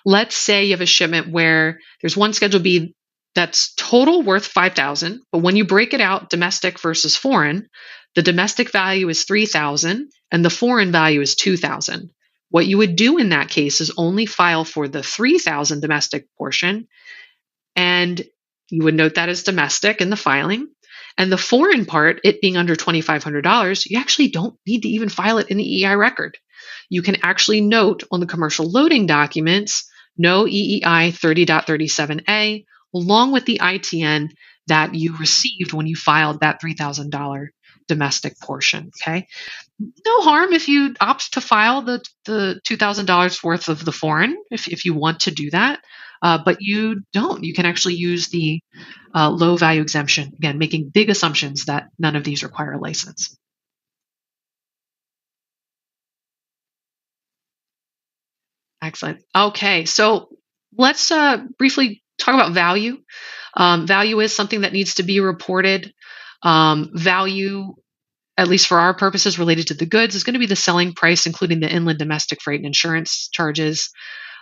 [SPEAKER 1] Let's say you have a shipment where there's one Schedule B that's total worth 5,000, but when you break it out, domestic versus foreign, the domestic value is 3,000 and the foreign value is 2,000. What you would do in that case is only file for the 3,000 domestic portion, and you would note that as domestic in the filing. And the foreign part, it being under $2,500, you actually don't need to even file it in the EEI record. You can actually note on the commercial loading documents, no EEI 30.37a, along with the ITN that you received when you filed that $3,000 domestic portion, okay? No harm if you opt to file the $2,000 worth of the foreign, if you want to do that. But you don't. You can actually use the low value exemption, again, making big assumptions that none of these require a license. Excellent. Okay, so let's briefly talk about value. Value is something that needs to be reported. Value, at least for our purposes related to the goods, is going to be the selling price, including the inland domestic freight and insurance charges.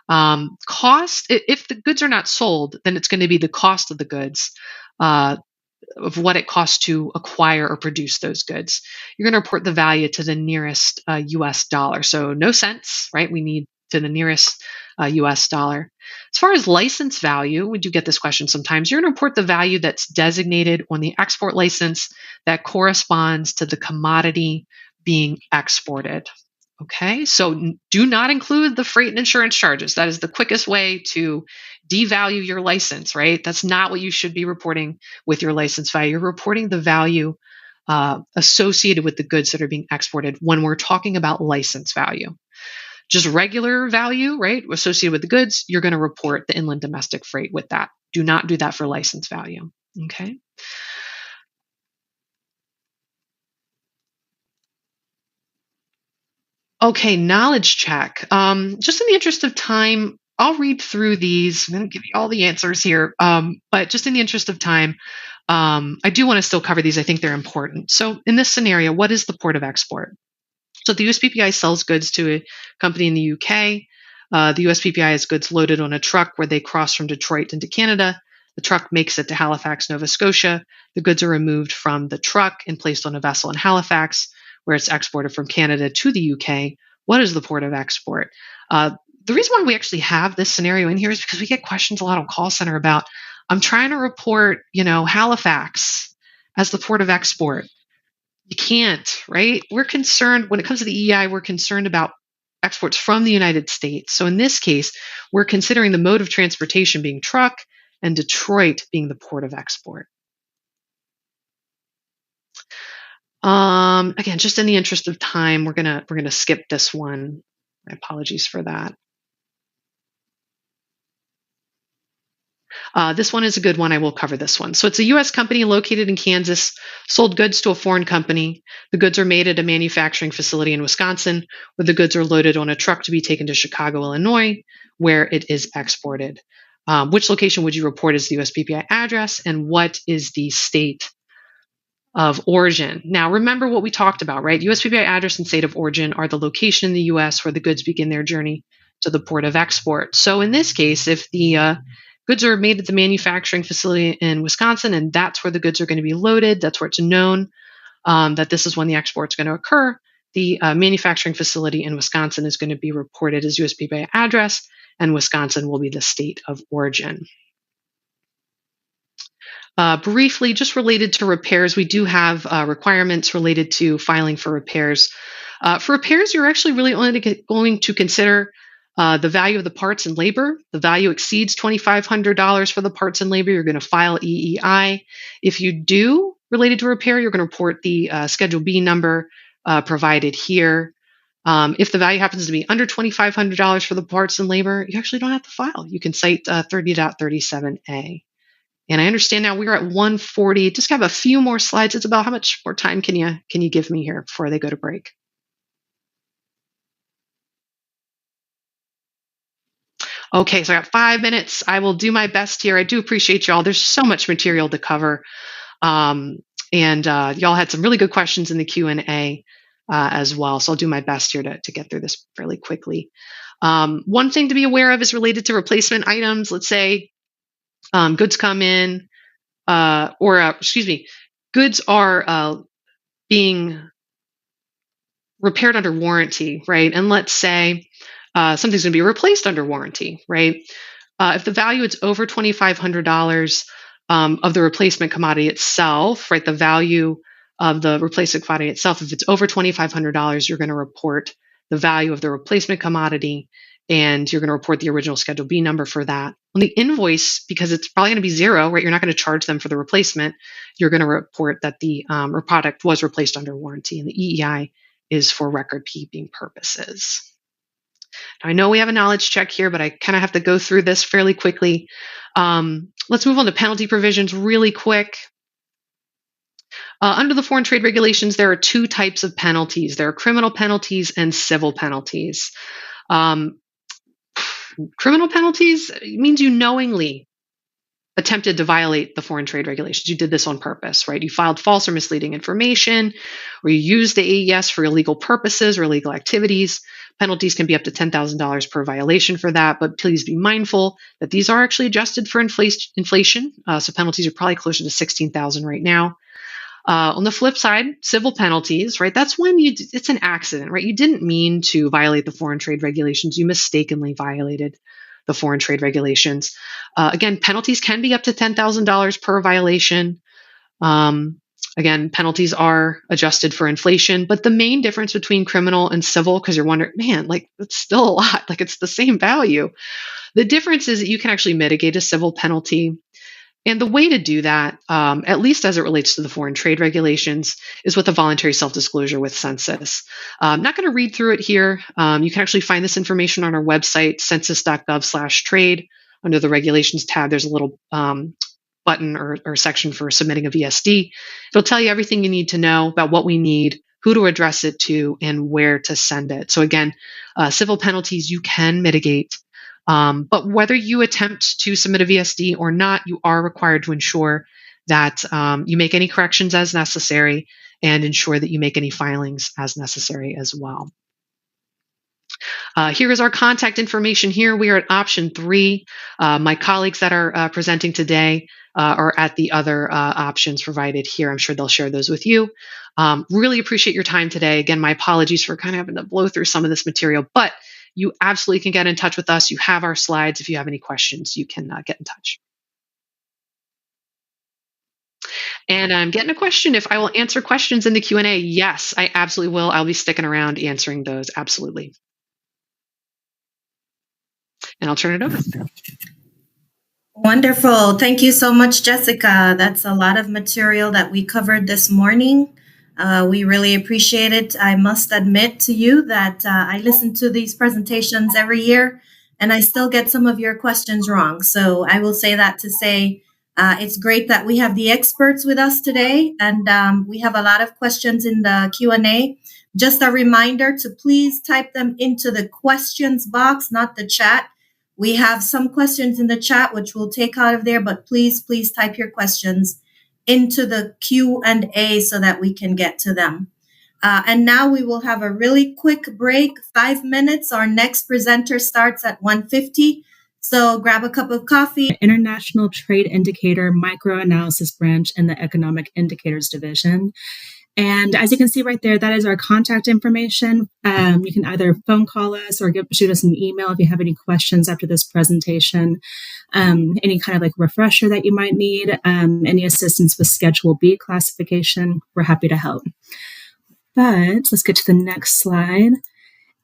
[SPEAKER 1] Cost, if the goods are not sold, then it's going to be the cost of the goods, of what it costs to acquire or produce those goods. You're going to report the value to the nearest US dollar. So no cents, right? We need to the nearest US dollar. As far as license value, we do get this question sometimes. You're going to report the value that's designated on the export license that corresponds to the commodity being exported. Okay, so do not include the freight and insurance charges. That is the quickest way to devalue your license, right? That's not what you should be reporting with your license value. You're reporting the value associated with the goods that are being exported when we're talking about license value. Just regular value, right, associated with the goods, you're going to report the inland domestic freight with that. Do not do that for license value, okay? Okay, knowledge check. Just in the interest of time, I'll read through these. I'm going to give you all the answers here. But just in the interest of time, I do want to still cover these. I think they're important. So in this scenario, what is the port of export? So the USPPI sells goods to a company in the UK. The USPPI has goods loaded on a truck where they cross from Detroit into Canada. The truck makes it to Halifax, Nova Scotia. The goods are removed from the truck and placed on a vessel in Halifax, where it's exported from Canada to the UK. What is the port of export? The reason why we actually have this scenario in here is because we get questions a lot on call center about, I'm trying to report, Halifax as the port of export. You can't, right? We're concerned, when it comes to the EI, we're concerned about exports from the United States. So in this case, we're considering the mode of transportation being truck and Detroit being the port of export. Again, just in the interest of time, we're gonna skip this one. My apologies for that. This one is a good one. I will cover this one. So it's a U.S. company located in Kansas, sold goods to a foreign company. The goods are made at a manufacturing facility in Wisconsin, where the goods are loaded on a truck to be taken to Chicago, Illinois, where it is exported. Which location would you report as the USPPI address, and what is the state of origin? Now, remember what we talked about, right? USPPI address and state of origin are the location in the U.S. where the goods begin their journey to the port of export. So in this case, if the goods are made at the manufacturing facility in Wisconsin, and that's where the goods are going to be loaded, that's where it's known that this is when the export's going to occur, the manufacturing facility in Wisconsin is going to be reported as USPPI address, and Wisconsin will be the state of origin. Briefly, just related to repairs, we do have requirements related to filing for repairs. For repairs, you're actually really only going to consider the value of the parts and labor. The value exceeds $2,500 for the parts and labor, you're going to file EEI. If you do related to repair, you're going to report the Schedule B number provided here. If the value happens to be under $2,500 for the parts and labor, you actually don't have to file. You can cite 30.37a. And I understand now we're at 1:40. Just have a few more slides. It's about how much more time can you give me here before they go to break? Okay, so I got 5 minutes. I will do my best here. I do appreciate y'all. There's so much material to cover. And y'all had some really good questions in the Q&A as well. So I'll do my best here to get through this fairly quickly. One thing to be aware of is related to replacement items. Let's say goods come in, goods are being repaired under warranty, right? And let's say something's going to be replaced under warranty, right? If the value is over $2,500 of the replacement commodity itself, right? The value of the replacement commodity itself, if it's over $2,500, you're going to report the value of the replacement commodity, and you're going to report the original Schedule B number for that. On the invoice, because it's probably going to be zero, right? You're not going to charge them for the replacement. You're going to report that the product was replaced under warranty, and the EEI is for record keeping purposes. Now, I know we have a knowledge check here, but I kind of have to go through this fairly quickly. Let's move on to penalty provisions really quick. Under the foreign trade regulations, there are two types of penalties. There are criminal penalties and civil penalties. Criminal penalties means you knowingly attempted to violate the foreign trade regulations. You did this on purpose, right? You filed false or misleading information, or you used the AES for illegal purposes or illegal activities. Penalties can be up to $10,000 per violation for that, but please be mindful that these are actually adjusted for inflation. So penalties are probably closer to $16,000 right now. On the flip side, civil penalties, right? That's when it's an accident, right? You didn't mean to violate the foreign trade regulations. You mistakenly violated the foreign trade regulations. Again, penalties can be up to $10,000 per violation. Again, penalties are adjusted for inflation, but the main difference between criminal and civil, because you're wondering, man, like it's still a lot, like it's the same value. The difference is that you can actually mitigate a civil penalty. And the way to do that, at least as it relates to the foreign trade regulations, is with a voluntary self-disclosure with Census. I'm not going to read through it here. You can actually find this information on our website, census.gov/trade. Under the regulations tab, there's a little button or section for submitting a VSD. It'll tell you everything you need to know about what we need, who to address it to, and where to send it. So again, civil penalties you can mitigate. But whether you attempt to submit a VSD or not, you are required to ensure that you make any corrections as necessary and ensure that you make any filings as necessary as well. Here is our contact information here. We are at option 3. My colleagues that are presenting today are at the other options provided here. I'm sure they'll share those with you. Really appreciate your time today. Again, my apologies for kind of having to blow through some of this material, but you absolutely can get in touch with us. You have our slides. If you have any questions, you can get in touch. And I'm getting a question if I will answer questions in the Q&A. Yes, I absolutely will. I'll be sticking around answering those. Absolutely. And I'll turn it over.
[SPEAKER 2] Wonderful. Thank you so much, Jessica. That's a lot of material that we covered this morning. We really appreciate it. I must admit to you that I listen to these presentations every year, and I still get some of your questions wrong. So I will say that to say it's great that we have the experts with us today, and we have a lot of questions in the Q&A. Just a reminder to please type them into the questions box, not the chat. We have some questions in the chat, which we'll take out of there, but please type your questions into the Q&A so that we can get to them. And now we will have a really quick break, 5 minutes. Our next presenter starts at 1:50. So grab a cup of coffee.
[SPEAKER 3] International Trade Indicator Microanalysis Branch in the Economic Indicators Division. And as you can see right there, that is our contact information. You can either phone call us or shoot us an email if you have any questions after this presentation. Any kind of like refresher that you might need, any assistance with Schedule B classification, we're happy to help. But let's get to the next slide.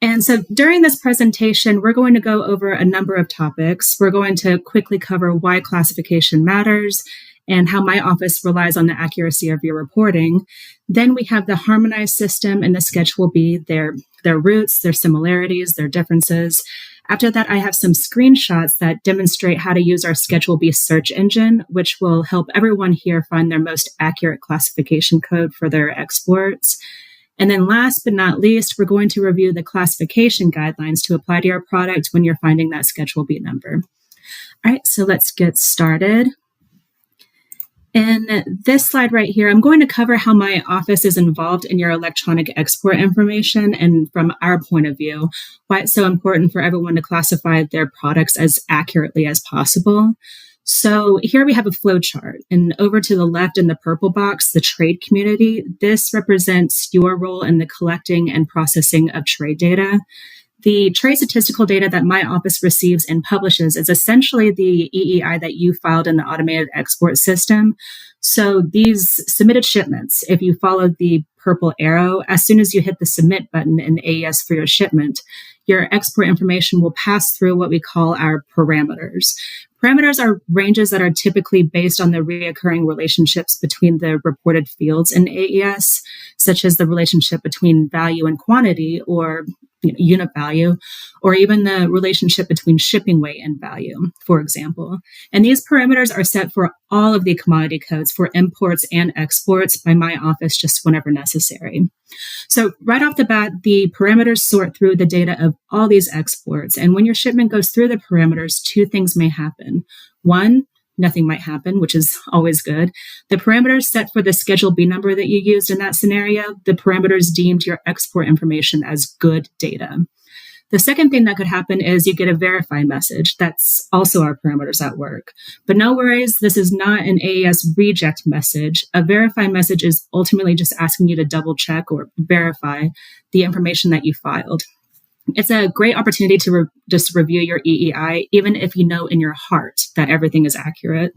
[SPEAKER 3] And so during this presentation, we're going to go over a number of topics. We're going to quickly cover why classification matters and how my office relies on the accuracy of your reporting. Then we have the harmonized system and the Schedule B, their roots, their similarities, their differences, After that, I have some screenshots that demonstrate how to use our Schedule B search engine, which will help everyone here find their most accurate classification code for their exports. And then last but not least, we're going to review the classification guidelines to apply to your product when you're finding that Schedule B number. All right, so let's get started. In this slide right here, I'm going to cover how my office is involved in your electronic export information and from our point of view, why it's so important for everyone to classify their products as accurately as possible. So here we have a flow chart, and over to the left in the purple box, the trade community, this represents your role in the collecting and processing of trade data. The trade statistical data that my office receives and publishes is essentially the EEI that you filed in the automated export system. So these submitted shipments, if you follow the purple arrow, as soon as you hit the submit button in AES for your shipment, your export information will pass through what we call our parameters. Parameters are ranges that are typically based on the reoccurring relationships between the reported fields in AES, such as the relationship between value and quantity, or unit value, or even the relationship between shipping weight and value, for example. And these parameters are set for all of the commodity codes for imports and exports by my office just whenever necessary. So right off the bat, the parameters sort through the data of all these exports. And when your shipment goes through the parameters, two things may happen. One, nothing might happen, which is always good. The parameters set for the Schedule B number that you used in that scenario, the parameters deemed your export information as good data. The second thing that could happen is you get a verify message. That's also our parameters at work. But no worries, this is not an AES reject message. A verify message is ultimately just asking you to double check or verify the information that you filed. It's a great opportunity to just review your EEI, even if you know in your heart that everything is accurate.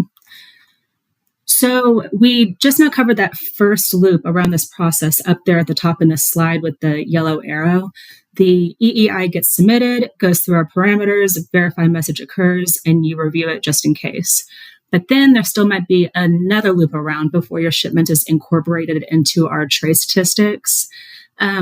[SPEAKER 3] So we just now covered that first loop around this process up there at the top in this slide with the yellow arrow. The EEI gets submitted, goes through our parameters, a verify message occurs, and you review it just in case. But then there still might be another loop around before your shipment is incorporated into our trade statistics.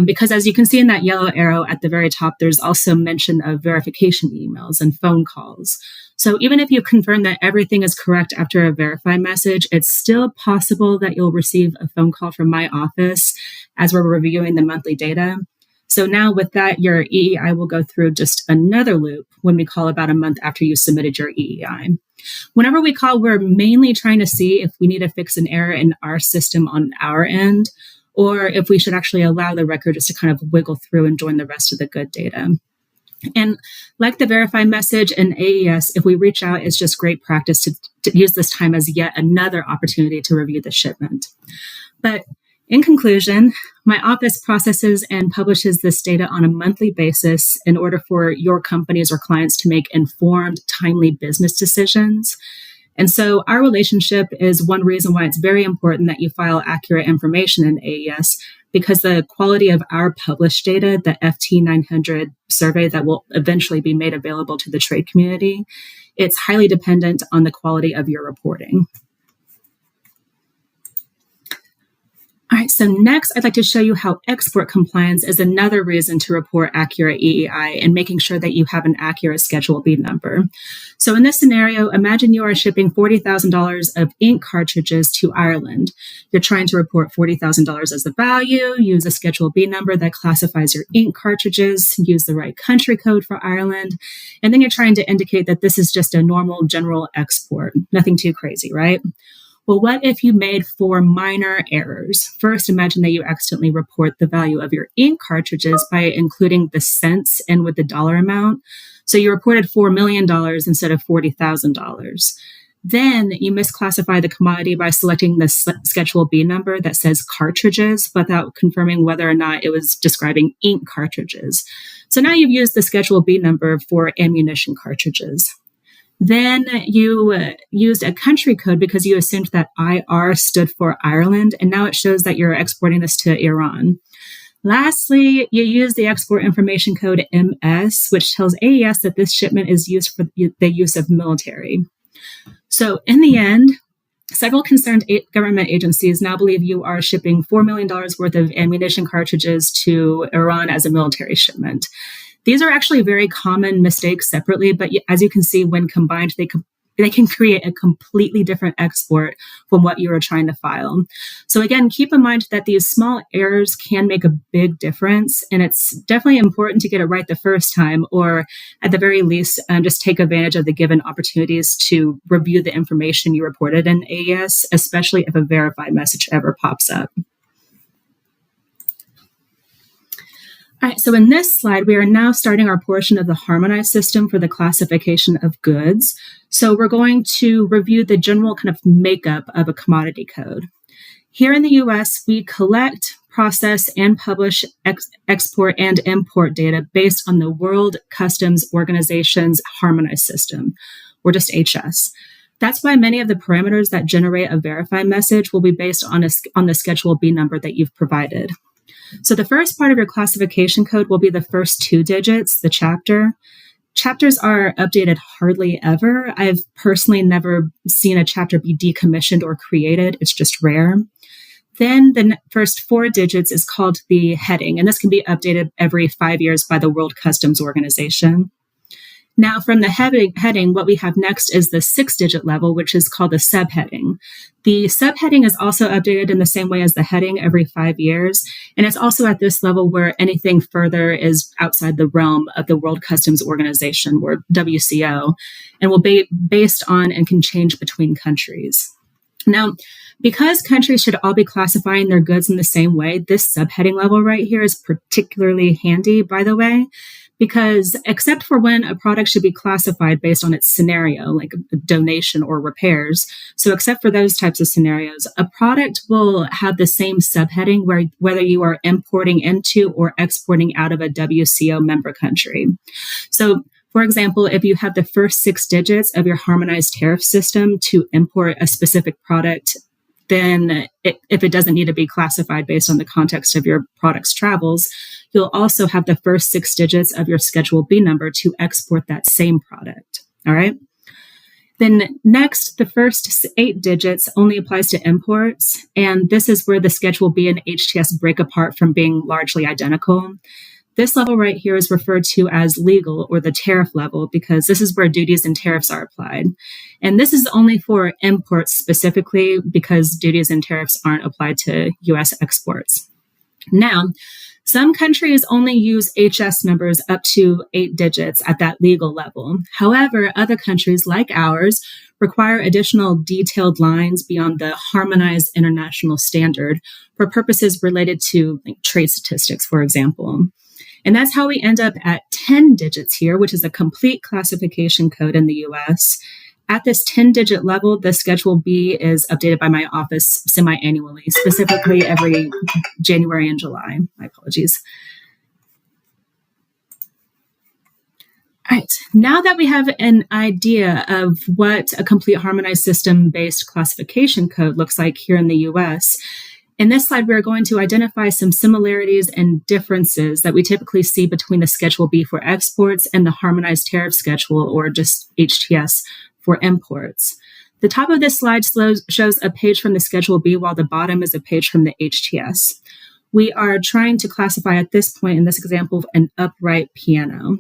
[SPEAKER 3] Because as you can see in that yellow arrow at the very top, there's also mention of verification emails and phone calls. So even if you confirm that everything is correct after a verify message, it's still possible that you'll receive a phone call from my office as we're reviewing the monthly data. So now with that, your EEI will go through just another loop when we call about a month after you submitted your EEI. Whenever we call, we're mainly trying to see if we need to fix an error in our system on our end, or if we should actually allow the record just to kind of wiggle through and join the rest of the good data. And like the verify message in AES, if we reach out, it's just great practice to use this time as yet another opportunity to review the shipment. But in conclusion, my office processes and publishes this data on a monthly basis in order for your companies or clients to make informed, timely business decisions. And so our relationship is one reason why it's very important that you file accurate information in AES, because the quality of our published data, the FT900 survey that will eventually be made available to the trade community, it's highly dependent on the quality of your reporting. All right, so next, I'd like to show you how export compliance is another reason to report accurate EEI and making sure that you have an accurate Schedule B number. So in this scenario, imagine you are shipping $40,000 of ink cartridges to Ireland. You're trying to report $40,000 as the value, use a Schedule B number that classifies your ink cartridges, use the right country code for Ireland, and then you're trying to indicate that this is just a normal general export. Nothing too crazy, right? Well, what if you made 4 minor errors? First, imagine that you accidentally report the value of your ink cartridges by including the cents in with the dollar amount. So you reported $4 million instead of $40,000. Then you misclassify the commodity by selecting the Schedule B number that says cartridges without confirming whether or not it was describing ink cartridges. So now you've used the Schedule B number for ammunition cartridges. Then you used a country code because you assumed that IR stood for Ireland, and now it shows that you're exporting this to Iran. Lastly, you use the export information code MS, which tells AES that this shipment is used for the use of military. So in the end, several concerned government agencies now believe you are shipping $4 million worth of ammunition cartridges to Iran as a military shipment. These are actually very common mistakes separately, but as you can see, when combined, they can create a completely different export from what you are trying to file. So again, keep in mind that these small errors can make a big difference, and it's definitely important to get it right the first time, or at the very least, just take advantage of the given opportunities to review the information you reported in AES, especially if a verified message ever pops up. All right, so in this slide, we are now starting our portion of the harmonized system for the classification of goods. So we're going to review the general kind of makeup of a commodity code. Here in the US, we collect, process, and publish export and import data based on the World Customs Organization's harmonized system, or just HS. That's why many of the parameters that generate a verified message will be based on the Schedule B number that you've provided. So the first part of your classification code will be the first 2 digits, the chapter. Chapters are updated hardly ever. I've personally never seen a chapter be decommissioned or created. It's just rare. Then the first 4 digits is called the heading, and this can be updated every 5 years by the World Customs Organization. Now, from the heading, what we have next is the 6-digit level, which is called the subheading. The subheading is also updated in the same way as the heading every 5 years. And it's also at this level where anything further is outside the realm of the World Customs Organization, or WCO, and will be based on and can change between countries. Now, because countries should all be classifying their goods in the same way, this subheading level right here is particularly handy, by the way, because except for when a product should be classified based on its scenario, like a donation or repairs, so except for those types of scenarios, a product will have the same subheading whether you are importing into or exporting out of a WCO member country. So, for example, if you have the first 6 digits of your harmonized tariff system to import a specific product, then if it doesn't need to be classified based on the context of your product's travels, you'll also have the first 6 digits of your Schedule B number to export that same product. All right. Then next, the first 8 digits only applies to imports. And this is where the Schedule B and HTS break apart from being largely identical. This level right here is referred to as legal, or the tariff level, because this is where duties and tariffs are applied. And this is only for imports specifically, because duties and tariffs aren't applied to US exports. Now, some countries only use HS numbers up to 8 digits at that legal level. However, other countries like ours require additional detailed lines beyond the harmonized international standard for purposes related to trade statistics, for example. And that's how we end up at 10 digits here, which is a complete classification code in the US. At this 10-digit level, the Schedule B is updated by my office semi-annually, specifically every January and July. My apologies. All right, now that we have an idea of what a complete harmonized system-based classification code looks like here in the US, in this slide, we're going to identify some similarities and differences that we typically see between the Schedule B for exports and the harmonized tariff schedule, or just HTS, for imports. The top of this slide shows a page from the Schedule B, while the bottom is a page from the HTS. We are trying to classify at this point in this example an upright piano.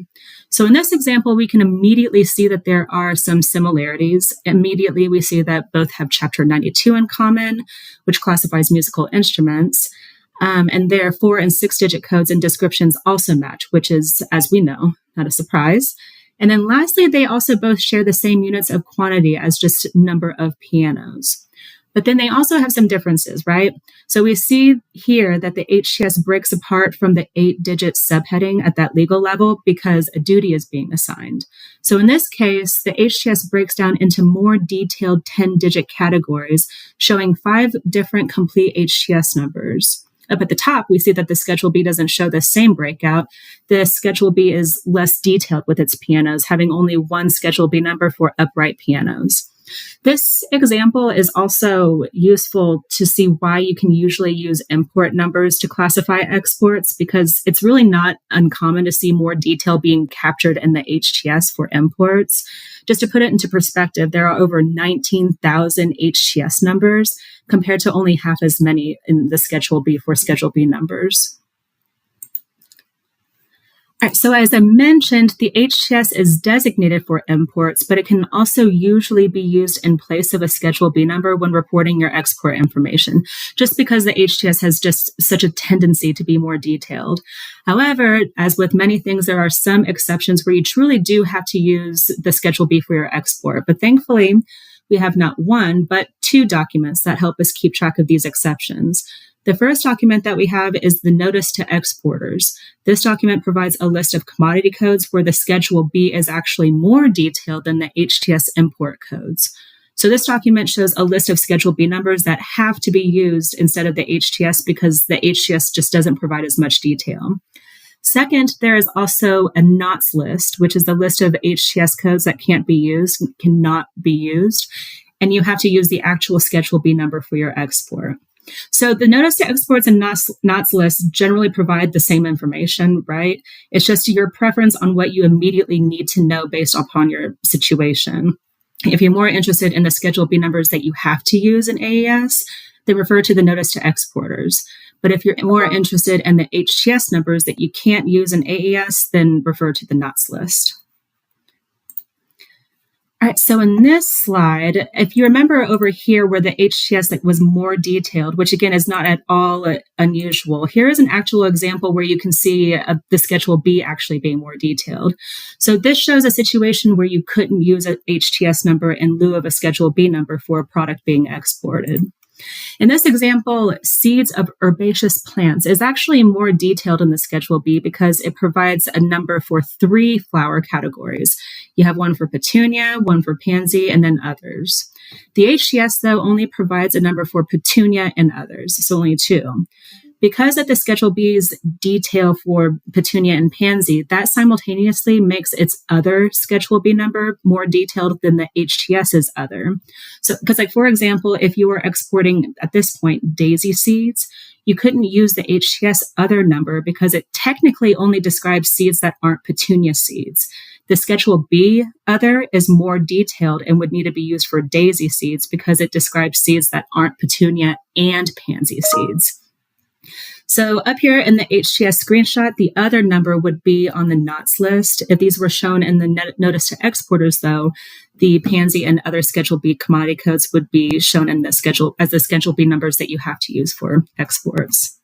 [SPEAKER 3] So in this example, we can immediately see that there are some similarities. Immediately, we see that both have Chapter 92 in common, which classifies musical instruments. And their 4- and 6-digit codes and descriptions also match, which is, as we know, not a surprise. And then lastly, they also both share the same units of quantity as just number of pianos. But then they also have some differences, right? So we see here that the HTS breaks apart from the 8-digit subheading at that legal level because a duty is being assigned. So in this case, the HTS breaks down into more detailed 10-digit categories, showing 5 different complete HTS numbers. Up at the top, we see that the Schedule B doesn't show the same breakout. The Schedule B is less detailed with its pianos, having only 1 Schedule B number for upright pianos. This example is also useful to see why you can usually use import numbers to classify exports, because it's really not uncommon to see more detail being captured in the HTS for imports. Just to put it into perspective, there are over 19,000 HTS numbers compared to only half as many in the Schedule B for Schedule B numbers. All right, so as I mentioned, the HTS is designated for imports, but it can also usually be used in place of a Schedule B number when reporting your export information, just because the HTS has just such a tendency to be more detailed. However, as with many things, there are some exceptions where you truly do have to use the Schedule B for your export. But thankfully, we have not one, but two documents that help us keep track of these exceptions. The first document that we have is the Notice to Exporters. This document provides a list of commodity codes where the Schedule B is actually more detailed than the HTS import codes. So this document shows a list of Schedule B numbers that have to be used instead of the HTS because the HTS just doesn't provide as much detail. Second, there is also a NOTS list, which is the list of HTS codes that can't be used, cannot be used, and you have to use the actual Schedule B number for your export. So the Notice to Exports and NOTS lists generally provide the same information, right? It's just your preference on what you immediately need to know based upon your situation. If you're more interested in the Schedule B numbers that you have to use in AES, then refer to the Notice to Exporters. But if you're more interested in the HTS numbers that you can't use in AES, then refer to the NOTS list. All right, so in this slide, if you remember over here where the HTS was more detailed, which again is not at all unusual, here is an actual example where you can see the Schedule B actually being more detailed. So this shows a situation where you couldn't use a HTS number in lieu of a Schedule B number for a product being exported. In this example, seeds of herbaceous plants is actually more detailed in the Schedule B because it provides a number for 3 flower categories. You have one for petunia, one for pansy, and then others. The HTS, though, only provides a number for petunia and others, so only 2. Because of the Schedule B's detail for petunia and pansy, that simultaneously makes its other Schedule B number more detailed than the HTS's other. So, because for example, if you were exporting at this point daisy seeds, you couldn't use the HTS other number because it technically only describes seeds that aren't petunia seeds. The Schedule B other is more detailed and would need to be used for daisy seeds because it describes seeds that aren't petunia and pansy seeds. So up here in the HTS screenshot, the other number would be on the NOTS list. If these were shown in the Notice to Exporters, though, the pansy and other Schedule B commodity codes would be shown in the schedule as the Schedule B numbers that you have to use for exports.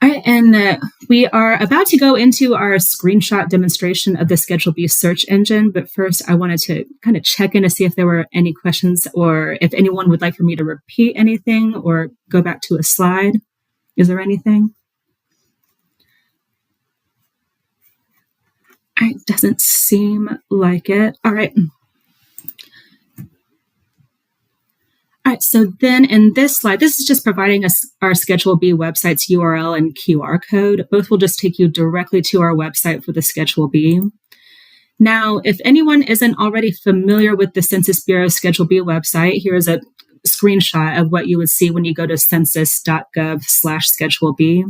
[SPEAKER 3] All right, and we are about to go into our screenshot demonstration of the Schedule B search engine, but first I wanted to kind of check in to see if there were any questions or if anyone would like for me to repeat anything or go back to a slide. Is there anything? It doesn't seem like it. All right. All right, so then in this slide, this is just providing us our Schedule B website's URL and QR code. Both will just take you directly to our website for the Schedule B. Now, if anyone isn't already familiar with the Census Bureau's Schedule B website, here is a screenshot of what you would see when you go to census.gov/Schedule B.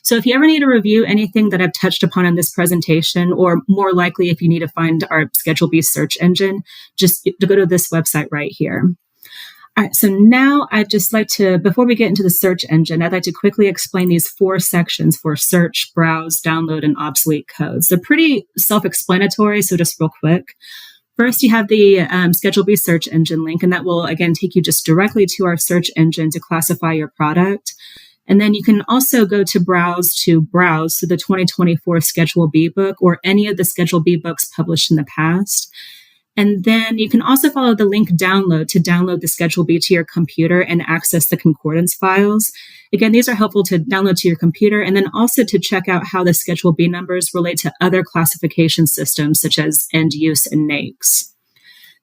[SPEAKER 3] So if you ever need to review anything that I've touched upon in this presentation, or more likely if you need to find our Schedule B search engine, just go to this website right here. All right, so now I'd just like to, before we get into the search engine, I'd like to quickly explain these 4 sections for search, browse, download, and obsolete codes. They're pretty self-explanatory, so just real quick. First, you have the Schedule B search engine link, and that will, again, take you just directly to our search engine to classify your product. And then you can also go to browse to the 2024 Schedule B book or any of the Schedule B books published in the past. And then you can also follow the link download to download the Schedule B to your computer and access the concordance files. Again, these are helpful to download to your computer and then also to check out how the Schedule B numbers relate to other classification systems such as end use and NAICS.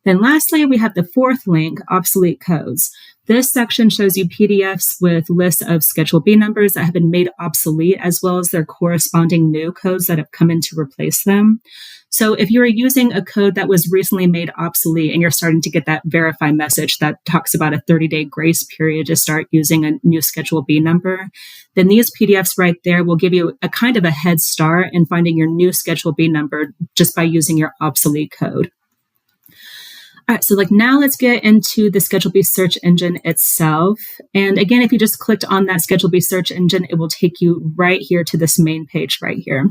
[SPEAKER 3] Then lastly, we have the 4th link, obsolete codes. This section shows you PDFs with lists of Schedule B numbers that have been made obsolete, as well as their corresponding new codes that have come in to replace them. So if you're using a code that was recently made obsolete and you're starting to get that verify message that talks about a 30-day grace period to start using a new Schedule B number, then these PDFs right there will give you a kind of a head start in finding your new Schedule B number just by using your obsolete code. All right, so now let's get into the Schedule B search engine itself. And again, if you just clicked on that Schedule B search engine, it will take you right here to this main page right here.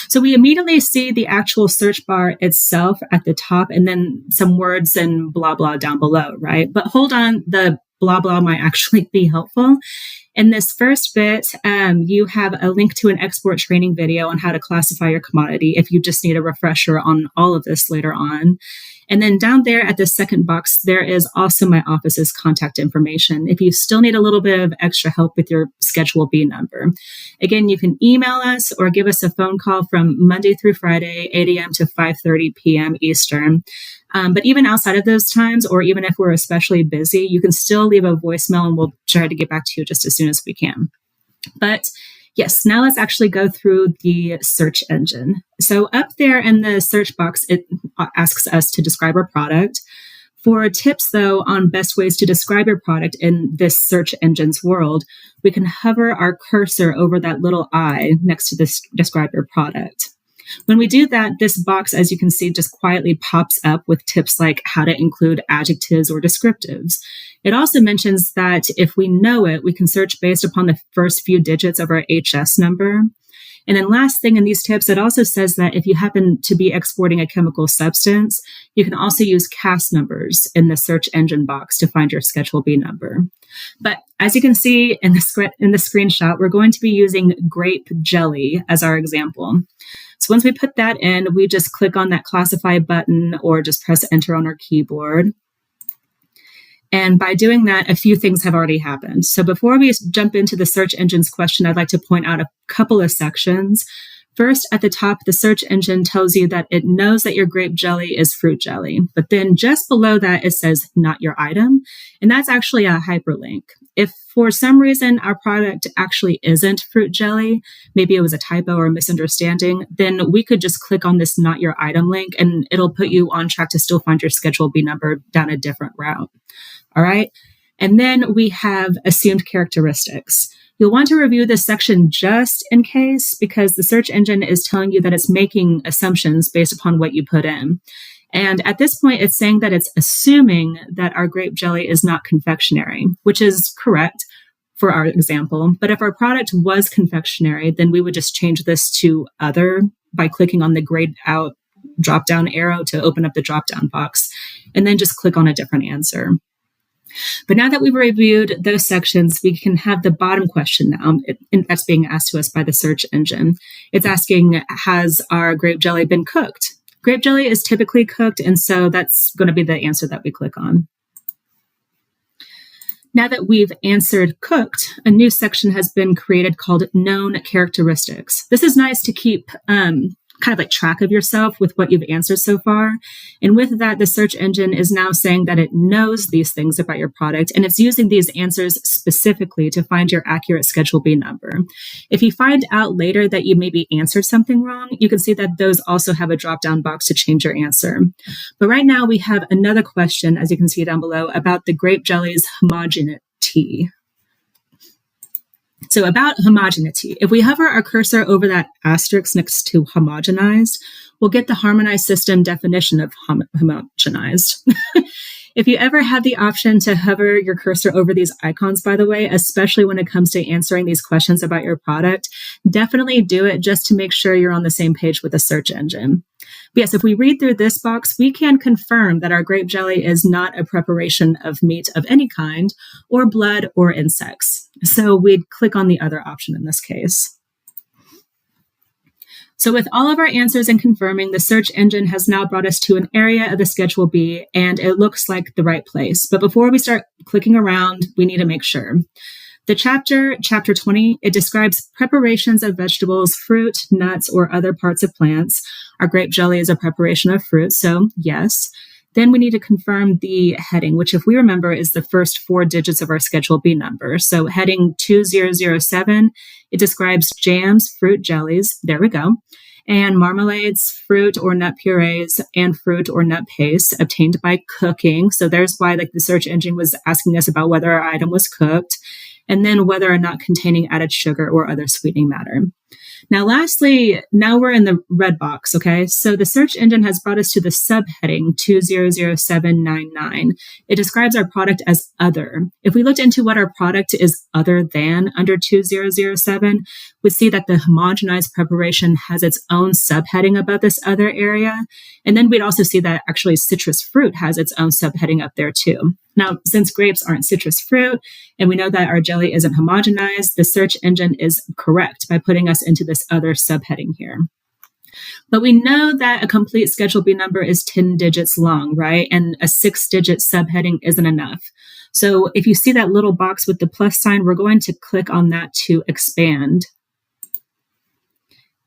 [SPEAKER 3] So we immediately see the actual search bar itself at the top and then some words and blah, blah down below, right? But hold on, the blah, blah might actually be helpful. In this first bit, you have a link to an export training video on how to classify your commodity if you just need a refresher on all of this later on. And then down there at the second box, there is also my office's contact information if you still need a little bit of extra help with your Schedule B number. Again, you can email us or give us a phone call from Monday through Friday, 8 a.m. to 5:30 p.m. Eastern. But even outside of those times, or even if we're especially busy, you can still leave a voicemail and we'll try to get back to you just as soon as we can. But yes, now let's actually go through the search engine. So up there in the search box, it asks us to describe our product. For tips, though, on best ways to describe your product in this search engine's world, we can hover our cursor over that little I next to this describe your product. When we do that, this box, as you can see, just quietly pops up with tips like how to include adjectives or descriptives. It also mentions that if we know it, we can search based upon the first few digits of our HS number. And then last thing in these tips, it also says that if you happen to be exporting a chemical substance, you can also use CAS numbers in the search engine box to find your Schedule B number. But as you can see in the screenshot, we're going to be using grape jelly as our example. So once we put that in, we just click on that classify button or just press enter on our keyboard. And by doing that, a few things have already happened. So before we jump into the search engine's question, I'd like to point out a couple of sections. First, at the top, the search engine tells you that it knows that your grape jelly is fruit jelly. But then just below that, it says not your item. And that's actually a hyperlink. If for some reason our product actually isn't fruit jelly, maybe it was a typo or a misunderstanding, then we could just click on this not your item link and it'll put you on track to still find your Schedule B number down a different route. All right. And then we have assumed characteristics. You'll want to review this section just in case, because the search engine is telling you that it's making assumptions based upon what you put in. And at this point, it's saying that it's assuming that our grape jelly is not confectionery, which is correct for our example. But if our product was confectionery, then we would just change this to other by clicking on the grayed out drop-down arrow to open up the drop-down box, and then just click on a different answer. But now that we've reviewed those sections, we can have the bottom question now. That's being asked to us by the search engine. It's asking, has our grape jelly been cooked? Grape jelly is typically cooked, and so that's going to be the answer that we click on. Now that we've answered cooked, a new section has been created called known characteristics. This is nice to keep kind of like track of yourself with what you've answered so far. And with that, the search engine is now saying that it knows these things about your product, and it's using these answers specifically to find your accurate Schedule B number. If you find out later that you maybe answered something wrong, you can see that those also have a drop-down box to change your answer. But right now we have another question, as you can see down below, about the grape jelly's homogeneity. So about homogeneity, if we hover our cursor over that asterisk next to homogenized, we'll get the harmonized system definition of homogenized. If you ever have the option to hover your cursor over these icons, by the way, especially when it comes to answering these questions about your product, definitely do it just to make sure you're on the same page with the search engine. But yes, if we read through this box, we can confirm that our grape jelly is not a preparation of meat of any kind, or blood, or insects. So we'd click on the other option in this case. So with all of our answers and confirming, the search engine has now brought us to an area of the Schedule B, and it looks like the right place. But before we start clicking around, we need to make sure. The chapter 20, it describes preparations of vegetables, fruit, nuts, or other parts of plants. Our grape jelly is a preparation of fruit, so yes. Then we need to confirm the heading, which, if we remember, is the first 4 digits of our Schedule B number. So heading 2007, it describes jams, fruit jellies, there we go, and marmalades, fruit or nut purees, and fruit or nut paste obtained by cooking. So there's why the search engine was asking us about whether our item was cooked, and then whether or not containing added sugar or other sweetening matter. Now, lastly, now we're in the red box, okay? So the search engine has brought us to the subheading 200799. It describes our product as other. If we looked into what our product is other than under 2007, we'd see that the homogenized preparation has its own subheading above this other area. And then we'd also see that actually citrus fruit has its own subheading up there too. Now, since grapes aren't citrus fruit, and we know that our jelly isn't homogenized, the search engine is correct by putting us into this other subheading here. But we know that a complete Schedule B number is 10 digits long, right? And a 6-digit subheading isn't enough. So if you see that little box with the plus sign, we're going to click on that to expand.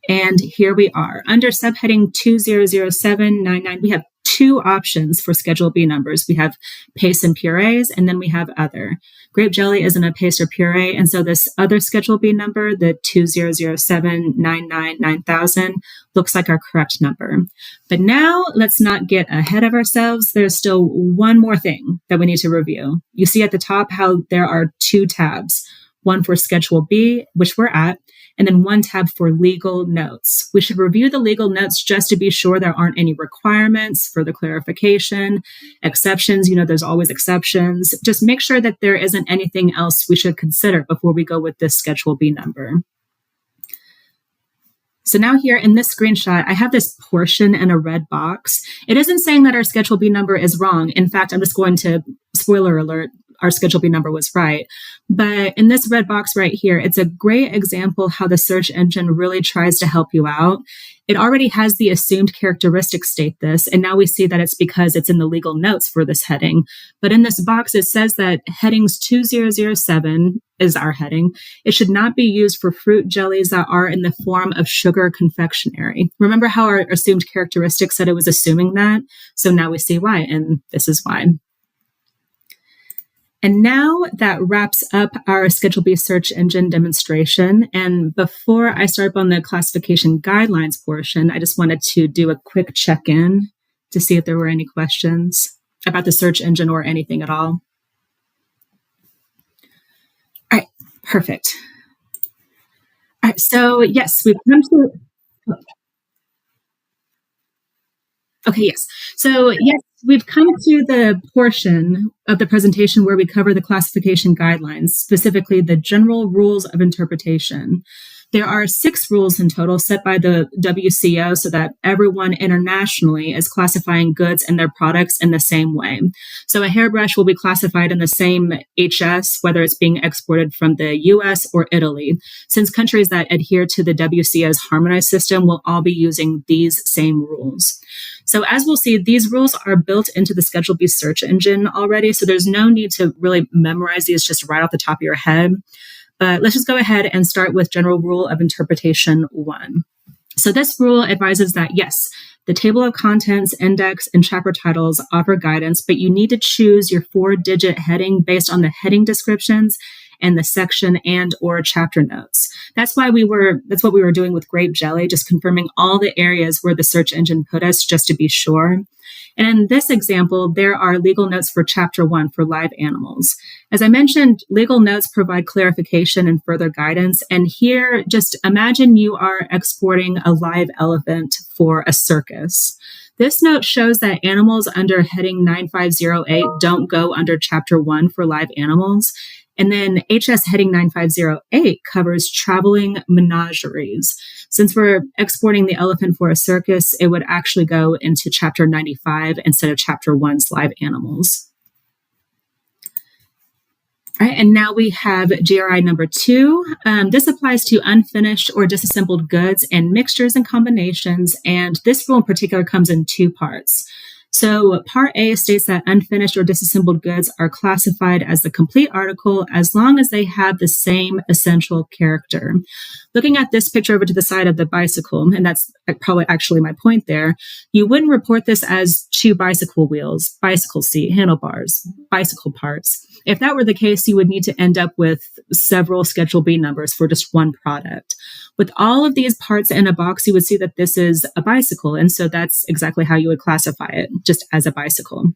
[SPEAKER 3] And here we are. Under subheading 200799, we have two options for Schedule B numbers. We have paste and purees, and then we have other. Grape jelly isn't a paste or puree, and so this other Schedule B number, the 2007999000, looks like our correct number. But now let's not get ahead of ourselves. There's still one more thing that we need to review. You see at the top how there are two tabs, one for Schedule B, which we're at, and then one tab for legal notes. We should review the legal notes just to be sure there aren't any requirements, further clarification, exceptions. You know, there's always exceptions. Just make sure that there isn't anything else we should consider before we go with this Schedule B number. So now here in this screenshot, I have this portion in a red box. It isn't saying that our Schedule B number is wrong. In fact, I'm just going to, spoiler alert, our Schedule B number was right. But in this red box right here, it's a great example how the search engine really tries to help you out. It already has the assumed characteristics state this, and now we see that it's because it's in the legal notes for this heading. But in this box, it says that headings 2007 is our heading. It should not be used for fruit jellies that are in the form of sugar confectionery. Remember how our assumed characteristics said it was assuming that? So now we see why, and this is why. And now that wraps up our Schedule B search engine demonstration. And before I start on the classification guidelines portion, I just wanted to do a quick check-in to see if there were any questions about the search engine or anything at all. All right, perfect. All right, so yes, we've come to... Okay, yes. So yes, we've come to the portion of the presentation where we cover the classification guidelines, specifically the general rules of interpretation. There are 6 rules in total set by the WCO so that everyone internationally is classifying goods and their products in the same way. So a hairbrush will be classified in the same HS, whether it's being exported from the US or Italy, since countries that adhere to the WCO's harmonized system will all be using these same rules. So as we'll see, these rules are built into the Schedule B search engine already, so there's no need to really memorize these just right off the top of your head. But let's just go ahead and start with General Rule of Interpretation 1. So this rule advises that, yes, the table of contents, index, and chapter titles offer guidance, but you need to choose your 4-digit heading based on the heading descriptions and the section and or chapter notes. That's what we were doing with grape jelly, just confirming all the areas where the search engine put us just to be sure. And in this example, there are legal notes for chapter 1 for live animals. As I mentioned, legal notes provide clarification and further guidance. And here, just imagine you are exporting a live elephant for a circus. This note shows that animals under heading 9508 don't go under chapter 1 for live animals. And then HS heading 9508 covers traveling menageries. Since we're exporting the elephant for a circus, it would actually go into chapter 95 instead of chapter 1's live animals. All right, and now we have GRI number 2. This applies to unfinished or disassembled goods and mixtures and combinations. And this rule in particular comes in 2 parts. So Part A states that unfinished or disassembled goods are classified as the complete article as long as they have the same essential character. Looking at this picture over to the side of the bicycle, and that's probably actually my point there, you wouldn't report this as 2 bicycle wheels, bicycle seat, handlebars, bicycle parts. If that were the case, you would need to end up with several Schedule B numbers for just one product. With all of these parts in a box, you would see that this is a bicycle. And so that's exactly how you would classify it, just as a bicycle.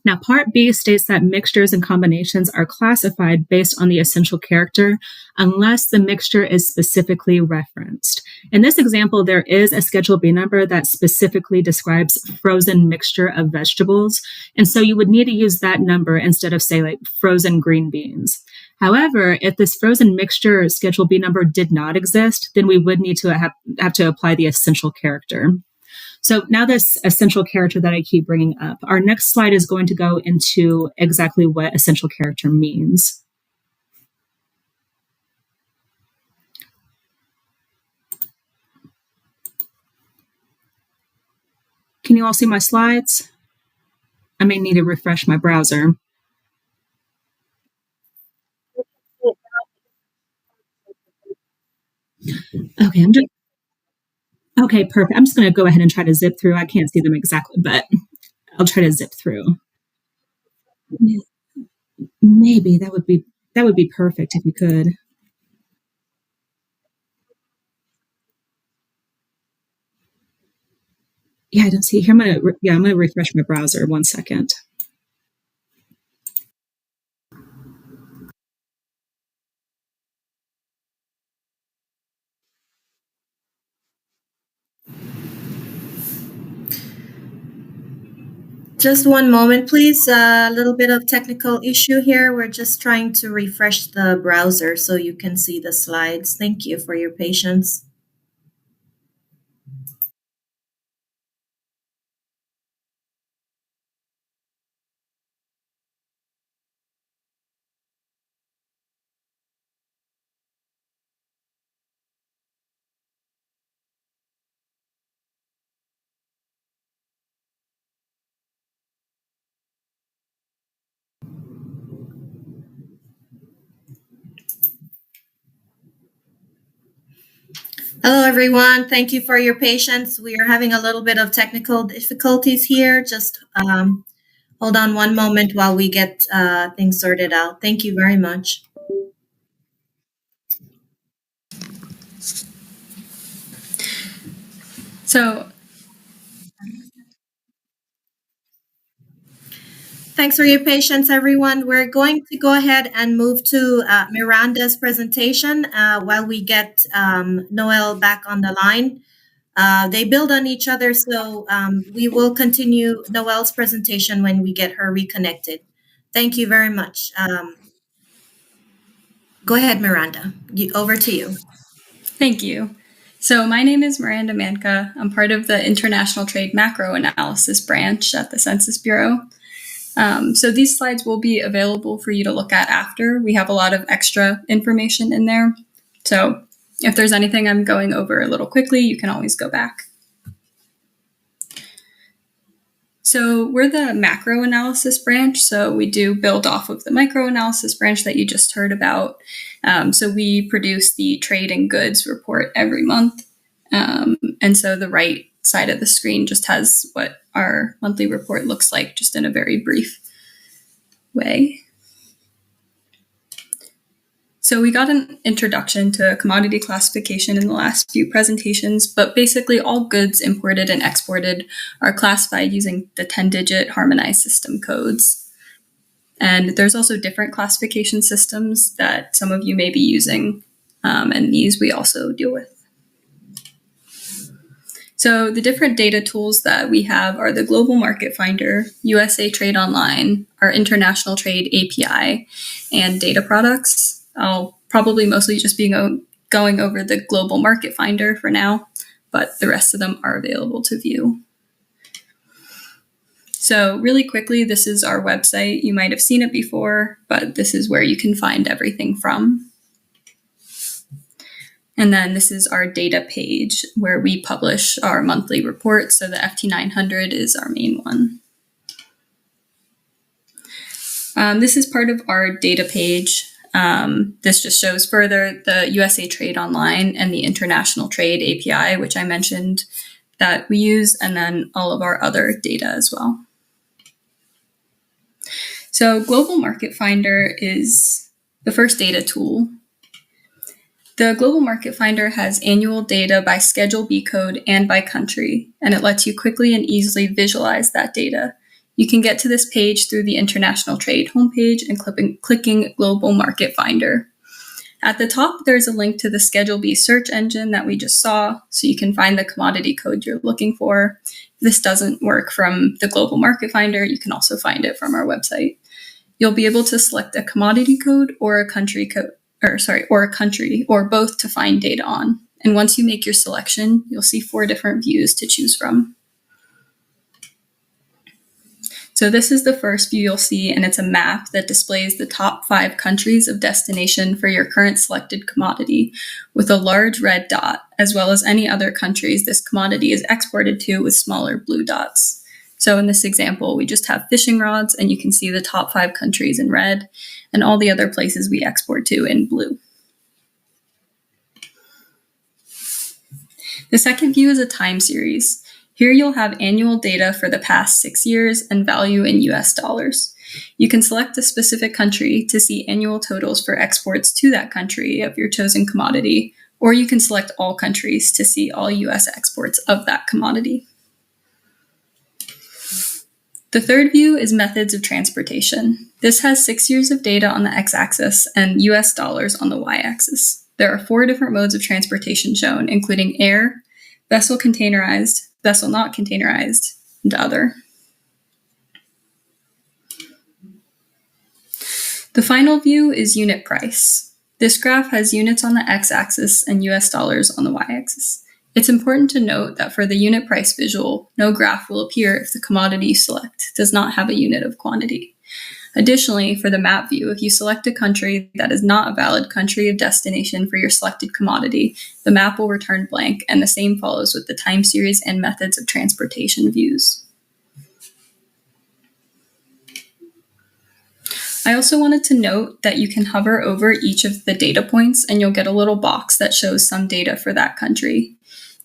[SPEAKER 3] Now, Part B states that mixtures and combinations are classified based on the essential character unless the mixture is specifically referenced. In this example, there is a Schedule B number that specifically describes frozen mixture of vegetables, and so you would need to use that number instead of, say, like frozen green beans. However, if this frozen mixture Schedule B number did not exist, then we would need to have to apply the essential character. So now this essential character that I keep bringing up, our next slide is going to go into exactly what essential character means. Can you all see my slides? I may need to refresh my browser. Okay, okay, perfect. I'm just going to go ahead and try to zip through. I can't see them exactly, but I'll try to zip through. Maybe that would be perfect if you could. Yeah, I don't see here. I'm gonna refresh my browser. 1 second.
[SPEAKER 2] Just one moment, please. A little bit of technical issue here. We're just trying to refresh the browser so you can see the slides. Thank you for your patience. Hello, everyone. Thank you for your patience. We are having a little bit of technical difficulties here. Just hold on one moment while we get things sorted out. Thank you very much.
[SPEAKER 4] So,
[SPEAKER 2] thanks for your patience, everyone. We're going to go ahead and move to Miranda's presentation while we get Noel back on the line. They build on each other, so we will continue Noel's presentation when we get her reconnected. Thank you very much. Go ahead, Miranda. Over to you.
[SPEAKER 4] thank you. So, my name is Miranda Manka. I'm part of the International Trade Macro Analysis branch at the Census Bureau. So, these slides will be available for you to look at after. We have a lot of extra information in there. So, if there's anything I'm going over a little quickly, you can always go back. So we're the macro analysis branch. So we do build off of the micro analysis branch that you just heard about. So we produce the trade and goods report every month. And so the right side of the screen just has what our monthly report looks like, just in a very brief way. So we got an introduction to commodity classification in the last few presentations, but basically all goods imported and exported are classified using the 10-digit harmonized system codes. And there's also different classification systems that some of you may be using, and these we also deal with. So the different data tools that we have are the Global Market Finder, USA Trade Online, our International Trade API, and data products. I'll probably mostly just be going over the Global Market Finder for now, but the rest of them are available to view. So really quickly, this is our website. You might have seen it before, but this is where you can find everything from. And then this is our data page where we publish our monthly report. So the FT900 is our main one. This is part of our data page. This just shows further the USA Trade Online and the International Trade API, which I mentioned that we use, and then all of our other data as well. So Global Market Finder is the first data tool. The Global Market Finder has annual data by Schedule B code and by country, and it lets you quickly and easily visualize that data You can get to this page through the International Trade homepage and clicking Global Market Finder. At the top, there's a link to the Schedule B search engine that we just saw, so you can find the commodity code you're looking for. If this doesn't work from the Global Market Finder, you can also find it from our website. You'll be able to select a commodity code or a country code, or a country, or both to find data on. And once you make your selection, you'll see 4 different views to choose from. So this is the first view you'll see, and it's a map that displays the top 5 countries of destination for your current selected commodity with a large red dot, as well as any other countries this commodity is exported to with smaller blue dots. So in this example, we just have fishing rods, and you can see the top 5 countries in red and all the other places we export to in blue. The second view is a time series. Here you'll have annual data for the past 6 years and value in US dollars. You can select a specific country to see annual totals for exports to that country of your chosen commodity, or you can select all countries to see all US exports of that commodity. The third view is methods of transportation. This has 6 years of data on the x-axis and US dollars on the y-axis. There are 4 different modes of transportation shown, including air, vessel containerized, vessel not containerized, and other. The final view is unit price. This graph has units on the x-axis and US dollars on the y-axis. It's important to note that for the unit price visual, no graph will appear if the commodity you select does not have a unit of quantity. Additionally, for the map view, if you select a country that is not a valid country of destination for your selected commodity, the map will return blank, and the same follows with the time series and methods of transportation views. I also wanted to note that you can hover over each of the data points and you'll get a little box that shows some data for that country.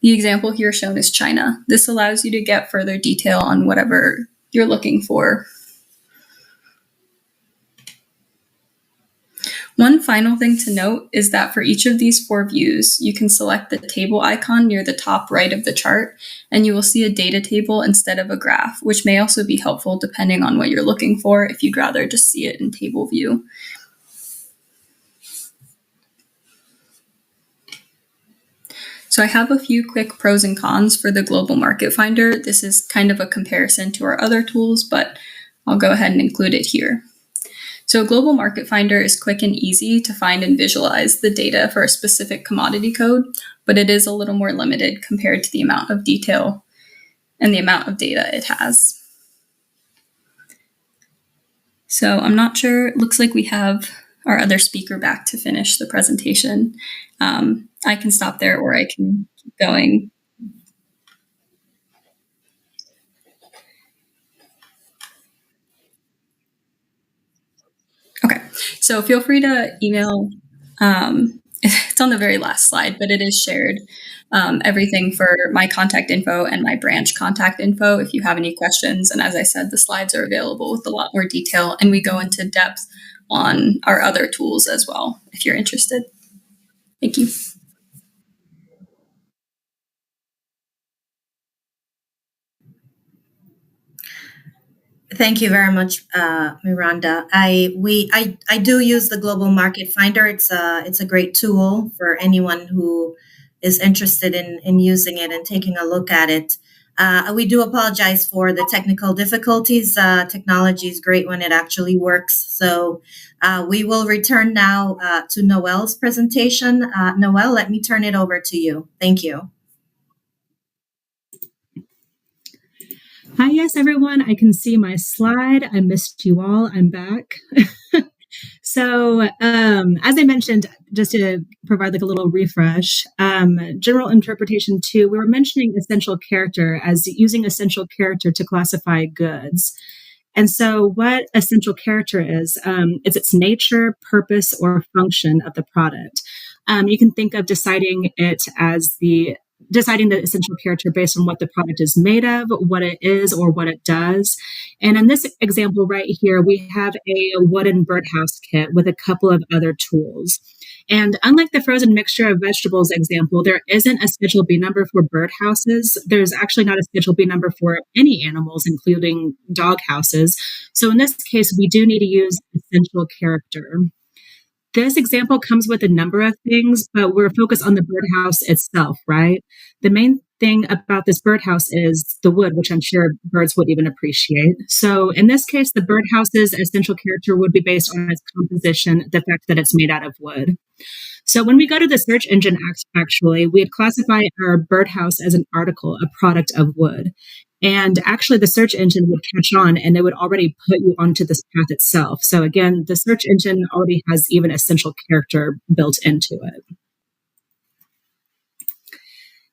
[SPEAKER 4] The example here shown is China. This allows you to get further detail on whatever you're looking for. One final thing to note is that for each of these 4 views, you can select the table icon near the top right of the chart, and you will see a data table instead of a graph, which may also be helpful depending on what you're looking for if you'd rather just see it in table view. So I have a few quick pros and cons for the Global Market Finder. This is kind of a comparison to our other tools, but I'll go ahead and include it here. So Global Market Finder is quick and easy to find and visualize the data for a specific commodity code, but it is a little more limited compared to the amount of detail and the amount of data it has. So I'm not sure, it looks like we have our other speaker back to finish the presentation. I can stop there or I can keep going. Okay, so feel free to email, it's on the very last slide, but it is shared, everything for my contact info and my branch contact info if you have any questions. And as I said, the slides are available with a lot more detail, and we go into depth on our other tools as well, if you're interested. Thank you.
[SPEAKER 2] Thank you very much, Miranda. I do use the Global Market Finder. It's a great tool for anyone who is interested in using it and taking a look at it. We do apologize for the technical difficulties. Technology is great when it actually works. So we will return now to Noel's presentation. Noel, let me turn it over to you. Thank you.
[SPEAKER 3] Hi, yes, everyone. I can see my slide. I missed you all. I'm back. So, as I mentioned, just to provide like a little refresh, general interpretation 2, we were mentioning essential character as using essential character to classify goods. And so what essential character is its nature, purpose, or function of the product. You can think of deciding it as the deciding the essential character based on what the product is made of, what it is, or what it does. And in this example right here, we have a wooden birdhouse kit with a couple of other tools. And unlike the frozen mixture of vegetables example, there isn't a Schedule B number for birdhouses. There's actually not a Schedule B number for any animals, including dog houses. So in this case, we do need to use essential character. This example comes with a number of things, but we're focused on the birdhouse itself, right? The main thing about this birdhouse is the wood, which I'm sure birds would even appreciate. So in this case, the birdhouse's essential character would be based on its composition, the fact that it's made out of wood. So when we go to the search engine, actually, we'd classify our birdhouse as an article, a product of wood. And actually, the search engine would catch on and it would already put you onto this path itself. So again, the search engine already has even essential character built into it.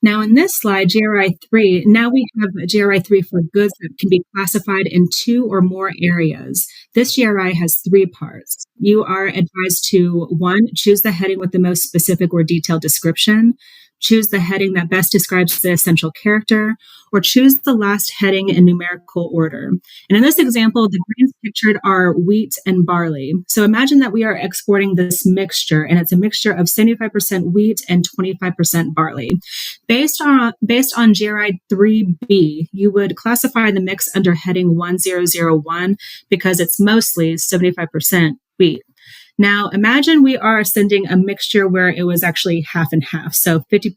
[SPEAKER 3] Now in this slide, GRI 3, now we have GRI 3 for goods that can be classified in 2 or more areas. This GRI has 3 parts. You are advised to, 1, choose the heading with the most specific or detailed description, choose the heading that best describes the essential character, or choose the last heading in numerical order. And in this example, the grains pictured are wheat and barley. So imagine that we are exporting this mixture, and it's a mixture of 75% wheat and 25% barley. Based on GRI 3B, you would classify the mix under heading 1001 because it's mostly 75% wheat. Now, imagine we are sending a mixture where it was actually half and half, so 50%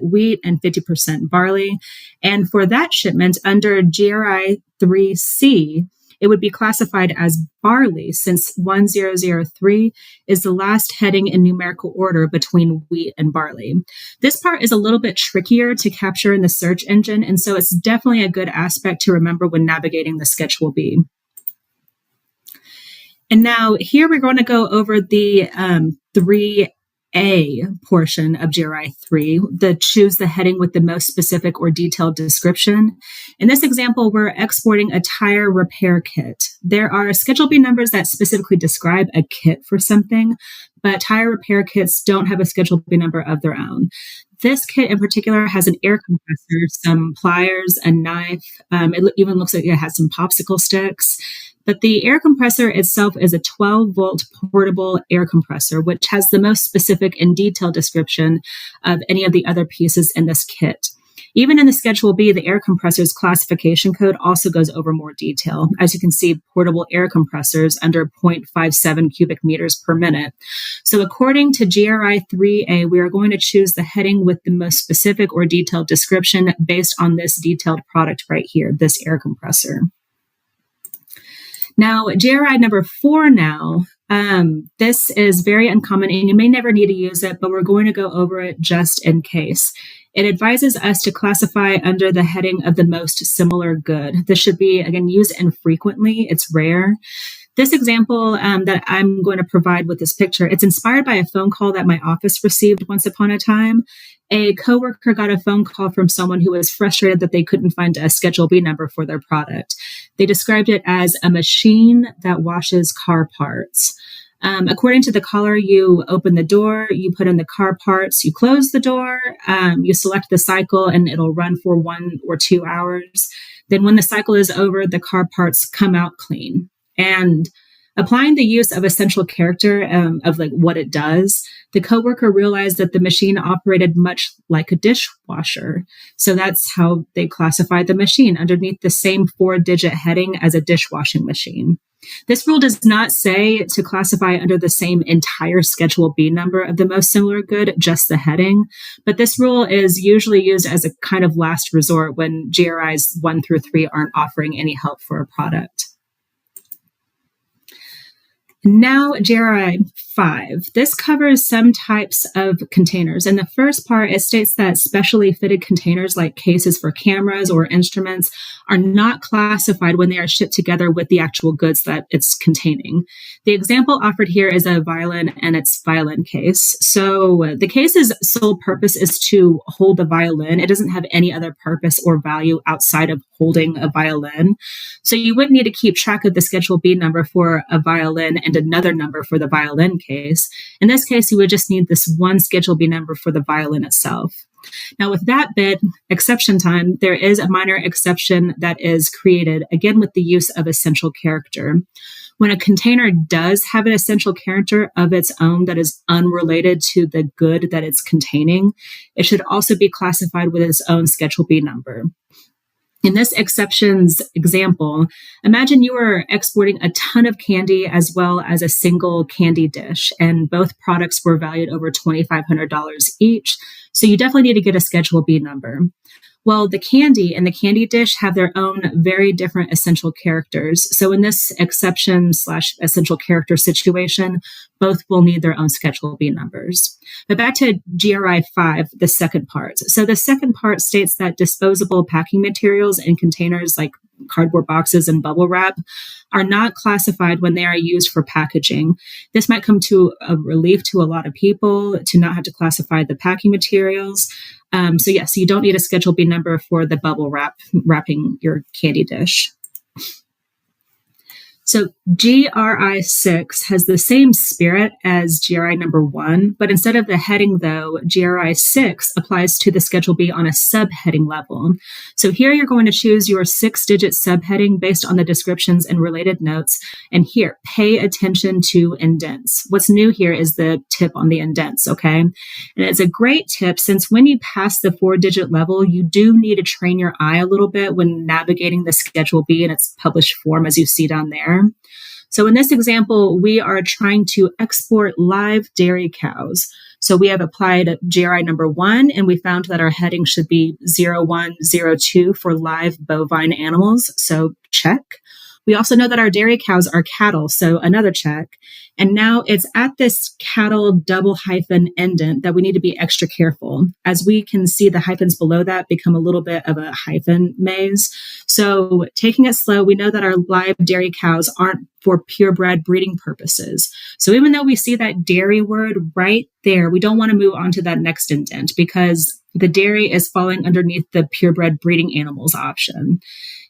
[SPEAKER 3] wheat and 50% barley. And for that shipment, under GRI 3C, it would be classified as barley, since 1003 is the last heading in numerical order between wheat and barley. This part is a little bit trickier to capture in the search engine, and so it's definitely a good aspect to remember when navigating the Schedule B. And now here we're going to go over the 3A portion of GRI 3, the choose the heading with the most specific or detailed description. In this example, we're exporting a tire repair kit. There are Schedule B numbers that specifically describe a kit for something, but tire repair kits don't have a Schedule B number of their own. This kit in particular has an air compressor, some pliers, a knife. It even looks like it has some popsicle sticks. But the air compressor itself is a 12-volt portable air compressor, which has the most specific and detailed description of any of the other pieces in this kit. Even in the Schedule B, the air compressor's classification code also goes over more detail. As you can see, portable air compressors under 0.57 cubic meters per minute. So according to GRI 3A, we are going to choose the heading with the most specific or detailed description based on this detailed product right here, this air compressor. Now, GRI number 4 now, this is very uncommon and you may never need to use it, but we're going to go over it just in case. It advises us to classify under the heading of the most similar good. This should be, again, used infrequently. It's rare. This example that I'm going to provide with this picture, it's inspired by a phone call that my office received once upon a time. A coworker got a phone call from someone who was frustrated that they couldn't find a Schedule B number for their product. They described it as a machine that washes car parts. According to the caller, you open the door, you put in the car parts, you close the door, you select the cycle, and it'll run for 1 or 2 hours. Then when the cycle is over, the car parts come out clean. And applying the use of essential character of like what it does, the coworker realized that the machine operated much like a dishwasher. So that's how they classified the machine, underneath the same 4-digit heading as a dishwashing machine. This rule does not say to classify under the same entire Schedule B number of the most similar good, just the heading. But this rule is usually used as a kind of last resort when GRIs 1 through 3 aren't offering any help for a product. Now, GRI 5. This covers some types of containers. In the first part, it states that specially fitted containers like cases for cameras or instruments are not classified when they are shipped together with the actual goods that it's containing. The example offered here is a violin and its violin case. So the case's sole purpose is to hold the violin. It doesn't have any other purpose or value outside of holding a violin. So you wouldn't need to keep track of the Schedule B number for a violin and another number for the violin case. In this case, you would just need this one Schedule B number for the violin itself. Now, with that bit, exception time, there is a minor exception that is created, again, with the use of essential character. When a container does have an essential character of its own that is unrelated to the good that it's containing, it should also be classified with its own Schedule B number. In this exceptions example, imagine you are exporting a ton of candy as well as a single candy dish, and both products were valued over $2,500 each. So you definitely need to get a Schedule B number. Well, the candy and the candy dish have their own very different essential characters. So in this exception/essential character situation, both will need their own Schedule B numbers. But back to GRI 5, the second part. So the second part states that disposable packing materials in containers like cardboard boxes and bubble wrap are not classified when they are used for packaging. This might come to a relief to a lot of people to not have to classify the packing materials. So yes, you don't need a Schedule B number for the bubble wrapping your candy dish. So GRI 6 has the same spirit as GRI number 1, but instead of the heading, though, GRI 6 applies to the Schedule B on a subheading level. So here you're going to choose your 6-digit subheading based on the descriptions and related notes. And here, pay attention to indents. What's new here is the tip on the indents, okay? And it's a great tip since when you pass the 4-digit level, you do need to train your eye a little bit when navigating the Schedule B in its published form, as you see down there. So in this example, we are trying to export live dairy cows. So we have applied GRI number 1, and we found that our heading should be 0102 for live bovine animals. So check. We also know that our dairy cows are cattle, so another check. And now it's at this cattle double hyphen indent that we need to be extra careful. As we can see, the hyphens below that become a little bit of a hyphen maze. So taking it slow, we know that our live dairy cows aren't for purebred breeding purposes. So even though we see that dairy word right there, we don't want to move on to that next indent because the dairy is falling underneath the purebred breeding animals option.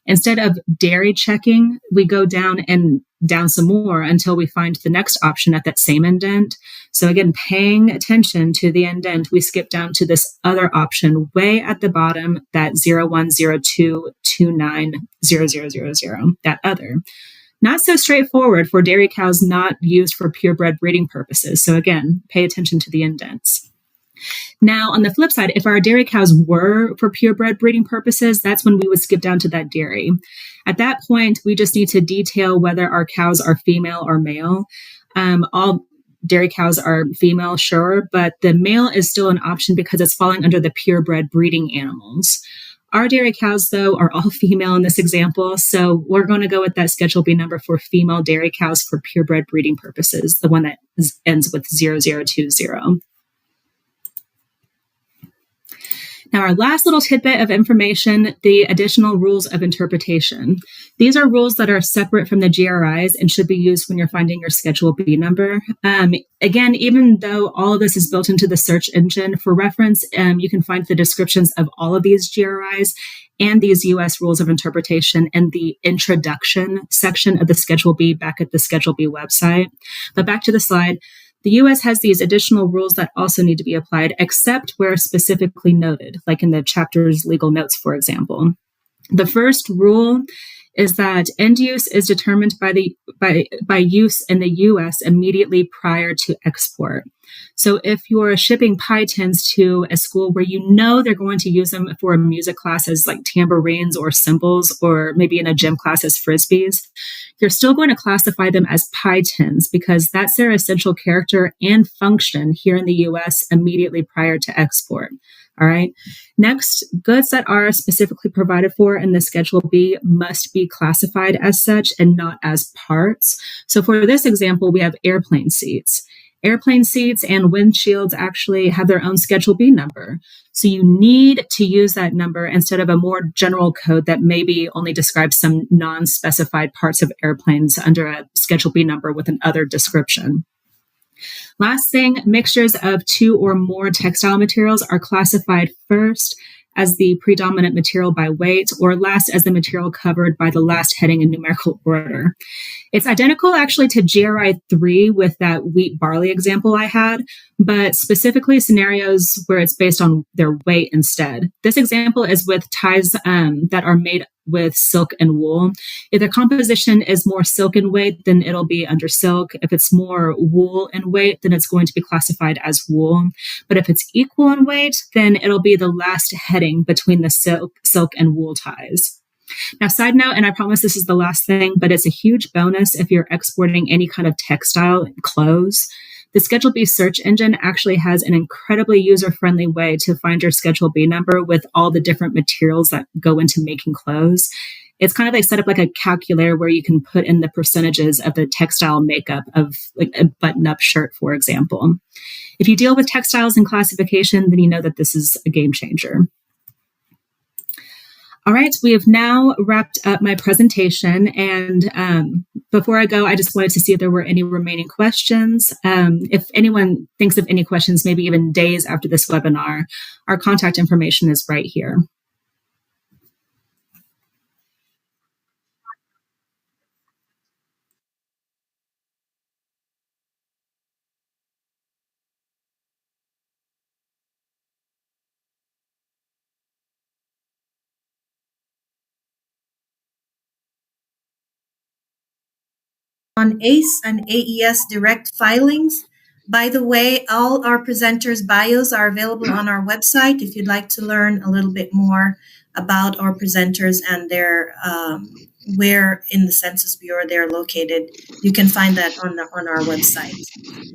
[SPEAKER 3] Instead of dairy checking, we go down some more until we find the next option at that same indent. So again, paying attention to the indent, we skip down to this other option way at the bottom, that 0102290000, that other. Not so straightforward for dairy cows not used for purebred breeding purposes. So again, pay attention to the indents. Now, on the flip side, if our dairy cows were for purebred breeding purposes, that's when we would skip down to that dairy. At that point, we just need to detail whether our cows are female or male. All dairy cows are female, sure, but the male is still an option because it's falling under the purebred breeding animals. Our dairy cows, though, are all female in this example, so we're going to go with that Schedule B number for female dairy cows for purebred breeding purposes, the one that ends with 0020. Now, our last little tidbit of information, the additional rules of interpretation. These are rules that are separate from the GRIs and should be used when you're finding your Schedule B number. Again, even though all of this is built into the search engine, for reference, you can find the descriptions of all of these GRIs and these U.S. rules of interpretation in the introduction section of the Schedule B back at the Schedule B website. But back to the slide. The U.S. has these additional rules that also need to be applied, except where specifically noted, like in the chapter's legal notes, for example. The first rule is that end use is determined by use in the U.S. immediately prior to export. So if you're shipping pie tins to a school where you know they're going to use them for music classes like tambourines or cymbals, or maybe in a gym class as frisbees, you're still going to classify them as pie tins because that's their essential character and function here in the U.S. immediately prior to export. All right. Next, goods that are specifically provided for in the Schedule B must be classified as such and not as parts. So for this example, we have airplane seats. Airplane seats and windshields actually have their own Schedule B number. So you need to use that number instead of a more general code that maybe only describes some non-specified parts of airplanes under a Schedule B number with an other description. Last thing, mixtures of 2 or more textile materials are classified first, as the predominant material by weight, or last as the material covered by the last heading in numerical order. It's identical actually to GRI 3 with that wheat barley example I had, but specifically scenarios where it's based on their weight instead. This example is with ties that are made with silk and wool. If the composition is more silk in weight, then it'll be under silk. If it's more wool in weight, then it's going to be classified as wool. But if it's equal in weight, then it'll be the last heading between the silk and wool ties. Now, side note, and I promise this is the last thing, but it's a huge bonus if you're exporting any kind of textile clothes. The Schedule B search engine actually has an incredibly user-friendly way to find your Schedule B number with all the different materials that go into making clothes. It's kind of like set up like a calculator where you can put in the percentages of the textile makeup of like a button-up shirt, for example. If you deal with textiles and classification, then you know that this is a game changer. All right, we have now wrapped up my presentation. And before I go, I just wanted to see if there were any remaining questions. If anyone thinks of any questions, maybe even days after this webinar, our contact information is right here.
[SPEAKER 2] On ACE and AES direct filings. By the way, all our presenters' bios are available on our website if you'd like to learn a little bit more about our presenters and their where in the Census Bureau they're located. You can find that on our website.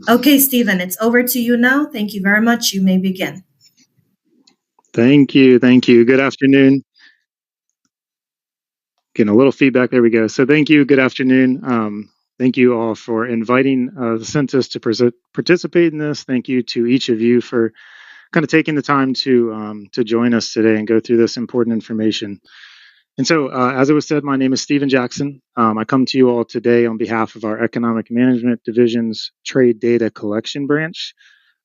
[SPEAKER 2] Okay, Stephen, it's over to you now. Thank you very much. You may begin.
[SPEAKER 5] Thank you. Good afternoon. Getting a little feedback. There we go. So thank you. Good afternoon. Thank you all for inviting the Census to participate in this. Thank you to each of you for kind of taking the time to join us today and go through this important information. And so, as it was said, my name is Stephen Jackson. I come to you all today on behalf of our Economic Management Division's Trade Data Collection Branch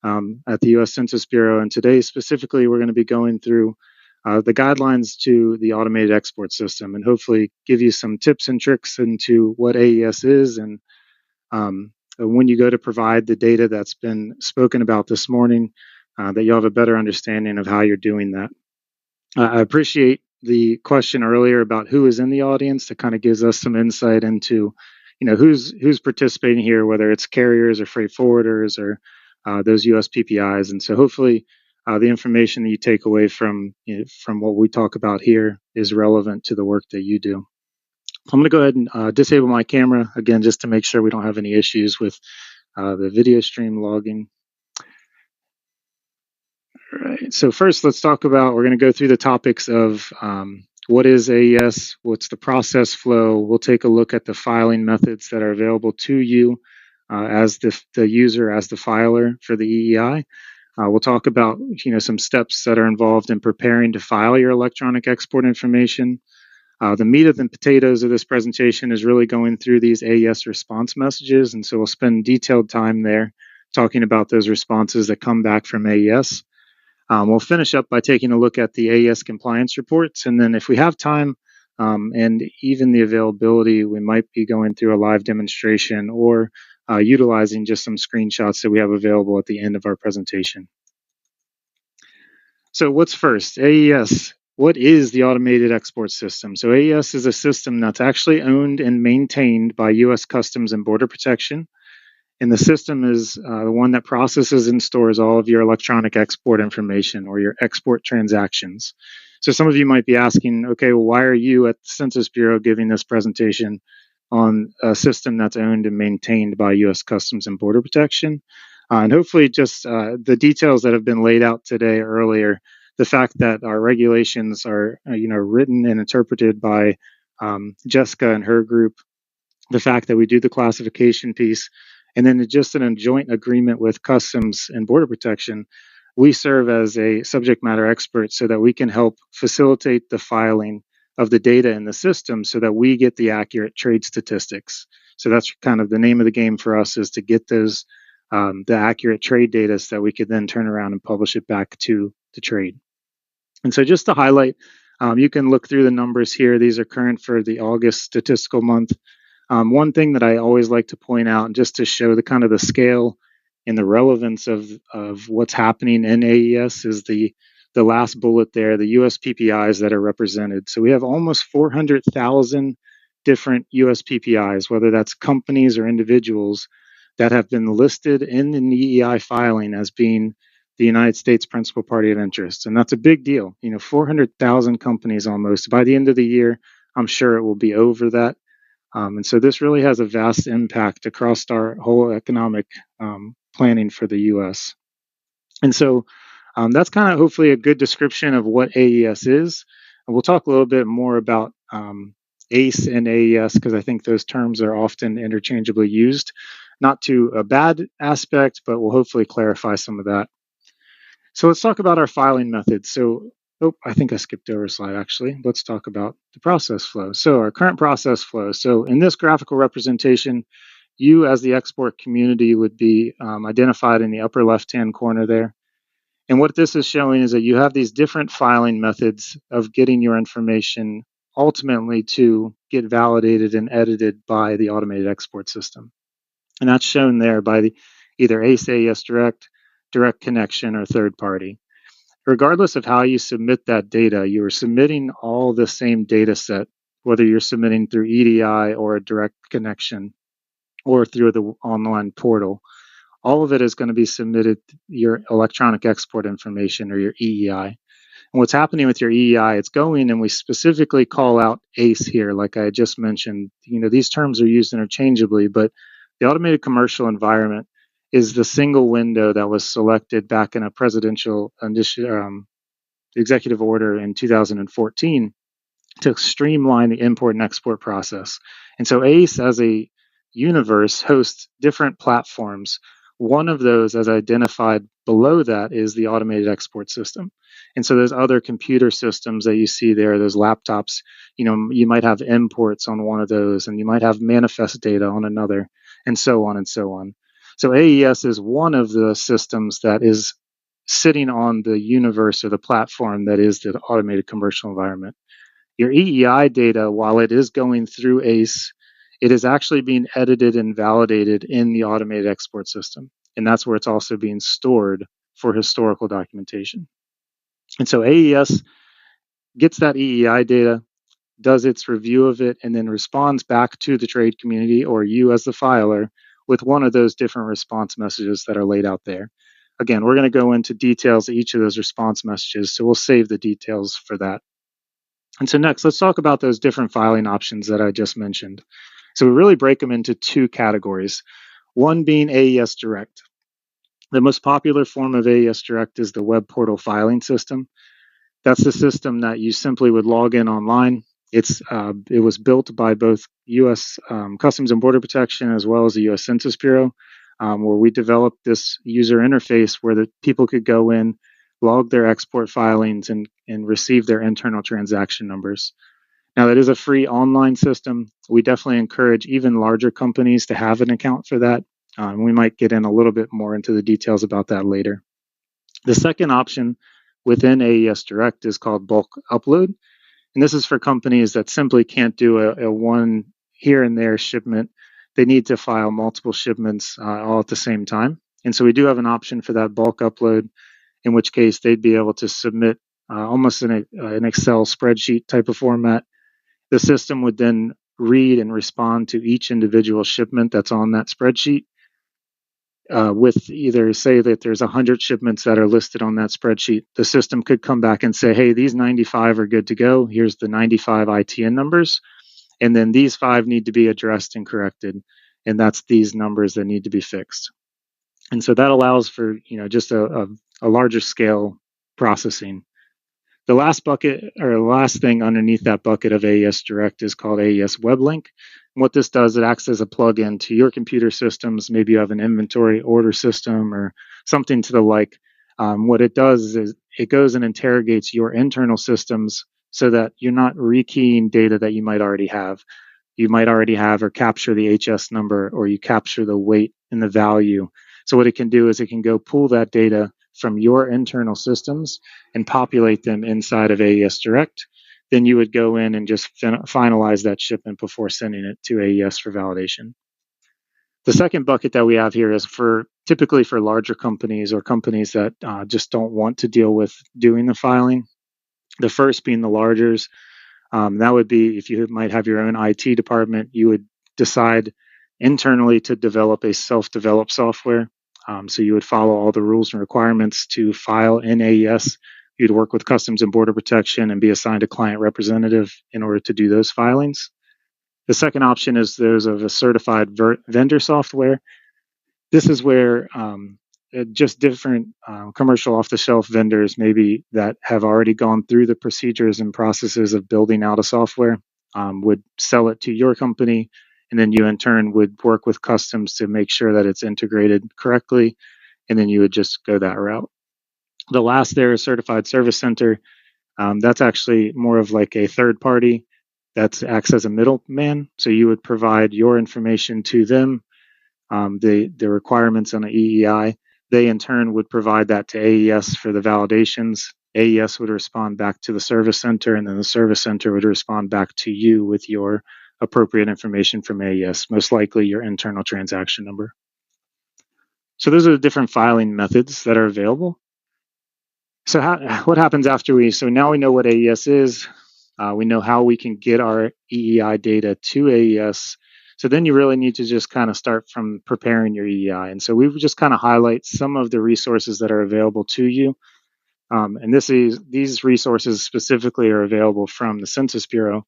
[SPEAKER 5] at the U.S. Census Bureau. And today, specifically, we're going to be going through the guidelines to the automated export system and hopefully give you some tips and tricks into what AES is and when you go to provide the data that's been spoken about this morning, that you'll have a better understanding of how you're doing that. I appreciate the question earlier about who is in the audience. That kind of gives us some insight into, who's participating here, whether it's carriers or freight forwarders or those US PPIs. And so hopefully the information that you take away from what we talk about here is relevant to the work that you do. I'm going to go ahead and disable my camera again, just to make sure we don't have any issues with the video stream logging. All right. So first, let's talk about, we're going to go through the topics of what is AES, what's the process flow. We'll take a look at the filing methods that are available to you as the user, as the filer for the EEI. We'll talk about some steps that are involved in preparing to file your electronic export information. The meat of the potatoes of this presentation is really going through these AES response messages, and so we'll spend detailed time there talking about those responses that come back from AES. We'll finish up by taking a look at the AES compliance reports, and then if we have time and even the availability, we might be going through a live demonstration or utilizing just some screenshots that we have available at the end of our presentation. So what's first? AES. What is the automated export system? So AES is a system that's actually owned and maintained by U.S. Customs and Border Protection. And the system is the one that processes and stores all of your electronic export information or your export transactions. So some of you might be asking, okay, well, why are you at the Census Bureau giving this presentation on a system that's owned and maintained by U.S. Customs and Border Protection? And hopefully just the details that have been laid out today earlier, the fact that our regulations are written and interpreted by Jessica and her group, the fact that we do the classification piece, and then just in a joint agreement with Customs and Border Protection, we serve as a subject matter expert so that we can help facilitate the filing of the data in the system so that we get the accurate trade statistics. So that's kind of the name of the game for us, is to get those the accurate trade data so that we could then turn around and publish it back to the trade. And so just to highlight, you can look through the numbers here. These are current for the August statistical month. One thing that I always like to point out, just to show the kind of the scale and the relevance of what's happening in AES, is the last bullet there, the US PPIs that are represented. So we have almost 400,000 different US PPIs, whether that's companies or individuals, that have been listed in the EEI filing as being the United States principal party of interest. And that's a big deal. 400,000 companies almost. By the end of the year, I'm sure it will be over that. And so this really has a vast impact across our whole economic planning for the U.S. And so that's kind of hopefully a good description of what AES is. And we'll talk a little bit more about ACE and AES, because I think those terms are often interchangeably used. Not to a bad aspect, but we'll hopefully clarify some of that. So let's talk about our filing methods. So, I think I skipped over a slide actually. Let's talk about the process flow. So our current process flow. So in this graphical representation, you as the export community would be identified in the upper left-hand corner there. And what this is showing is that you have these different filing methods of getting your information ultimately to get validated and edited by the automated export system. And that's shown there by either ACE, AES Direct, Direct Connection, or third party. Regardless of how you submit that data, you are submitting all the same data set, whether you're submitting through EDI or a direct connection or through the online portal. All of it is going to be submitted your electronic export information, or your EEI. And what's happening with your EEI, it's going, and we specifically call out ACE here, like I just mentioned. These terms are used interchangeably, but the automated commercial environment is the single window that was selected back in a presidential executive order in 2014 to streamline the import and export process. And so ACE as a universe hosts different platforms. One of those, as identified below that, is the automated export system. And so there's other computer systems that you see there, those laptops. You might have imports on one of those, and you might have manifest data on another, and so on and so on. So AES is one of the systems that is sitting on the universe or the platform that is the automated commercial environment. Your EEI data, while it is going through ACE, it is actually being edited and validated in the automated export system. And that's where it's also being stored for historical documentation. And so AES gets that EEI data, does its review of it, and then responds back to the trade community, or you as the filer, with one of those different response messages that are laid out there. Again, we're going to go into details of each of those response messages, so we'll save the details for that. And so next, let's talk about those different filing options that I just mentioned. So we really break them into two categories, one being AES Direct. The most popular form of AES Direct is the web portal filing system. That's the system that you simply would log in online. It was built by both U.S. Customs and Border Protection as well as the U.S. Census Bureau, where we developed this user interface where the people could go in, log their export filings, and receive their internal transaction numbers. Now, that is a free online system. We definitely encourage even larger companies to have an account for that. We might get in a little bit more into the details about that later. The second option within AES Direct is called bulk upload. And this is for companies that simply can't do a one here and there shipment. They need to file multiple shipments all at the same time. And so we do have an option for that bulk upload, in which case they'd be able to submit almost in an Excel spreadsheet type of format. The system would then read and respond to each individual shipment that's on that spreadsheet with either say that there's 100 shipments that are listed on that spreadsheet. The system could come back and say, hey, these 95 are good to go. Here's the 95 ITN numbers. And then these 5 need to be addressed and corrected. And that's these numbers that need to be fixed. And so that allows for, just a larger scale processing. The last bucket, or the last thing underneath that bucket of AES Direct, is called AES WebLink. And what this does, it acts as a plug-in to your computer systems. Maybe you have an inventory order system or something to the like. What it does is it goes and interrogates your internal systems so that you're not rekeying data that you might already have. You might already have or capture the HS number, or you capture the weight and the value. So what it can do is it can go pull that data, from your internal systems and populate them inside of AES Direct, then you would go in and just finalize that shipment before sending it to AES for validation. The second bucket that we have here is typically for larger companies or companies that just don't want to deal with doing the filing. The first being the largers. That would be if you might have your own IT department, you would decide internally to develop a self-developed software. So you would follow all the rules and requirements to file in AES. You'd work with Customs and Border Protection and be assigned a client representative in order to do those filings. The second option is those of a certified vendor software. This is where just different commercial off-the-shelf vendors maybe that have already gone through the procedures and processes of building out a software would sell it to your company, and then you in turn would work with Customs to make sure that it's integrated correctly, and then you would just go that route. The last there is Certified Service Center. That's actually more of like a third party that acts as a middleman. So you would provide your information to them, the requirements on an EEI. They in turn would provide that to AES for the validations. AES would respond back to the service center, and then the service center would respond back to you with your appropriate information from AES, most likely your internal transaction number. So those are the different filing methods that are available. So what happens after so now we know what AES is. We know how we can get our EEI data to AES. So then you really need to just kind of start from preparing your EEI. And so we would just kind of highlight some of the resources that are available to you. And these resources specifically are available from the Census Bureau.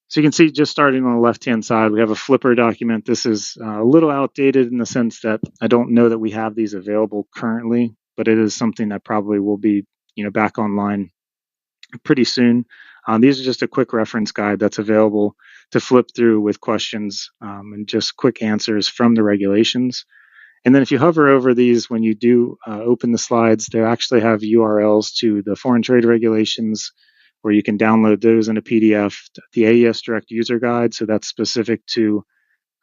[SPEAKER 5] So you can see just starting on the left-hand side, we have a Flipper document. This is a little outdated in the sense that I don't know that we have these available currently, but it is something that probably will be back online pretty soon. These are just a quick reference guide that's available to flip through with questions and just quick answers from the regulations. And then if you hover over these, when you do open the slides, they actually have URLs to the foreign trade regulations, where you can download those in a PDF, the AES Direct User Guide, so that's specific to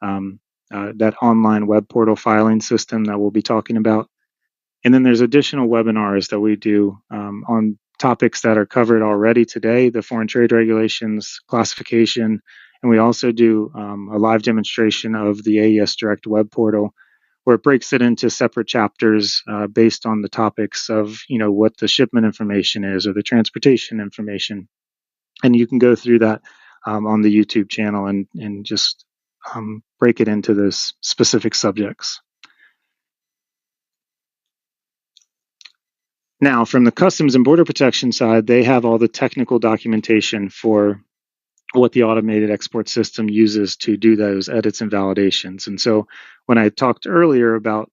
[SPEAKER 5] that online web portal filing system that we'll be talking about. And then there's additional webinars that we do on topics that are covered already today, the foreign trade regulations, classification, and we also do a live demonstration of the AES Direct web portal, where it breaks it into separate chapters based on the topics of what the shipment information is or the transportation information. And you can go through that on the YouTube channel and just break it into those specific subjects. Now, from the Customs and Border Protection side, they have all the technical documentation for what the automated export system uses to do those edits and validations. And so when I talked earlier about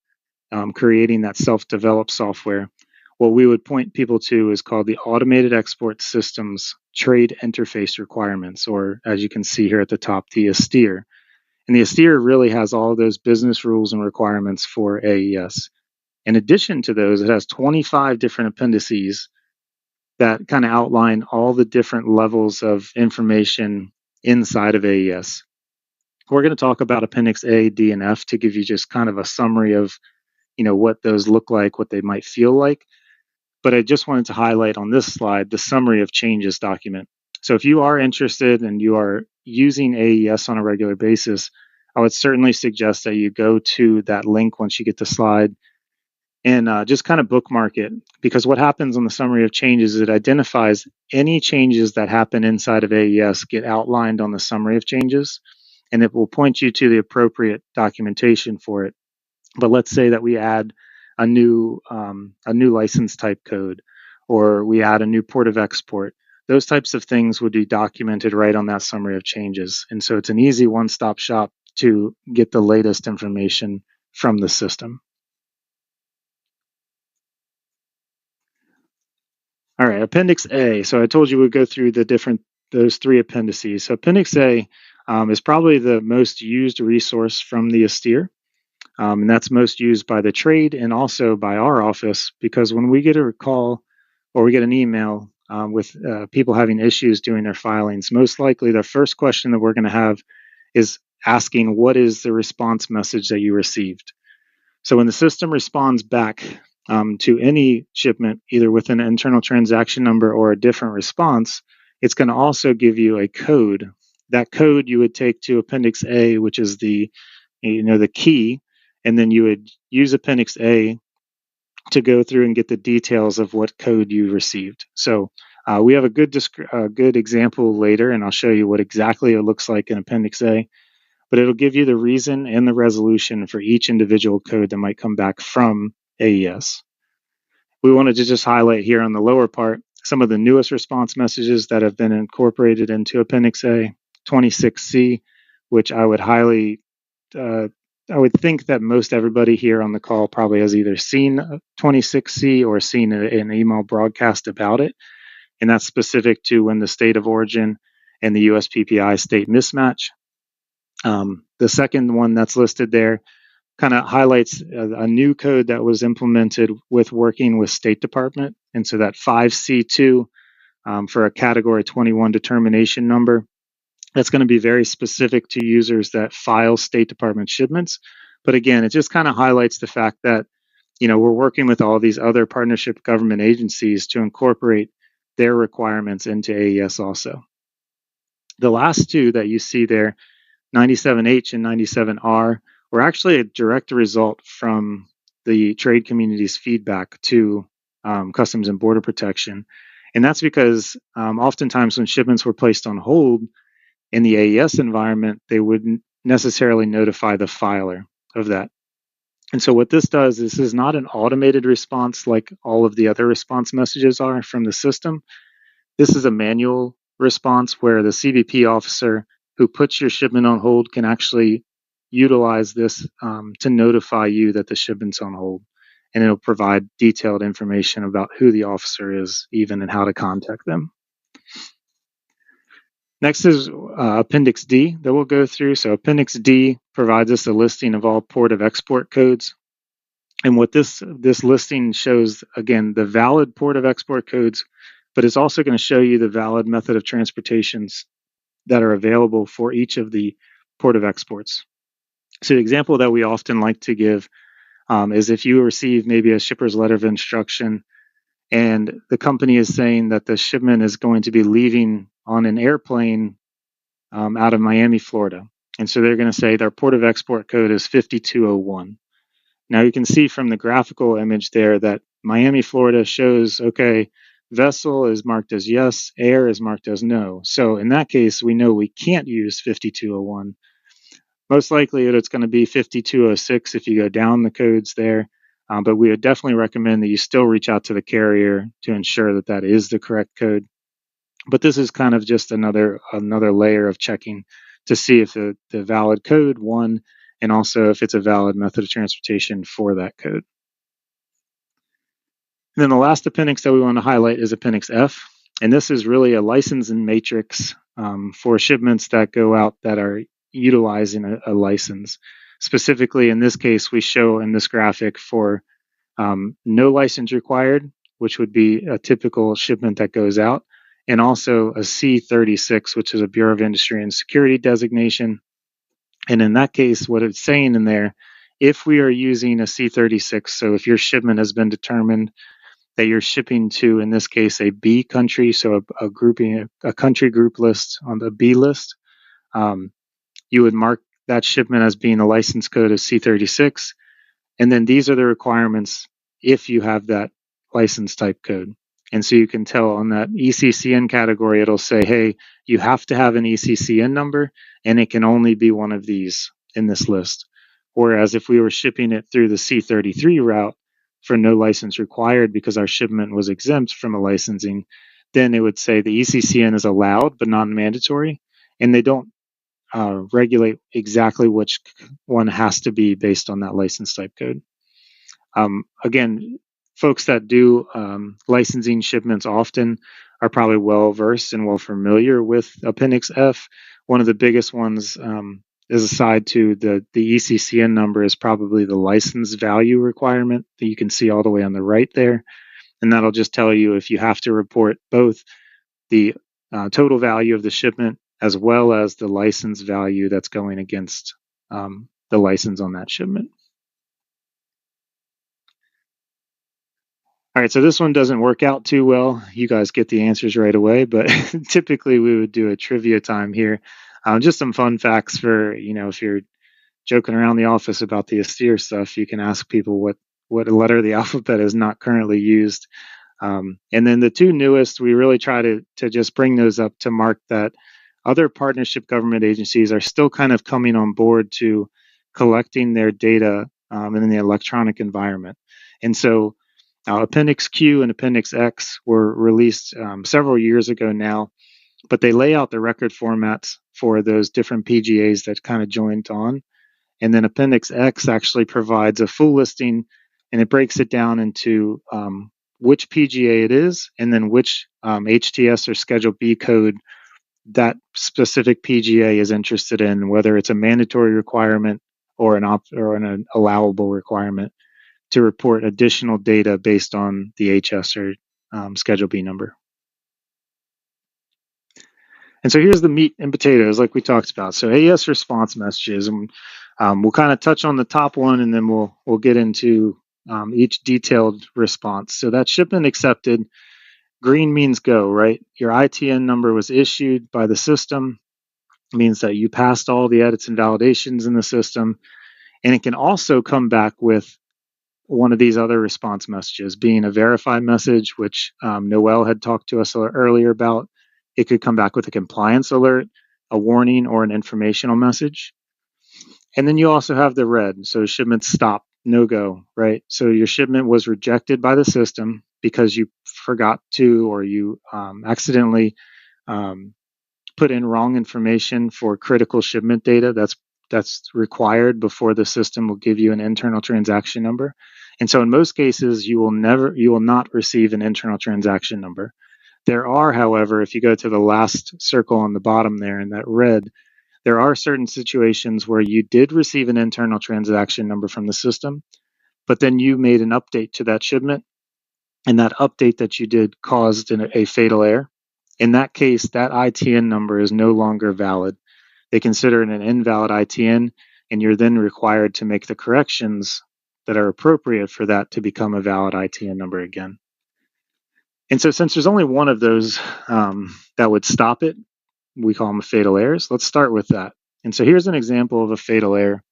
[SPEAKER 5] creating that self-developed software, what we would point people to is called the Automated Export Systems Trade Interface Requirements, or as you can see here at the top, the ASTIR. And the ASTIR really has all those business rules and requirements for AES. In addition to those, it has 25 different appendices that kind of outline all the different levels of information inside of AES. We're going to talk about Appendix A, D, and F to give you just kind of a summary of, what those look like, what they might feel like. But I just wanted to highlight on this slide the summary of changes document. So if you are interested and you are using AES on a regular basis, I would certainly suggest that you go to that link once you get the slide and just kind of bookmark it, because what happens on the summary of changes is it identifies any changes that happen inside of AES get outlined on the summary of changes, and it will point you to the appropriate documentation for it. But let's say that we add a new license type code, or we add a new port of export. Those types of things would be documented right on that summary of changes. And so it's an easy one-stop shop to get the latest information from the system. All right, Appendix A. So I told you we'd go through those three appendices. So Appendix A is probably the most used resource from the ASTIR. And that's most used by the trade and also by our office, because when we get a call or we get an email with people having issues doing their filings, most likely the first question that we're going to have is asking, what is the response message that you received? So when the system responds back to any shipment, either with an internal transaction number or a different response, it's going to also give you a code. That code you would take to Appendix A, which is the key, and then you would use Appendix A to go through and get the details of what code you received. So we have a good example later, and I'll show you what exactly it looks like in Appendix A. But it'll give you the reason and the resolution for each individual code that might come back from AES. We wanted to just highlight here on the lower part some of the newest response messages that have been incorporated into Appendix A, 26C, which I would think that most everybody here on the call probably has either seen 26C or seen an email broadcast about it. And that's specific to when the state of origin and the USPPI state mismatch. The second one that's listed there kind of highlights a new code that was implemented with working with State Department. And so that 5C2 for a Category 21 determination number, that's going to be very specific to users that file State Department shipments. But again, it just kind of highlights the fact that, we're working with all these other partnership government agencies to incorporate their requirements into AES also. The last two that you see there, 97H and 97R, were actually a direct result from the trade community's feedback to Customs and Border Protection. And that's because oftentimes when shipments were placed on hold in the AES environment, they wouldn't necessarily notify the filer of that. And so what this does, this is not an automated response like all of the other response messages are from the system. This is a manual response where the CBP officer who puts your shipment on hold can actually utilize this to notify you that the shipment's on hold. And it'll provide detailed information about who the officer is even and how to contact them. Next is Appendix D that we'll go through. So Appendix D provides us a listing of all port of export codes. And what this listing shows, again, the valid port of export codes, but it's also going to show you the valid method of transportations that are available for each of the port of exports. So the example that we often like to give is if you receive maybe a shipper's letter of instruction and the company is saying that the shipment is going to be leaving on an airplane out of Miami, Florida. And so they're going to say their port of export code is 5201. Now you can see from the graphical image there that Miami, Florida shows, okay, vessel is marked as yes, air is marked as no. So in that case, we know we can't use 5201. Most likely it's going to be 5206 if you go down the codes there. But we would definitely recommend that you still reach out to the carrier to ensure that that is the correct code. But this is kind of just another layer of checking to see if the valid code, one, and also if it's a valid method of transportation for that code. And then the last appendix that we want to highlight is Appendix F. And this is really a licensing matrix for shipments that go out that are utilizing a license. Specifically, in this case, we show in this graphic for no license required, which would be a typical shipment that goes out, and also a C36, which is a Bureau of Industry and Security designation. And in that case, what it's saying in there, if we are using a C36, so if your shipment has been determined that you're shipping to, in this case, a B country, so a country group list on the B list, you would mark that shipment as being a license code of C36. And then these are the requirements if you have that license type code. And so you can tell on that ECCN category, it'll say, hey, you have to have an ECCN number, and it can only be one of these in this list. Whereas if we were shipping it through the C33 route for no license required because our shipment was exempt from a licensing, then it would say the ECCN is allowed but not mandatory, and they don't regulate exactly which one has to be based on that license type code. Again, folks that do licensing shipments often are probably well versed and well familiar with Appendix F. One of the biggest ones is aside to the ECCN number is probably the license value requirement that you can see all the way on the right there. And that'll just tell you if you have to report both the total value of the shipment as well as the license value that's going against the license on that shipment. All right, so this one doesn't work out too well. You guys get the answers right away, but typically we would do a trivia time here. Just some fun facts for, if you're joking around the office about the austere stuff, you can ask people what letter of the alphabet is not currently used. And then the two newest, we really try to just bring those up to mark that other partnership government agencies are still kind of coming on board to collecting their data in the electronic environment. And so Appendix Q and Appendix X were released several years ago now, but they lay out the record formats for those different PGAs that kind of joined on. And then Appendix X actually provides a full listing, and it breaks it down into which PGA it is, and then which HTS or Schedule B code that specific PGA is interested in, whether it's a mandatory requirement or an allowable requirement to report additional data based on the HS or Schedule B number. And so here's the meat and potatoes, like we talked about. So AES response messages, and we'll kind of touch on the top one, and then we'll get into each detailed response. So that shipment accepted, green means go, right? Your ITN number was issued by the system. It means that you passed all the edits and validations in the system. And it can also come back with one of these other response messages, being a verify message, which Noel had talked to us earlier about. It could come back with a compliance alert, a warning, or an informational message. And then you also have the red, so shipment stop, no go, right? So your shipment was rejected by the system because you forgot to, or you accidentally put in wrong information for critical shipment data that's required before the system will give you an internal transaction number. And so in most cases, you will not receive an internal transaction number. There are, however, if you go to the last circle on the bottom there in that red, there are certain situations where you did receive an internal transaction number from the system, but then you made an update to that shipment, and that update that you did caused a fatal error. In that case, that ITN number is no longer valid. They consider it an invalid ITN, and you're then required to make the corrections that are appropriate for that to become a valid ITN number again. And so since there's only one of those that would stop it, we call them fatal errors. Let's start with that. And so here's an example of a fatal error.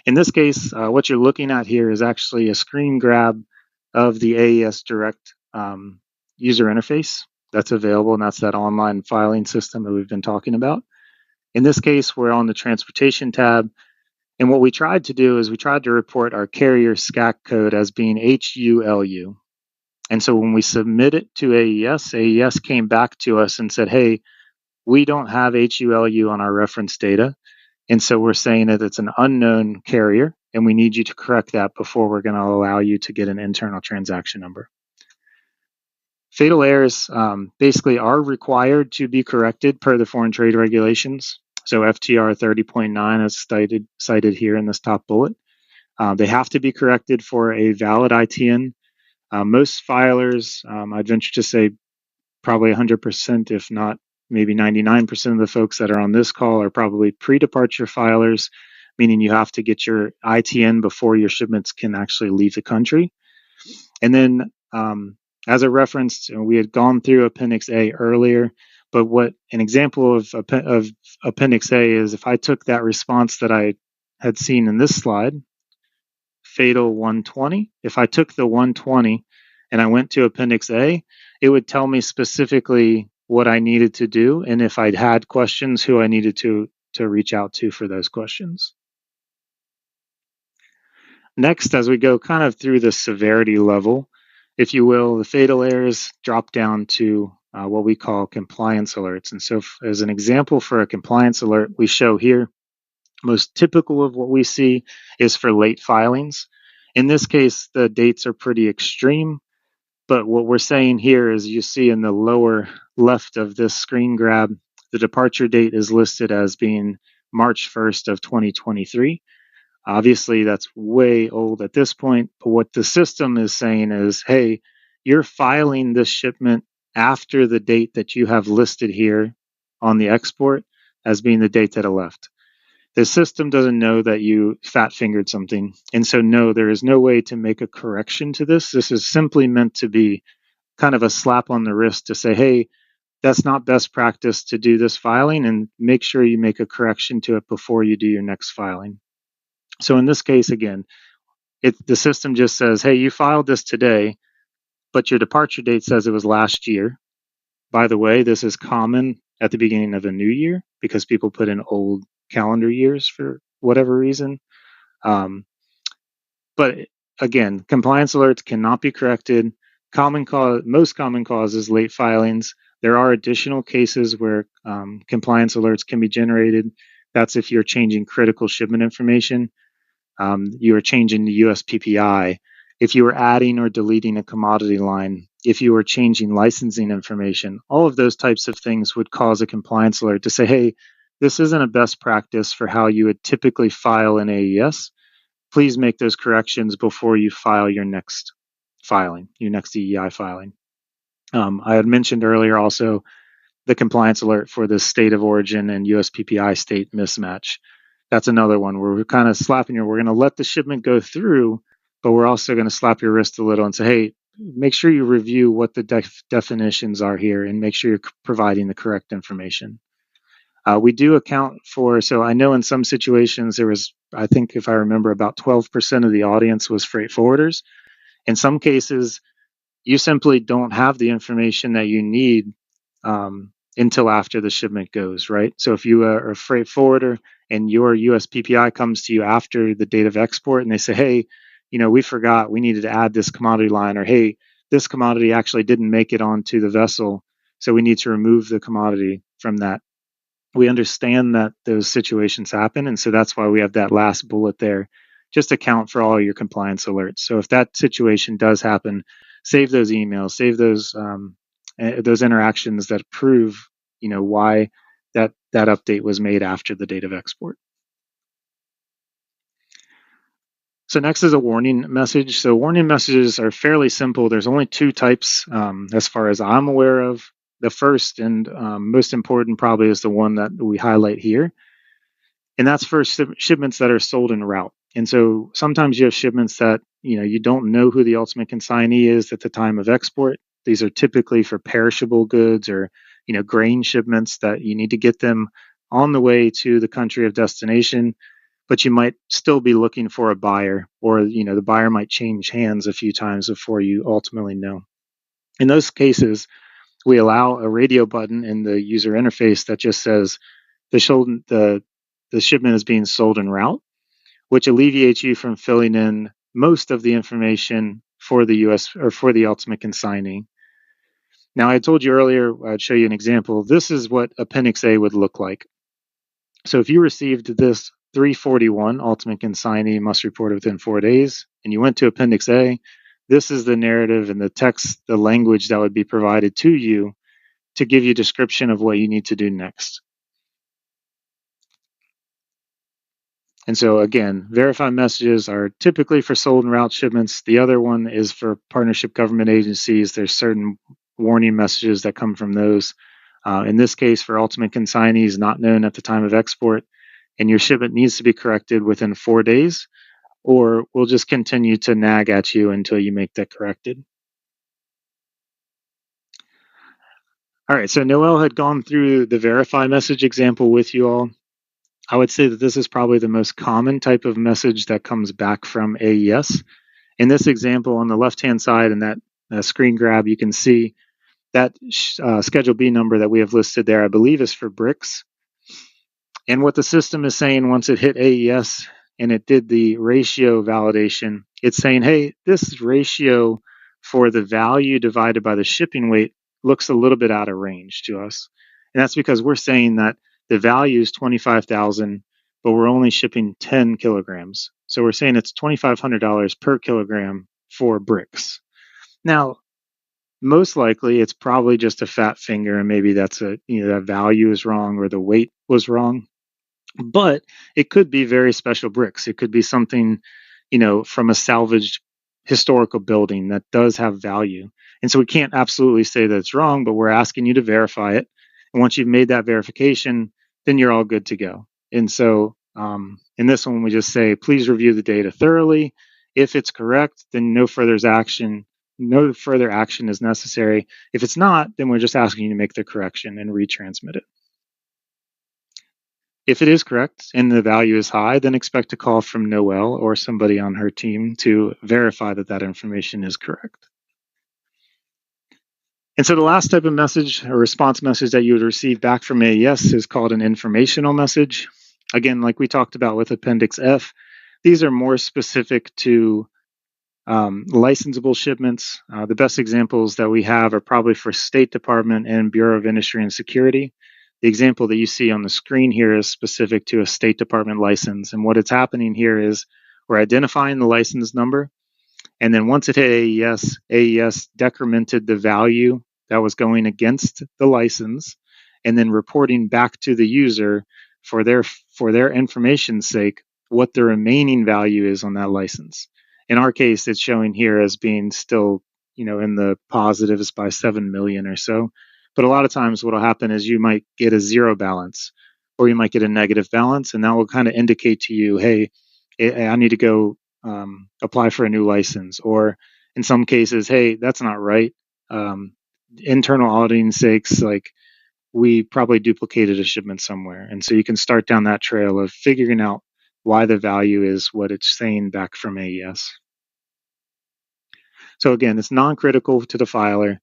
[SPEAKER 5] In this case, what you're looking at here is actually a screen grab of the AES Direct user interface that's available, and that's that online filing system that we've been talking about. In this case, we're on the transportation tab, and what we tried to do is we tried to report our carrier SCAC code as being HULU. And so when we submit it to AES came back to us and said, hey, we don't have HULU on our reference data. And so we're saying that it's an unknown carrier, and we need you to correct that before we're going to allow you to get an internal transaction number. Fatal errors basically are required to be corrected per the foreign trade regulations. So FTR 30.9 is cited here in this top bullet. They have to be corrected for a valid ITN. Most filers, I'd venture to say probably 100%, if not maybe 99% of the folks that are on this call are probably pre-departure filers, meaning you have to get your ITN before your shipments can actually leave the country. And then as a reference, we had gone through Appendix A earlier, but what an example of Appendix A is if I took that response that I had seen in this slide, fatal 120, if I took the 120 and I went to Appendix A, it would tell me specifically what I needed to do, and if I'd had questions, who I needed to reach out to for those questions. Next, as we go kind of through the severity level, if you will, the fatal errors drop down to what we call compliance alerts. And so as an example for a compliance alert, we show here, most typical of what we see is for late filings. In this case, the dates are pretty extreme, but what we're saying here is you see in the lower left of this screen grab, the departure date is listed as being March 1st of 2023. Obviously, that's way old at this point, but what the system is saying is, hey, you're filing this shipment after the date that you have listed here on the export as being the date that it left. The system doesn't know that you fat fingered something. And so, no, there is no way to make a correction to this. This is simply meant to be kind of a slap on the wrist to say, hey, that's not best practice to do this filing, and make sure you make a correction to it before you do your next filing. So in this case, again, the system just says, hey, you filed this today, but your departure date says it was last year. By the way, this is common at the beginning of a new year because people put in old calendar years for whatever reason. But again, compliance alerts cannot be corrected. Most common cause is late filings. There are additional cases where compliance alerts can be generated. That's if you're changing critical shipment information. You are changing the USPPI. If you were adding or deleting a commodity line, if you were changing licensing information, all of those types of things would cause a compliance alert to say, hey, this isn't a best practice for how you would typically file an AES. Please make those corrections before you file your next filing, your next EEI filing. I had mentioned earlier also the compliance alert for the state of origin and USPPI state mismatch. That's another one where we're kind of slapping you. We're going to let the shipment go through, but we're also going to slap your wrist a little and say, hey, make sure you review what the definitions are here and make sure you're providing the correct information. We do account for, so I know in some situations there was, I think if I remember, about 12% of the audience was freight forwarders. In some cases, you simply don't have the information that you need until after the shipment goes, right? So if you are a freight forwarder and your USPPI comes to you after the date of export and they say, hey, we forgot we needed to add this commodity line, or hey, this commodity actually didn't make it onto the vessel, so we need to remove the commodity from that. We understand that those situations happen, and so that's why we have that last bullet there, just account for all your compliance alerts. So if that situation does happen, save those emails, save those interactions that prove, why that update was made after the date of export. So next is a warning message. So warning messages are fairly simple. There's only two types as far as I'm aware of. The first and most important probably is the one that we highlight here. And that's for shipments that are sold en route. And so sometimes you have shipments that, you don't know who the ultimate consignee is at the time of export. These are typically for perishable goods or, grain shipments that you need to get them on the way to the country of destination, but you might still be looking for a buyer, or, the buyer might change hands a few times before you ultimately know. In those cases, we allow a radio button in the user interface that just says the shipment is being sold en route, which alleviates you from filling in most of the information for the US or for the ultimate consignee. Now, I told you earlier, I'd show you an example. This is what Appendix A would look like. So if you received this 341 ultimate consignee must report within 4 days, and you went to Appendix A, this is the narrative and the text, the language that would be provided to you to give you a description of what you need to do next. And so again, verify messages are typically for sold en route shipments. The other one is for partnership government agencies. There's certain warning messages that come from those. In this case, for ultimate consignees not known at the time of export, and your shipment needs to be corrected within 4 days, or we'll just continue to nag at you until you make that corrected. All right, so Noel had gone through the verify message example with you all. I would say that this is probably the most common type of message that comes back from AES. In this example, on the left-hand side in that screen grab, you can see that Schedule B number that we have listed there, I believe, is for bricks. And what the system is saying once it hit AES and it did the ratio validation, it's saying, hey, this ratio for the value divided by the shipping weight looks a little bit out of range to us. And that's because we're saying that the value is $25,000, but we're only shipping 10 kilograms. So we're saying it's $2,500 per kilogram for bricks. Now, most likely it's probably just a fat finger, and maybe that's that value is wrong or the weight was wrong. But it could be very special bricks. It could be something, from a salvaged historical building that does have value. And so we can't absolutely say that it's wrong, but we're asking you to verify it. And once you've made that verification, then you're all good to go. And so In this one, we just say, please review the data thoroughly. If it's correct, then no further action is necessary. If it's not, then we're just asking you to make the correction and retransmit it. If it is correct and the value is high, then expect a call from Noel or somebody on her team to verify that that information is correct. And so the last type of message or response message that you would receive back from AES is called an informational message. Again, like we talked about with Appendix F, these are more specific to licensable shipments. The best examples that we have are probably for State Department and Bureau of Industry and Security. The example that you see on the screen here is specific to a State Department license. And what is happening here is we're identifying the license number. And then once it hit AES decremented the value that was going against the license and then reporting back to the user for their information's sake what the remaining value is on that license. In our case, it's showing here as being still, in the positives by 7 million or so. But a lot of times what will happen is you might get a zero balance or you might get a negative balance, and that will kind of indicate to you, hey, I need to go apply for a new license. Or in some cases, hey, that's not right. Internal auditing sakes, like we probably duplicated a shipment somewhere. And so you can start down that trail of figuring out why the value is what it's saying back from AES. So again, it's non-critical to the filer.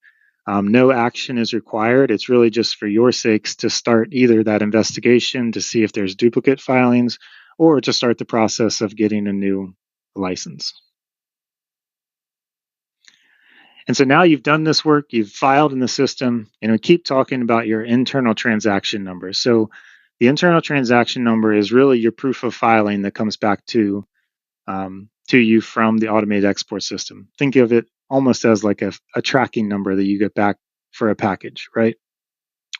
[SPEAKER 5] No action is required. It's really just for your sakes to start either that investigation to see if there's duplicate filings or to start the process of getting a new license. And so now you've done this work, you've filed in the system, and we keep talking about your internal transaction number. So the internal transaction number is really your proof of filing that comes back to you from the automated export system. Think of it almost as like a tracking number that you get back for a package, right?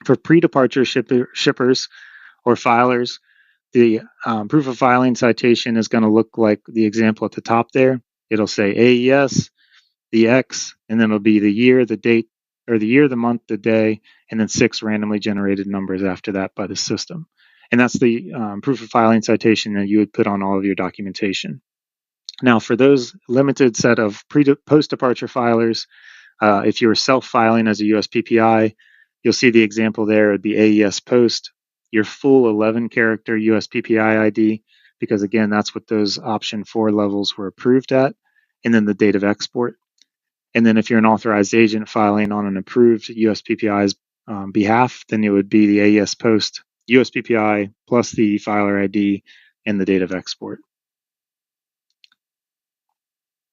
[SPEAKER 5] For pre-departure shippers or filers, the proof of filing citation is going to look like the example at the top there. It'll say AES, the X, and then it'll be the year, the date, or the year, the month, the day, and then 6 randomly generated numbers after that by the system. And that's the proof of filing citation that you would put on all of your documentation. Now, for those limited set of post-departure filers, if you were self-filing as a US PPI, you'll see the example there would be AES post, your full 11-character US PPI ID, because again, that's what those option 4 levels were approved at, and then the date of export. And then if you're an authorized agent filing on an approved US PPI's behalf, then it would be the AES post US PPI plus the filer ID and the date of export.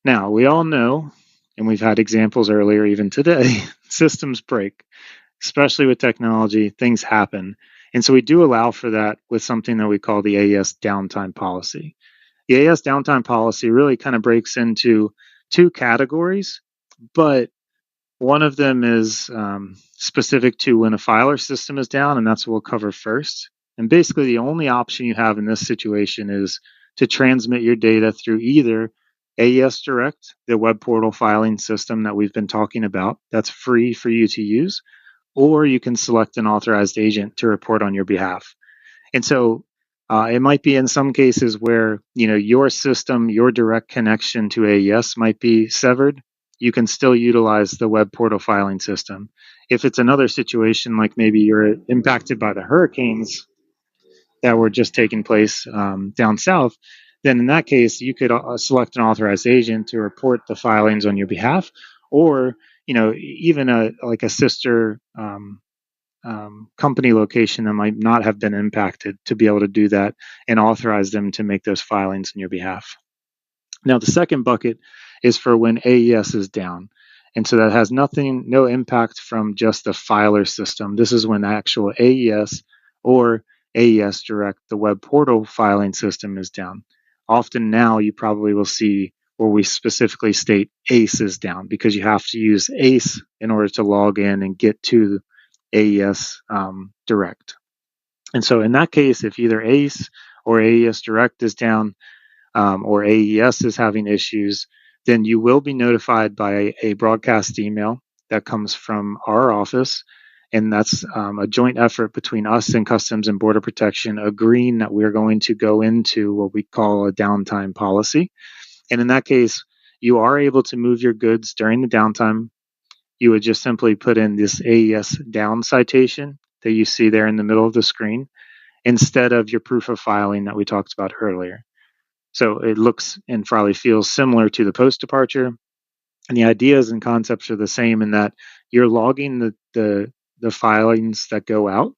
[SPEAKER 5] Now, we all know, and we've had examples earlier even today, systems break, especially with technology, things happen. And so we do allow for that with something that we call the AES downtime policy. The AES downtime policy really kind of breaks into 2 categories, but one of them is specific to when a filer system is down, and that's what we'll cover first. And basically the only option you have in this situation is to transmit your data through either AES Direct, the web portal filing system that we've been talking about, that's free for you to use, or you can select an authorized agent to report on your behalf. And so it might be in some cases where your system, your direct connection to AES might be severed. You can still utilize the web portal filing system. If it's another situation, like maybe you're impacted by the hurricanes that were just taking place down south, then in that case, you could select an authorized agent to report the filings on your behalf, or even a sister company location that might not have been impacted to be able to do that and authorize them to make those filings on your behalf. Now, the second bucket is for when AES is down. And so that has no impact from just the filer system. This is when the actual AES or AES Direct, the web portal filing system, is down. Often now you probably will see where we specifically state ACE is down because you have to use ACE in order to log in and get to AES Direct. And so in that case, if either ACE or AES Direct is down or AES is having issues, then you will be notified by a broadcast email that comes from our office. And that's a joint effort between us and Customs and Border Protection, agreeing that we're going to go into what we call a downtime policy. And in that case, you are able to move your goods during the downtime. You would just simply put in this AES down citation that you see there in the middle of the screen instead of your proof of filing that we talked about earlier. So it looks and probably feels similar to the post departure. And the ideas and concepts are the same in that you're logging the filings that go out.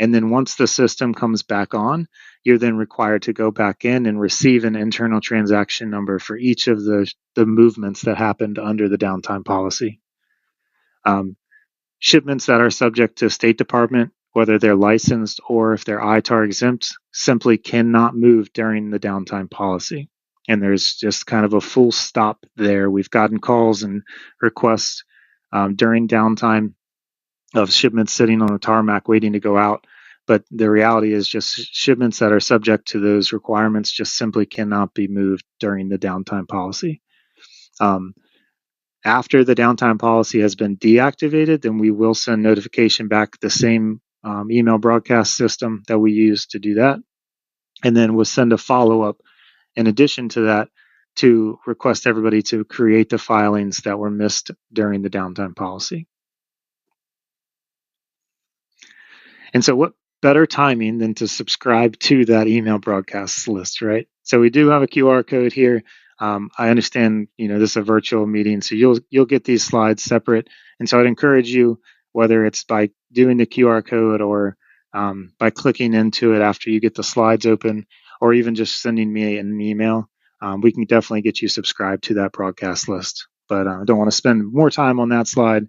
[SPEAKER 5] And then once the system comes back on, you're then required to go back in and receive an internal transaction number for each of the movements that happened under the downtime policy. Shipments that are subject to State Department, whether they're licensed or if they're ITAR exempt, simply cannot move during the downtime policy. And there's just kind of a full stop there. We've gotten calls and requests during downtime of shipments sitting on the tarmac waiting to go out. But the reality is just shipments that are subject to those requirements just simply cannot be moved during the downtime policy. After the downtime policy has been deactivated, then we will send notification back the same email broadcast system that we use to do that. And then we'll send a follow-up in addition to that to request everybody to create the filings that were missed during the downtime policy. And so what better timing than to subscribe to that email broadcast list, right? So we do have a QR code here. I understand, this is a virtual meeting, so you'll get these slides separate. And so I'd encourage you, whether it's by doing the QR code or by clicking into it after you get the slides open, or even just sending me an email, we can definitely get you subscribed to that broadcast list. But I don't want to spend more time on that slide.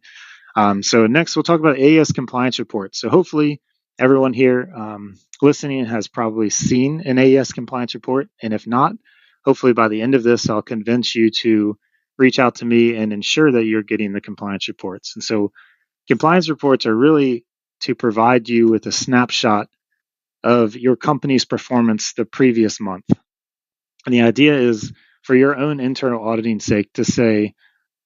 [SPEAKER 5] So next, we'll talk about AES compliance reports. So hopefully everyone here listening has probably seen an AES compliance report. And if not, hopefully by the end of this, I'll convince you to reach out to me and ensure that you're getting the compliance reports. And so compliance reports are really to provide you with a snapshot of your company's performance the previous month. And the idea is for your own internal auditing sake to say,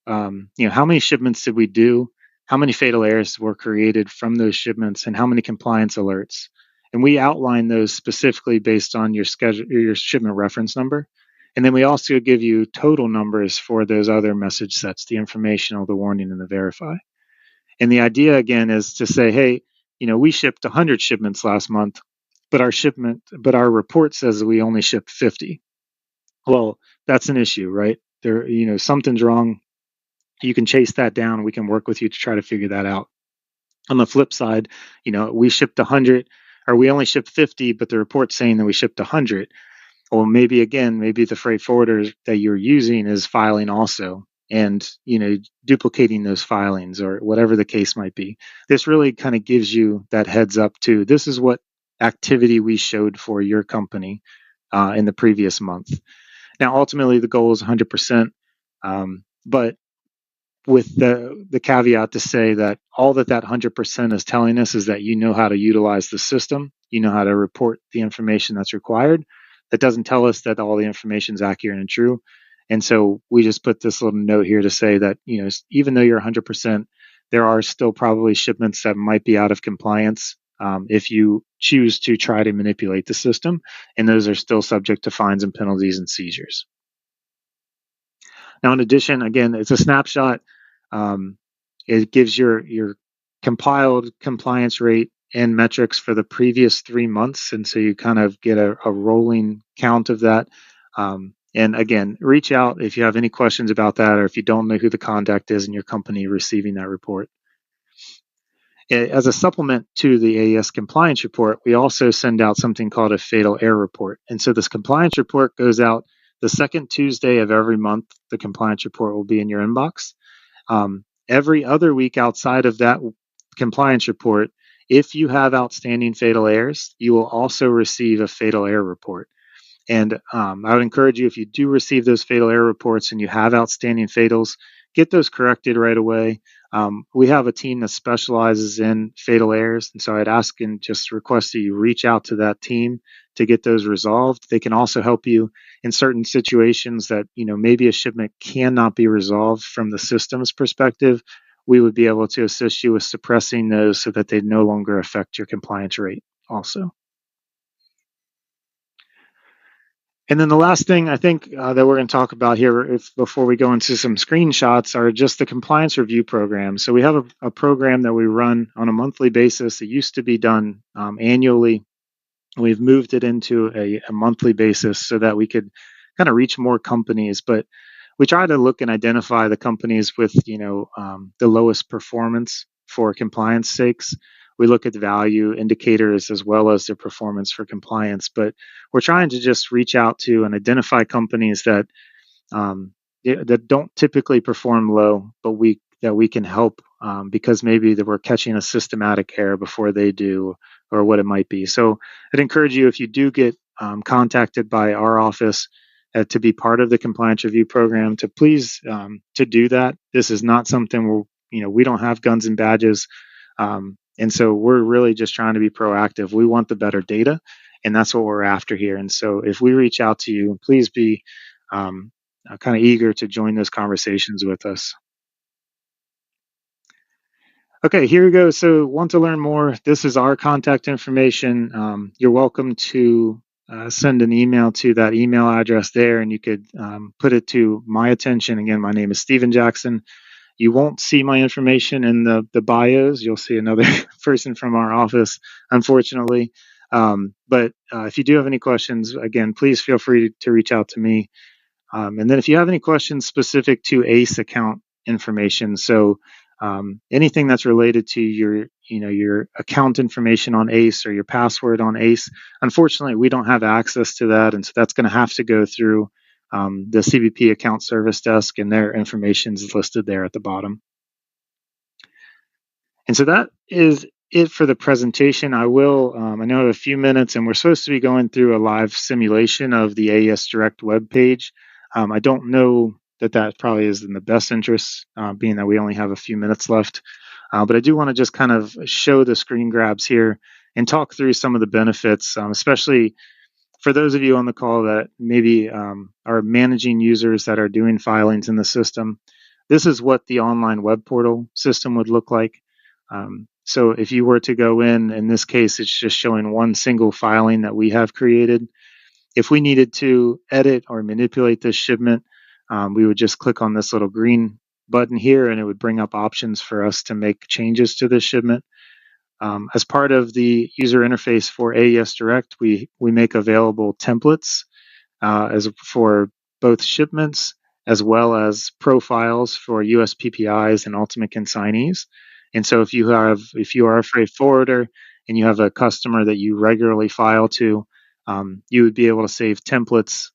[SPEAKER 5] how many shipments did we do? How many fatal errors were created from those shipments, and how many compliance alerts? And we outline those specifically based on your schedule, your shipment reference number. And then we also give you total numbers for those other message sets, the informational, the warning, and the verify. And the idea, again, is to say, hey, we shipped 100 shipments last month, but our report says we only shipped 50. Well, that's an issue, right? There, something's wrong. You can chase that down. We can work with you to try to figure that out. On the flip side, we shipped 100, or we only shipped 50, but the report's saying that we shipped 100. Or maybe the freight forwarder that you're using is filing also, and duplicating those filings or whatever the case might be. This really kind of gives you that heads up to this is what activity we showed for your company in the previous month. Now, ultimately, the goal is 100%, but with the caveat to say that all that 100% is telling us is that you know how to utilize the system, you know how to report the information that's required. That doesn't tell us that all the information is accurate and true. And so we just put this little note here to say that, even though you're 100%, there are still probably shipments that might be out of compliance if you choose to try to manipulate the system. And those are still subject to fines and penalties and seizures. Now, in addition, again, it's a snapshot. It gives your compiled compliance rate and metrics for the previous 3 months. And so you kind of get a rolling count of that. And again, reach out if you have any questions about that, or if you don't know who the contact is in your company receiving that report. As a supplement to the AES compliance report, we also send out something called a fatal error report. And so this compliance report goes out the second Tuesday of every month. The compliance report will be in your inbox. Every other week outside of that compliance report, if you have outstanding fatal errors, you will also receive a fatal error report. And I would encourage you, if you do receive those fatal error reports and you have outstanding fatals, get those corrected right away. We have a team that specializes in fatal errors, and so I'd ask and just request that you reach out to that team to get those resolved. They can also help you in certain situations that maybe a shipment cannot be resolved from the systems perspective, we would be able to assist you with suppressing those so that they no longer affect your compliance rate also. And then the last thing I think that we're going to talk about here before we go into some screenshots are just the compliance review program. So we have a program that we run on a monthly basis. It used to be done annually. We've moved it into a monthly basis so that we could kind of reach more companies. But we try to look and identify the companies with, the lowest performance for compliance sakes. We look at the value indicators as well as their performance for compliance. But we're trying to just reach out to and identify companies that that don't typically perform low, but that we can help because maybe that we're catching a systematic error before they do, or what it might be. So I'd encourage you, if you do get contacted by our office to be part of the compliance review program, to please to do that. This is not something where we don't have guns and badges, and so we're really just trying to be proactive. We want the better data, and that's what we're after here. And so if we reach out to you, please be kind of eager to join those conversations with us. Okay, here we go. So want to learn more? This is our contact information. You're welcome to send an email to that email address there, and you could put it to my attention. Again, my name is Stephen Jackson. You won't see my information in the bios. You'll see another person from our office, unfortunately. But if you do have any questions, again, please feel free to reach out to me. And then if you have any questions specific to ACE account information, so anything that's related to your account information on ACE or your password on ACE, unfortunately, we don't have access to that. And so that's going to have to go through the CBP account service desk, and their information is listed there at the bottom. And so that is it for the presentation. I know I have a few minutes, and we're supposed to be going through a live simulation of the AES Direct web page. I don't know that probably is in the best interest, being that we only have a few minutes left. But I do want to just kind of show the screen grabs here and talk through some of the benefits, especially for those of you on the call that maybe are managing users that are doing filings in the system. This is what the online web portal system would look like. So if you were to go in this case, it's just showing one single filing that we have created. If we needed to edit or manipulate this shipment, we would just click on this little green button here, and it would bring up options for us to make changes to this shipment. As part of the user interface for AES Direct, we make available templates as for both shipments as well as profiles for US PPIs and ultimate consignees. And so if you are a freight forwarder and you have a customer that you regularly file to, you would be able to save templates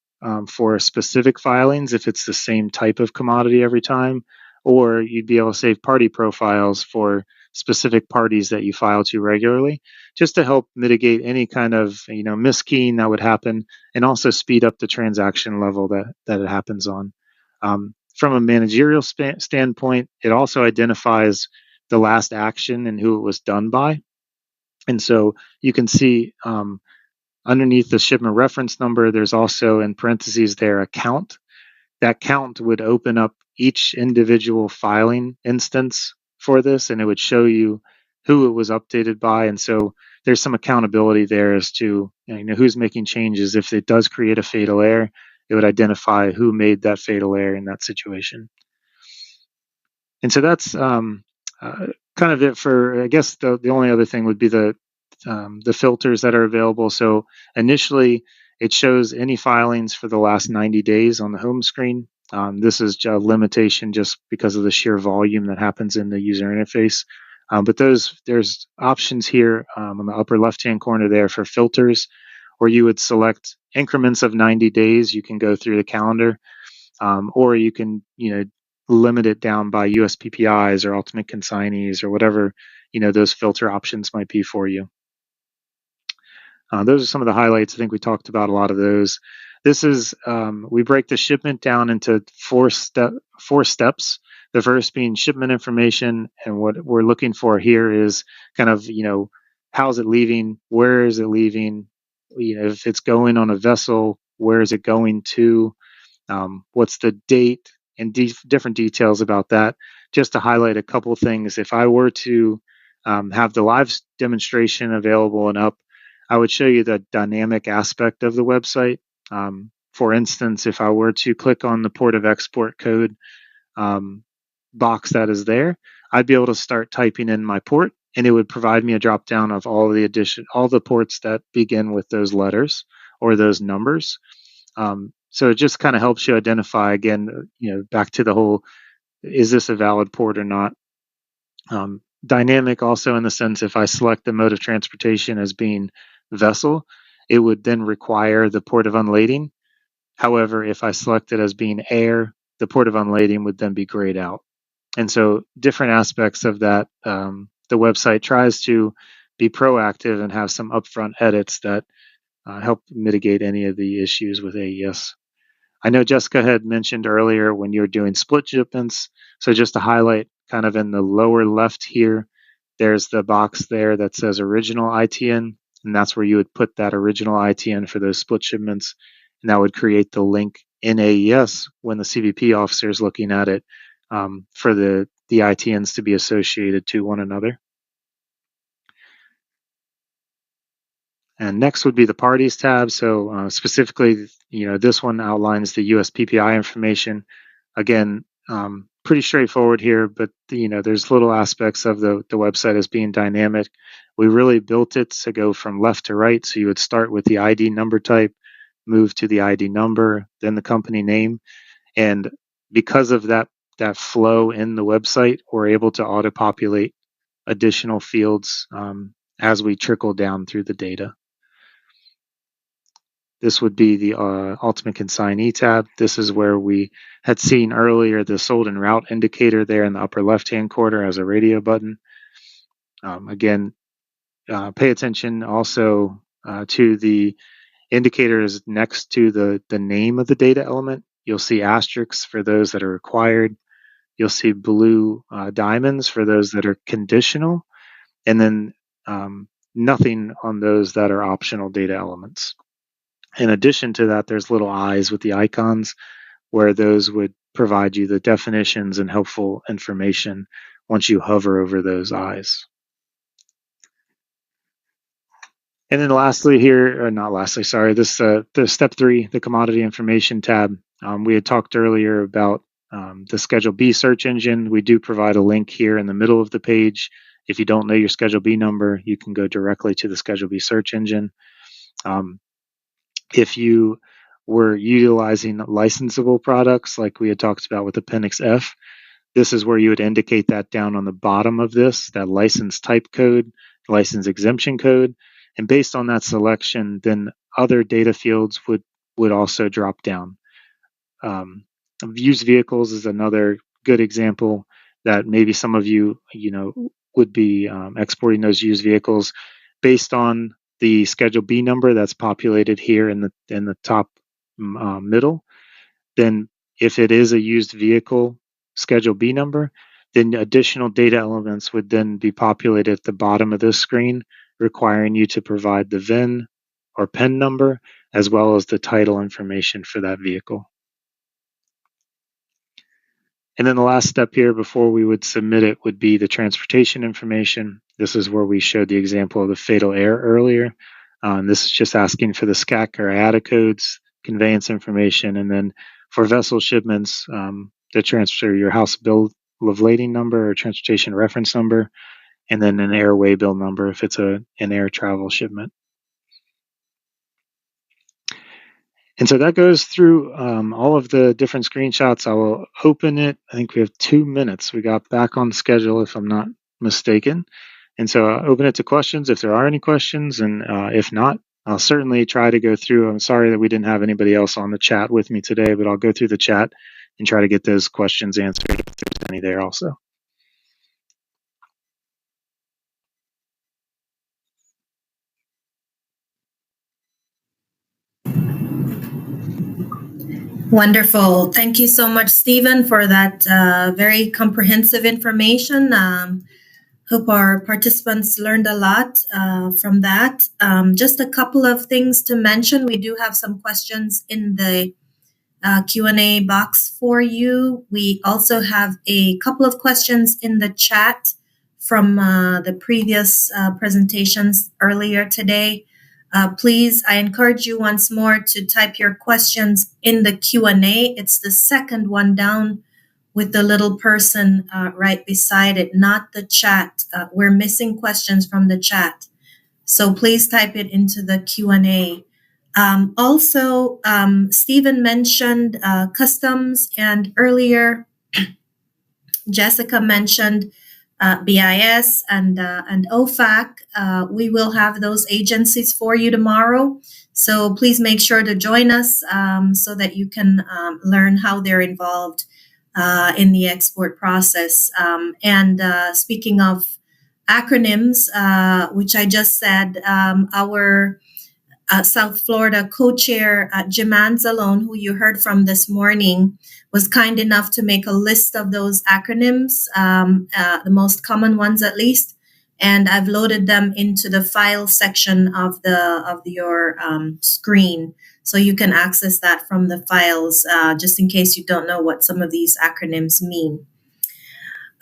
[SPEAKER 5] for specific filings if it's the same type of commodity every time, or you'd be able to save party profiles for specific parties that you file to regularly, just to help mitigate any kind of miskeying that would happen, and also speed up the transaction level that it happens on. From a managerial standpoint, it also identifies the last action and who it was done by. And so you can see underneath the shipment reference number, there's also in parentheses there a count. That count would open up each individual filing instance for this, and it would show you who it was updated by. And so there's some accountability there as to who's making changes. If it does create a fatal error, it would identify who made that fatal error in that situation. And so that's kind of it for, I guess the only other thing would be the filters that are available. So initially, it shows any filings for the last 90 days on the home screen. This is a limitation just because of the sheer volume that happens in the user interface. But there's options here on the upper left-hand corner there for filters, where you would select increments of 90 days. You can go through the calendar, or you can limit it down by US PPIs or ultimate consignees or whatever those filter options might be for you. Those are some of the highlights. I think we talked about a lot of those. This is we break the shipment down into four steps. The first being shipment information, and what we're looking for here is kind of how's it leaving, where is it leaving, if it's going on a vessel, where is it going to, what's the date, and different details about that. Just to highlight a couple things, if I were to have the live demonstration available and up, I would show you the dynamic aspect of the website. For instance, if I were to click on the port of export code box that is there, I'd be able to start typing in my port, and it would provide me a drop down of all the ports that begin with those letters or those numbers. So it just kind of helps you identify, again, back to the whole, is this a valid port or not? Dynamic also in the sense, if I select the mode of transportation as being vessel, it would then require the port of unlading. However, if I select it as being air, the port of unlading would then be grayed out. And so different aspects of that, the website tries to be proactive and have some upfront edits that help mitigate any of the issues with AES. I know Jessica had mentioned earlier when you're doing split shipments. So just to highlight, kind of in the lower left here, there's the box there that says original ITN, and that's where you would put that original ITN for those split shipments, and that would create the link in AES when the CBP officer is looking at it for the ITNs to be associated to one another. And next would be the parties tab. So specifically, this one outlines the US PPI information. Again, pretty straightforward here, but there's little aspects of the website as being dynamic. We really built it to go from left to right. So you would start with the ID number type, move to the ID number, then the company name. And because of that flow in the website, we're able to auto-populate additional fields as we trickle down through the data. This would be the Ultimate Consignee tab. This is where we had seen earlier the sold en route indicator there in the upper left-hand corner as a radio button. Again, pay attention also to the indicators next to the name of the data element. You'll see asterisks for those that are required. You'll see blue diamonds for those that are conditional, and then nothing on those that are optional data elements. In addition to that, there's little eyes with the icons where those would provide you the definitions and helpful information once you hover over those eyes. And then lastly here, or not lastly, sorry, this the step 3, the commodity information tab. We had talked earlier about the Schedule B search engine. We do provide a link here in the middle of the page. If you don't know your Schedule B number, you can go directly to the Schedule B search engine. If you were utilizing licensable products like we had talked about with Appendix F, this is where you would indicate that down on the bottom of this, that license type code, license exemption code. And based on that selection, then other data fields would also drop down. Used vehicles is another good example that maybe some of you, would be exporting those used vehicles based on the Schedule B number that's populated here in the top middle. Then if it is a used vehicle Schedule B number, then additional data elements would then be populated at the bottom of this screen, requiring you to provide the VIN or PIN number, as well as the title information for that vehicle. And then the last step here before we would submit it would be the transportation information. This is where we showed the example of the fatal error earlier. This is just asking for the SCAC or IATA codes, conveyance information, and then for vessel shipments, to transfer your house bill of lading number or transportation reference number, and then an airway bill number if it's an air travel shipment. And so that goes through all of the different screenshots. I will open it. I think we have 2 minutes. We got back on schedule, if I'm not mistaken. And so I'll open it to questions if there are any questions. And if not, I'll certainly try to go through. I'm sorry that we didn't have anybody else on the chat with me today, but I'll go through the chat and try to get those questions answered if there's any there also.
[SPEAKER 2] Wonderful. Thank you so much, Stephen, for that very comprehensive information. Hope our participants learned a lot from that. Just a couple of things to mention. We do have some questions in the Q&A box for you. We also have a couple of questions in the chat from the previous presentations earlier today. Please, I encourage you once more to type your questions in the Q&A. It's the second one down with the little person right beside it, not the chat. We're missing questions from the chat. So please type it into the Q&A. Also, Stephen mentioned customs, and earlier Jessica mentioned BIS and OFAC. We will have those agencies for you tomorrow. So please make sure to join us so that you can learn how they're involved in the export process. And speaking of acronyms, which I just said, our South Florida co-chair Jim Anzalone, who you heard from this morning, was kind enough to make a list of those acronyms, the most common ones at least, and I've loaded them into the file section of your screen, so you can access that from the files, just in case you don't know what some of these acronyms mean.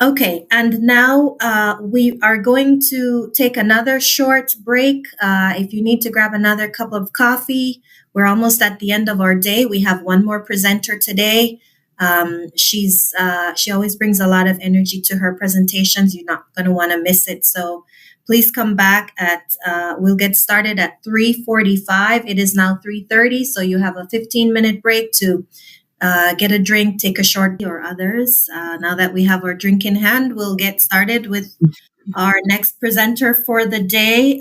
[SPEAKER 2] Okay, and now we are going to take another short break. If you need to grab another cup of coffee, we're almost at the end of our day. We have one more presenter today. She always brings a lot of energy to her presentations. You're not going to want to miss it. So please come back we'll get started at 3:45. It is now 3:30, so you have a 15-minute break to get a drink, take a short or others. Now that we have our drink in hand, we'll get started with our next presenter for the day,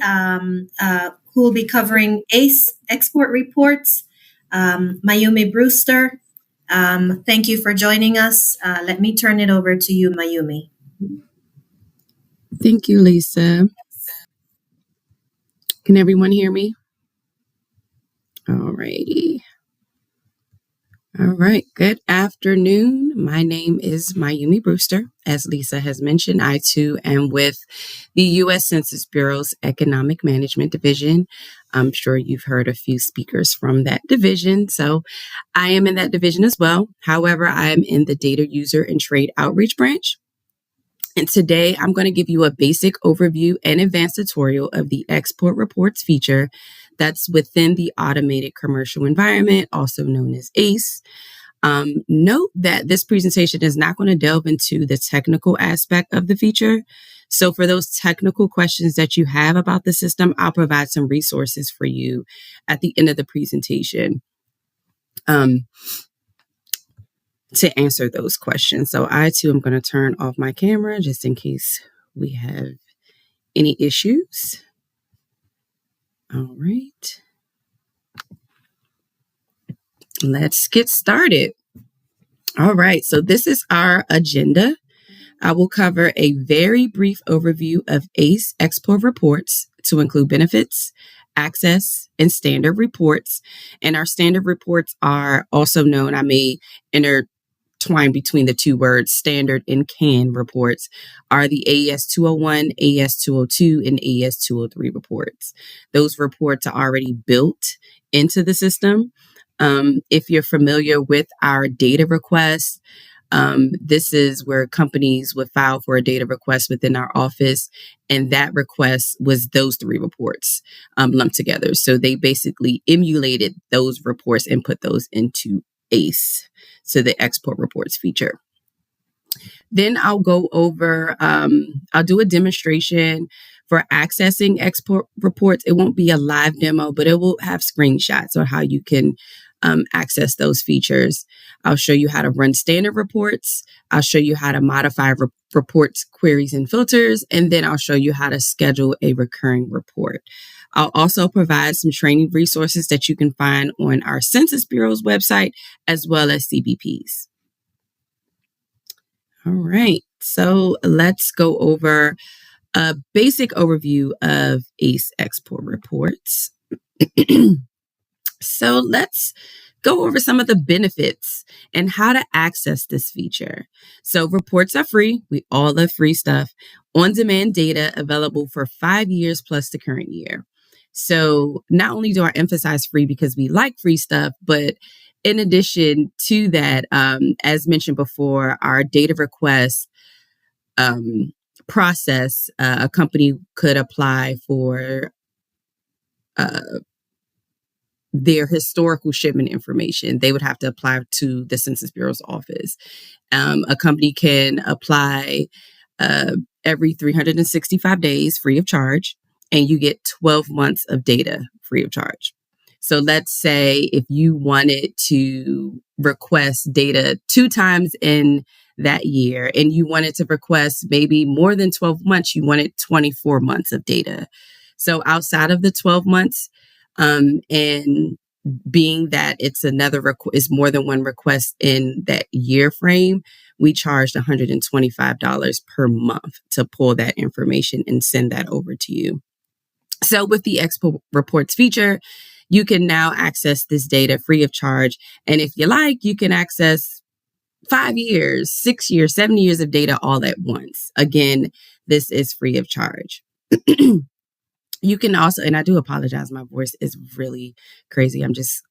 [SPEAKER 2] who will be covering ACE export reports, Mayumi Brewster. Thank you for joining us. Let me turn it over to you, Mayumi.
[SPEAKER 6] Thank you, Lesa. Can everyone hear me? All righty. All right. Good afternoon. My name is Mayumi Brewster. As Lesa has mentioned, I too am with the U.S. Census Bureau's Economic Management Division. I'm sure you've heard a few speakers from that division, so I am in that division as well. However, I'm in the Data User and Trade Outreach branch. And today I'm going to give you a basic overview and advanced tutorial of the Export Reports feature that's within the Automated Commercial Environment, also known as ACE. Note that this presentation is not going to delve into the technical aspect of the feature. So for those technical questions that you have about the system, I'll provide some resources for you at the end of the presentation to answer those questions. So I too am going to turn off my camera just in case we have any issues. All right. Let's get started. All right. So this is our agenda. I will cover a very brief overview of ACE export reports to include benefits, access, and standard reports. And our standard reports are also known, I may intertwine between the two words, standard and CAN reports, are the AES 201, AES 202, and AES 203 reports. Those reports are already built into the system. If you're familiar with our data request, this is where companies would file for a data request within our office, and that request was those three reports lumped together. So they basically emulated those reports and put those into ACE, so the export reports feature. Then I'll go over, I'll do a demonstration for accessing export reports. It won't be a live demo, but it will have screenshots on how you can access those features. I'll show you how to run standard reports. I'll show you how to modify reports, queries, and filters. And then I'll show you how to schedule a recurring report. I'll also provide some training resources that you can find on our Census Bureau's website, as well as CBP's. All right, so let's go over a basic overview of ACE export reports. So let's go over some of the benefits and how to access this feature. So reports are free. We all love free stuff. On-demand data available for 5 years plus the current year. So not only do I emphasize free because we like free stuff, but in addition to that, as mentioned before, our data request process, a company could apply for their historical shipment information. They would have to apply to the Census Bureau's office. A company can apply every 365 days free of charge, and you get 12 months of data free of charge. So let's say if you wanted to request data 2 times in that year, and you wanted to request maybe more than 12 months, you wanted 24 months of data. So outside of the 12 months, and being that it's is more than one request in that year frame, we charged $125 per month to pull that information and send that over to you. So with the Expo Reports feature, you can now access this data free of charge. And if you like, you can access 5 years, 6 years, 7 years of data all at once. Again, this is free of charge. You can also, and I do apologize, my voice is really crazy. I'm just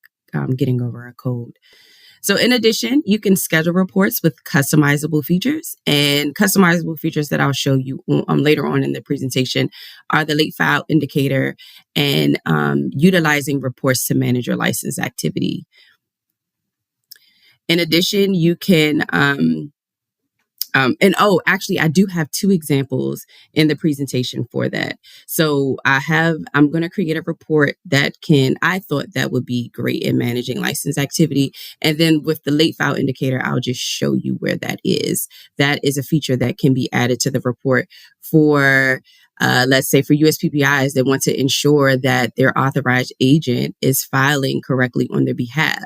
[SPEAKER 6] getting over a cold. So in addition, you can schedule reports with customizable features, and customizable features that I'll show you later on in the presentation are the late file indicator and utilizing reports to manage your license activity. In addition, you can actually, I do have 2 examples in the presentation for that. So I'm going to create a report that I thought that would be great in managing license activity. And then with the late file indicator, I'll just show you where that is. That is a feature that can be added to the report for, let's say for USPPIs that want to ensure that their authorized agent is filing correctly on their behalf.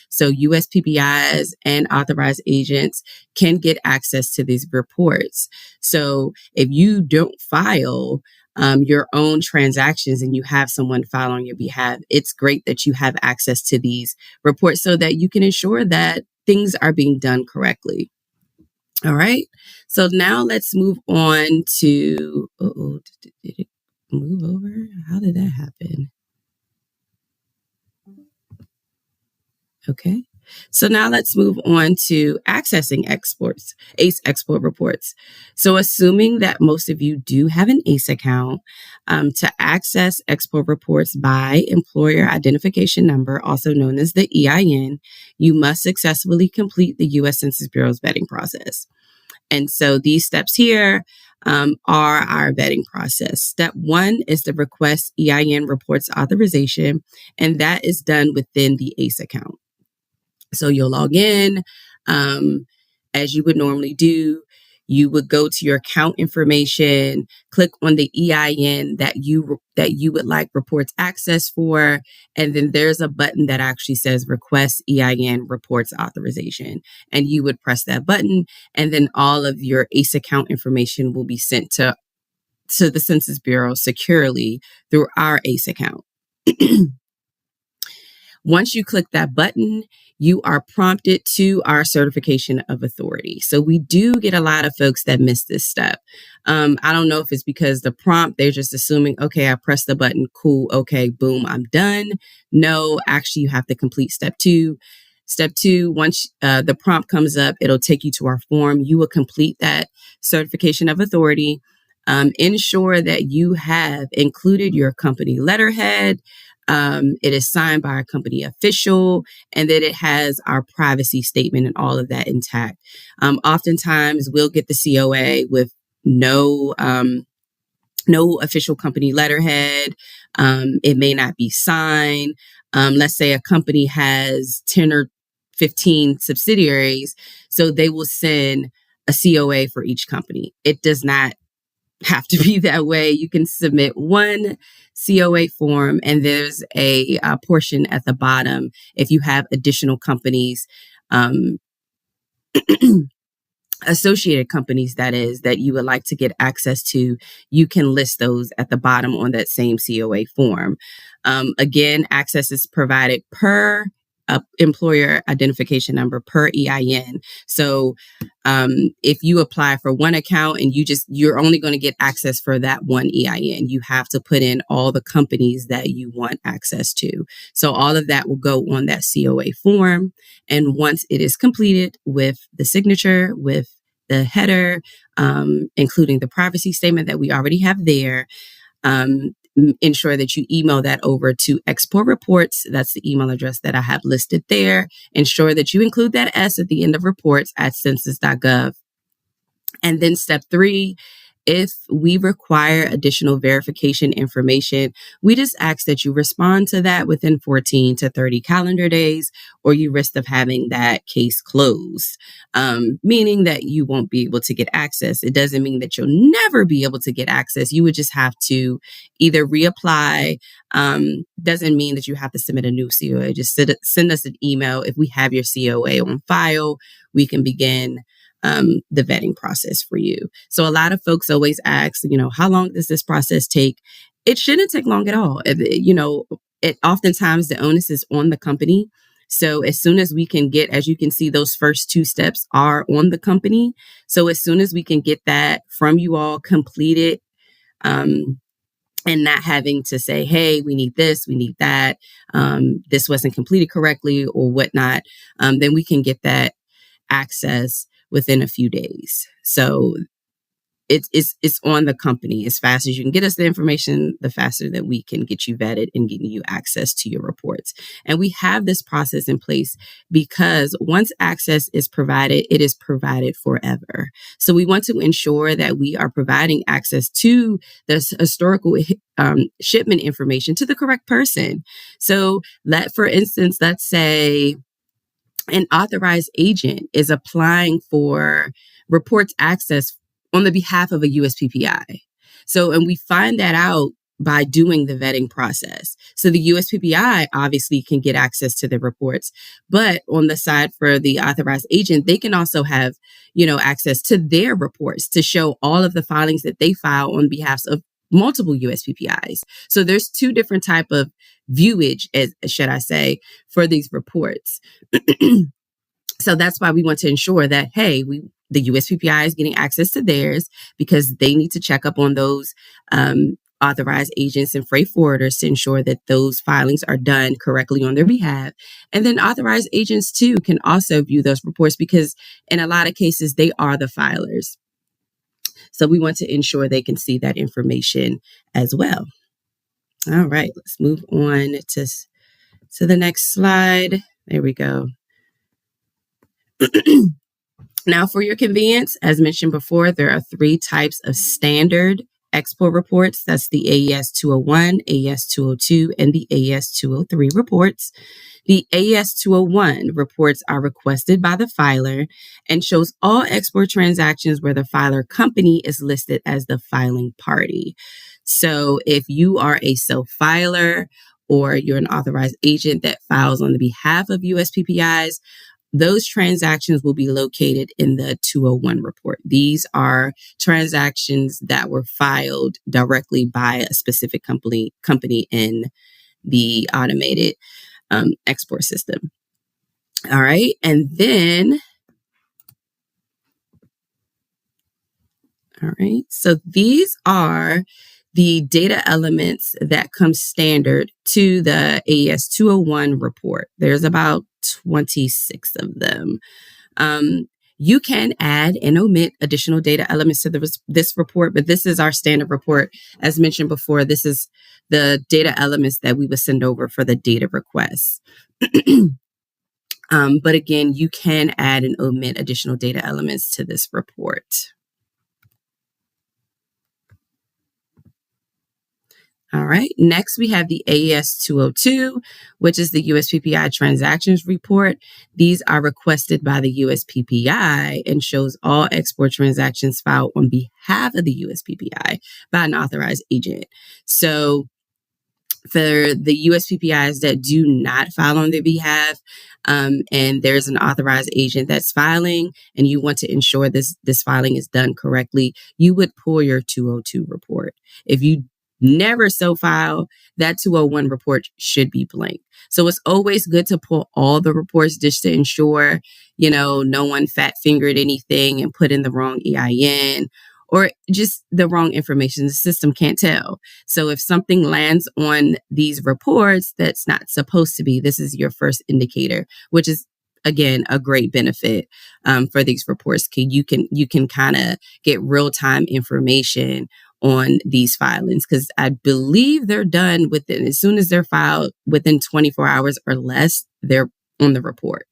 [SPEAKER 6] So USPPIs and authorized agents can get access to these reports. So if you don't file your own transactions and you have someone file on your behalf, it's great that you have access to these reports so that you can ensure that things are being done correctly. All right. So now let's move on to, did it move over? How did that happen? Okay. So now let's move on to accessing ACE export reports. So assuming that most of you do have an ACE account, to access export reports by employer identification number, also known as the EIN, you must successfully complete the U.S. Census Bureau's vetting process. And so these steps here are our vetting process. Step 1 is the request EIN reports authorization, and that is done within the ACE account. So you'll log in as you would normally do. You would go to your account information, click on the EIN that you would like reports access for, and then there's a button that actually says Request EIN Reports Authorization. And you would press that button, and then all of your ACE account information will be sent to the Census Bureau securely through our ACE account. Once you click that button, you are prompted to our certification of authority. So we do get a lot of folks that miss this step. I don't know if it's because the prompt, they're just assuming, okay, I pressed the button, cool, okay, boom, I'm done. No, actually, you have to complete step 2. Step 2, once the prompt comes up, it'll take you to our form. You will complete that certification of authority. Ensure that you have included your company letterhead. It is signed by our company official, and that it has our privacy statement and all of that intact. Oftentimes we'll get the COA with no official company letterhead. It may not be signed. Let's say a company has 10 or 15 subsidiaries, so they will send a COA for each company. It does not have to be that way. You can submit one COA form, and there's a portion at the bottom if you have additional companies, associated companies, that is, that you would like to get access to. You can list those at the bottom on that same COA form. Again, access is provided per employer identification number per EIN. So if you apply for one account and you're only going to get access for that one EIN, you have to put in all the companies that you want access to. So all of that will go on that COA form. And once it is completed with the signature, with the header, including the privacy statement that we already have there, ensure that you email that over to Export Reports. That's the email address that I have listed there. Ensure that you include that S at the end of reports at census.gov. And then step 3, if we require additional verification information, we just ask that you respond to that within 14 to 30 calendar days, or you risk of having that case closed, meaning that you won't be able to get access. It doesn't mean that you'll never be able to get access. You would just have to either reapply. Doesn't mean that you have to submit a new COA. Just send us an email. If we have your COA on file, we can begin the vetting process for you. So a lot of folks always ask, how long does this process take? It shouldn't take long at all. Oftentimes the onus is on the company. So as soon as we can get, as you can see, those first 2 steps are on the company. So as soon as we can get that from you all completed, and not having to say, hey, we need this, we need that, this wasn't completed correctly or whatnot, then we can get that access within a few days. So it's on the company. As fast as you can get us the information, the faster that we can get you vetted and getting you access to your reports. And we have this process in place because once access is provided, it is provided forever. So we want to ensure that we are providing access to the historical shipment information to the correct person. So for instance, let's say an authorized agent is applying for reports access on the behalf of a USPPI. So, and we find that out by doing the vetting process. So the USPPI obviously can get access to the reports, but on the side for the authorized agent, they can also have, access to their reports to show all of the filings that they file on behalf of multiple USPPIs. So there's 2 different type of viewage, should I say, for these reports. So that's why we want to ensure that, hey, the USPPI is getting access to theirs because they need to check up on those authorized agents and freight forwarders to ensure that those filings are done correctly on their behalf. And then authorized agents, too, can also view those reports because in a lot of cases, they are the filers. So we want to ensure they can see that information as well. All right, let's move on to the next slide. There we go. Now, for your convenience, as mentioned before, there are 3 types of standard export reports. That's the AES 201, AES 202, and the AES 203 reports. The AES 201 reports are requested by the filer and shows all export transactions where the filer company is listed as the filing party. So if you are a self-filer or you're an authorized agent that files on the behalf of USPPIs, those transactions will be located in the 201 report. These are transactions that were filed directly by a specific company in the automated export system. All right. And then, all right. So these are the data elements that come standard to the AES 201 report. There's about 26 of them. You can add and omit additional data elements to this report, but this is our standard report. As mentioned before, this is the data elements that we would send over for the data requests. But again, you can add and omit additional data elements to this report. All right. Next, we have the AES 202, which is the USPPI transactions report. These are requested by the USPPI and shows all export transactions filed on behalf of the USPPI by an authorized agent. So for the USPPIs that do not file on their behalf, and there's an authorized agent that's filing, and you want to ensure this filing is done correctly, you would pull your 202 report. If you never so filed, that 201 report should be blank. So it's always good to pull all the reports just to ensure, no one fat fingered anything and put in the wrong EIN or just the wrong information. The system can't tell. So if something lands on these reports that's not supposed to be, this is your first indicator, which is, again, a great benefit for these reports. You can kind of get real-time information on these filings, because I believe they're done as soon as they're filed within 24 hours or less, they're on the report.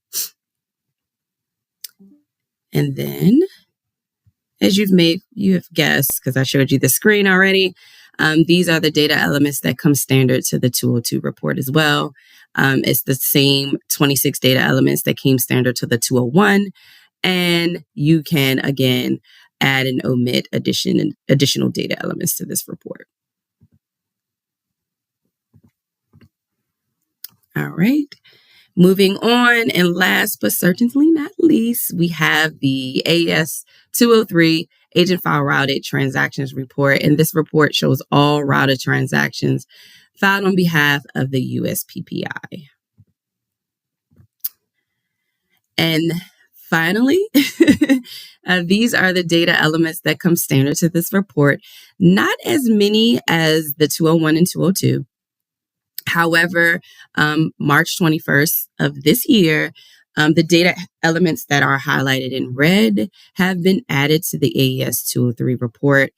[SPEAKER 6] And then, as you have guessed, because I showed you the screen already, these are the data elements that come standard to the 202 report as well. It's the same 26 data elements that came standard to the 201. And you can, again, add and omit additional data elements to this report. All right. Moving on, and last but certainly not least, we have the AS 203 Agent File Routed Transactions Report. And this report shows all routed transactions filed on behalf of the USPPI. And finally, these are the data elements that come standard to this report. Not as many as the 201 and 202. However, March 21st of this year, the data elements that are highlighted in red have been added to the AES 203 report.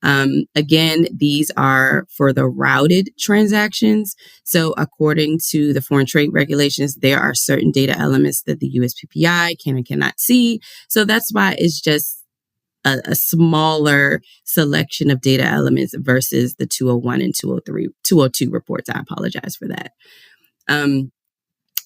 [SPEAKER 6] Again, these are for the routed transactions. So according to the foreign trade regulations, there are certain data elements that the USPPI can and cannot see. So that's why it's just a smaller selection of data elements versus the 201 and 202 reports. I apologize for that.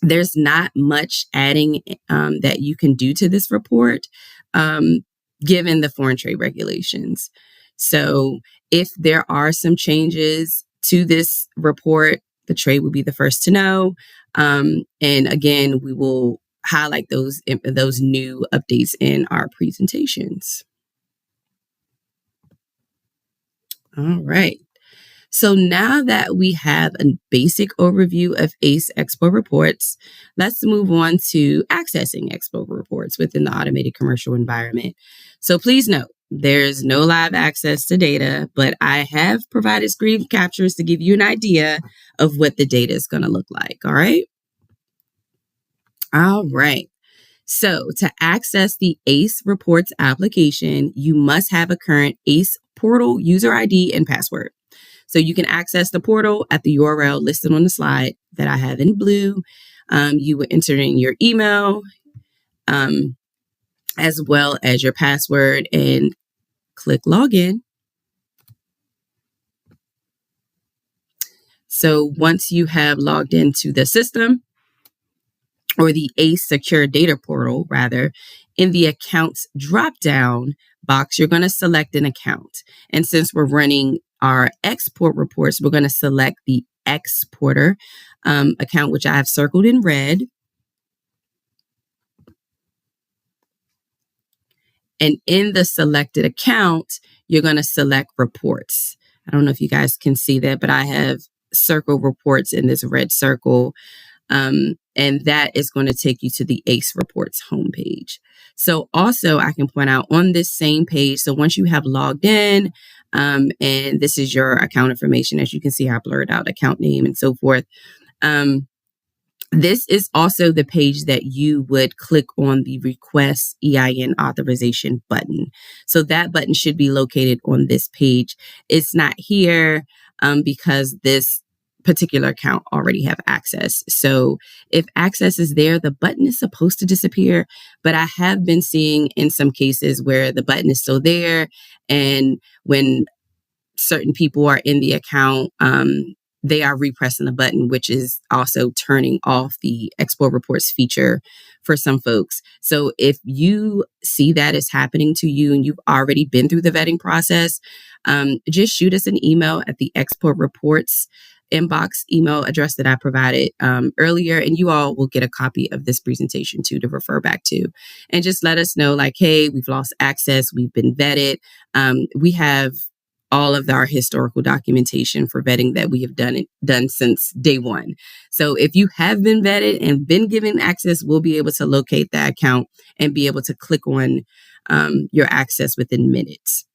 [SPEAKER 6] There's not much adding that you can do to this report, given the foreign trade regulations. So if there are some changes to this report, the trade will be the first to know. And again, we will highlight those new updates in our presentations. All right. So now that we have a basic overview of ACE Expo reports, let's move on to accessing Expo reports within the automated commercial environment. So please note, there's no live access to data, but I have provided screen captures to give you an idea of what the data is going to look like. All right. All right. So to access the ACE reports application, you must have a current ACE portal user ID and password. So you can access the portal at the URL listed on the slide that I have in blue. You will enter in your email, as well as your password, and click login. So once you have logged into the system, or the ACE Secure Data Portal, rather, in the Accounts drop-down box, you're going to select an account. And since we're running our export reports, we're going to select the exporter account, which I have circled in red. And in the selected account, you're going to select reports. I don't know if you guys can see that, but I have circled reports in this red circle. And that is going to take you to the ACE reports homepage. So also I can point out on this same page, so once you have logged in, and this is your account information, as you can see, I blurred out account name and so forth. This is also the page that you would click on the Request EIN Authorization button. So that button should be located on this page. It's not here because this particular account already have access. So if access is there, the button is supposed to disappear. But I have been seeing in some cases where the button is still there, and when certain people are in the account, they are repressing the button, which is also turning off the export reports feature for some folks. So if you see that is happening to you and you've already been through the vetting process, just shoot us an email at the export reports inbox email address that I provided earlier, and you all will get a copy of this presentation too to refer back to. And just let us know, like, hey, we've lost access, we've been vetted. We have all of our historical documentation for vetting that we have done since day one. So if you have been vetted and been given access, we'll be able to locate that account and be able to click on your access within minutes.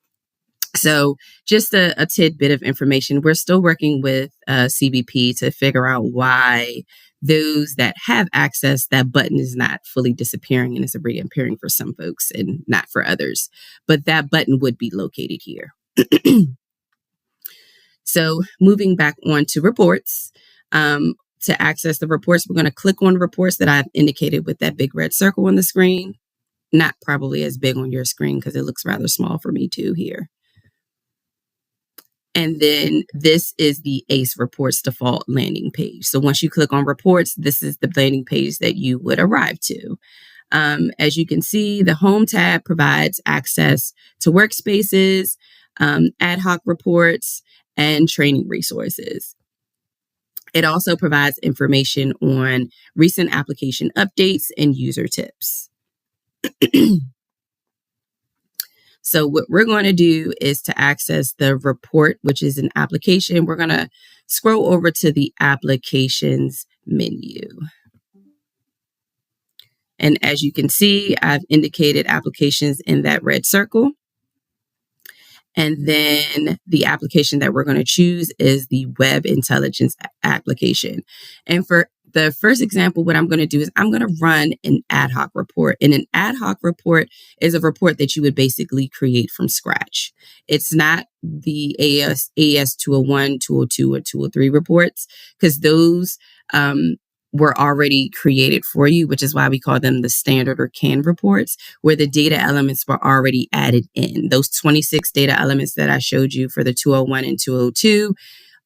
[SPEAKER 6] So just a tidbit of information. We're still working with CBP to figure out why those that have access, that button is not fully disappearing and is reappearing for some folks and not for others. But that button would be located here. So moving back on to reports, to access the reports, we're going to click on reports that I've indicated with that big red circle on the screen. Not probably as big on your screen because it looks rather small for me too here. And then this is the ACE reports default landing page. So once you click on reports, this is the landing page that you would arrive to. As you can see, the home tab provides access to workspaces, ad hoc reports, and training resources. It also provides information on recent application updates and user tips. So what we're going to do is to access the report, which is an application, we're going to scroll over to the applications menu. And as you can see, I've indicated applications in that red circle. And then the application that we're going to choose is the Web Intelligence application. And for the first example, what I'm going to do is I'm going to run an ad hoc report. And an ad hoc report is a report that you would basically create from scratch. It's not the AS 201, 202, or 203 reports, because those were already created for you, which is why we call them the standard or canned reports, where the data elements were already added in. Those 26 data elements that I showed you for the 201 and 202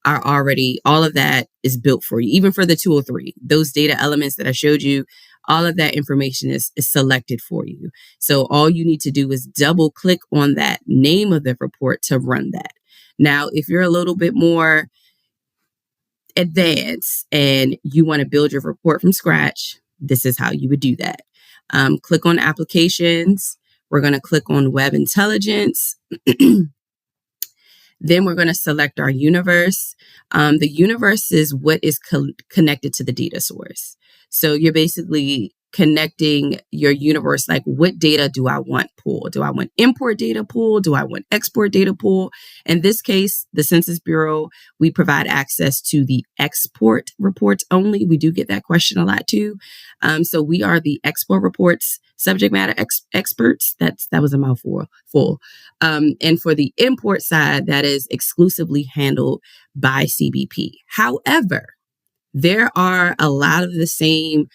[SPEAKER 6] are already, all of that is built for you. Even for the 203, those data elements that I showed you, all of that information is selected for you. So all you need to do is double click on that name of the report to run that. Now, if you're a little bit more advanced and you want to build your report from scratch, this is how you would do that. Click on applications. We're going to click on Web Intelligence. Then we're going to select our universe. The universe is what is connected to the data source. So you're basically connecting your universe, like what data do I want pulled? Do I want import data pulled? Do I want export data pulled? In this case, the Census Bureau, we provide access to the export reports only. We do get that question a lot too. So we are the export reports subject matter experts. That was a mouthful. And for the import side, that is exclusively handled by CBP. However, there are a lot of the same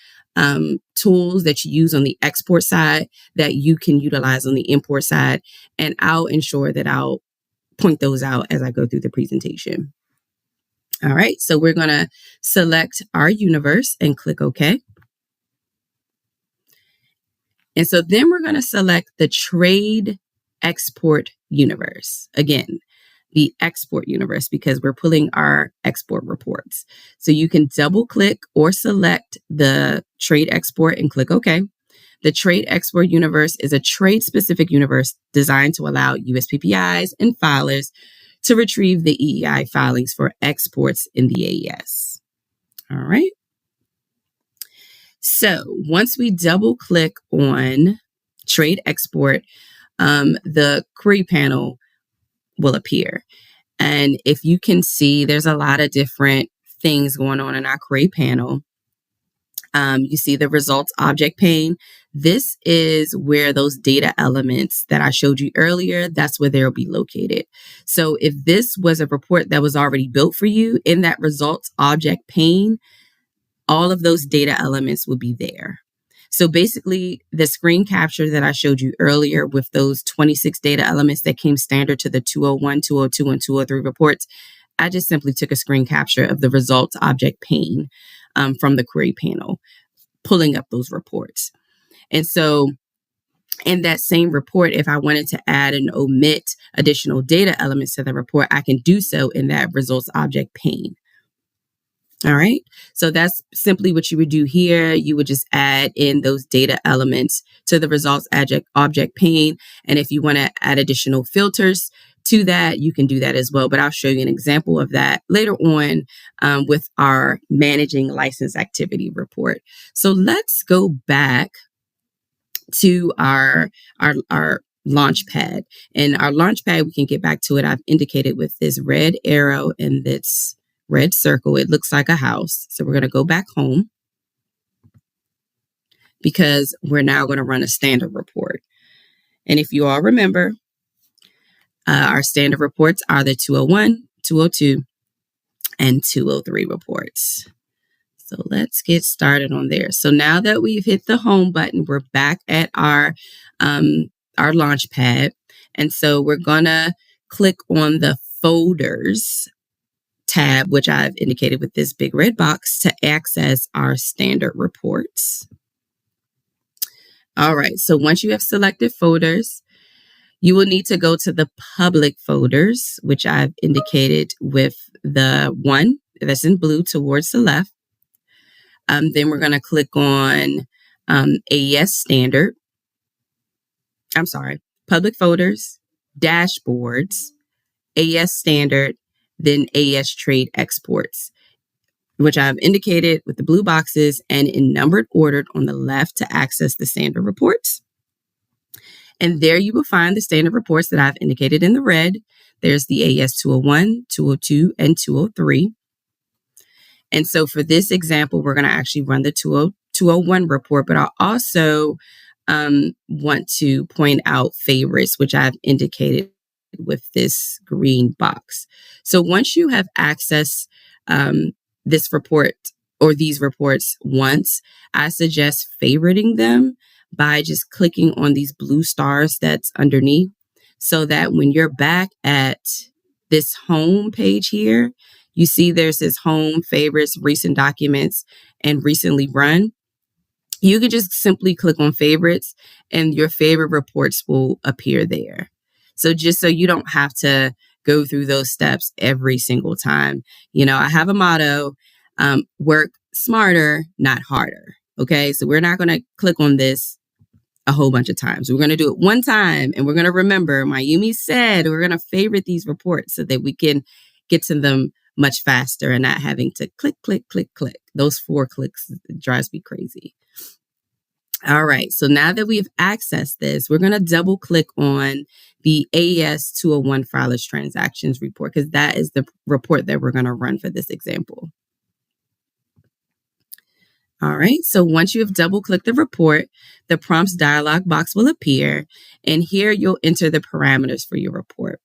[SPEAKER 6] tools that you use on the export side that you can utilize on the import side. And I'll ensure that I'll point those out as I go through the presentation. All right, so we're going to select our universe and click OK. And so then we're going to select the trade export universe. Again, the export universe, because we're pulling our export reports. So you can double click or select the trade export and click OK. The trade export universe is a trade specific universe designed to allow USPPIs and filers to retrieve the EEI filings for exports in the AES. All right. So once we double click on trade export, the query panel will appear. And if you can see, there's a lot of different things going on in our query panel. You see the results object pane. This is where those data elements that I showed you earlier, that's where they'll be located. So if this was a report that was already built for you, in that results object pane, all of those data elements will be there. So basically, the screen capture that I showed you earlier with those 26 data elements that came standard to the 201, 202, and 203 reports, I just simply took a screen capture of the results object pane from the query panel, pulling up those reports. And so in that same report, if I wanted to add and omit additional data elements to the report, I can do so in that results object pane. All right. So that's simply what you would do here. You would just add in those data elements to the results object pane. And if you want to add additional filters to that, you can do that as well. But I'll show you an example of that later on with our managing license activity report. So let's go back to our launch pad. And our launch pad, we can get back to it. I've indicated with this red arrow and this red circle. It looks like a house. So we're going to go back home because we're now going to run a standard report. And if you all remember, our standard reports are the 201, 202, and 203 reports. So let's get started on there. So now that we've hit the home button, we're back at our launch pad. And so we're going to click on the folders tab, which I've indicated with this big red box, to access our standard reports. All right. So once you have selected folders, you will need to go to the public folders, which I've indicated with the one that's in blue towards the left. Then we're going to click on AES standard. I'm sorry, public folders, dashboards, AES standard, then AES trade exports, which I've indicated with the blue boxes and in numbered order on the left to access the standard reports. And there you will find the standard reports that I've indicated in the red. There's the AES 201, 202, and 203. And so for this example, we're going to actually run the 201 report, but I also want to point out favorites, which I've indicated with this green box. So once you have accessed this report or these reports once, I suggest favoriting them by just clicking on these blue stars that's underneath, so that when you're back at this home page here, you see there's this home, favorites, recent documents, and recently run. You can just simply click on favorites and your favorite reports will appear there. So just so you don't have to go through those steps every single time. You know, I have a motto, work smarter, not harder. Okay, so we're not going to click on this a whole bunch of times. We're going to do it one time and we're going to remember Mayumi said we're going to favorite these reports so that we can get to them much faster and not having to click, click, click, click. Those 4 clicks drives me crazy. All right. So now that we've accessed this, we're going to double click on the AES 201 filers transactions report because that is the report that we're going to run for this example. All right. So once you have double clicked the report, the prompts dialog box will appear, and here you'll enter the parameters for your report.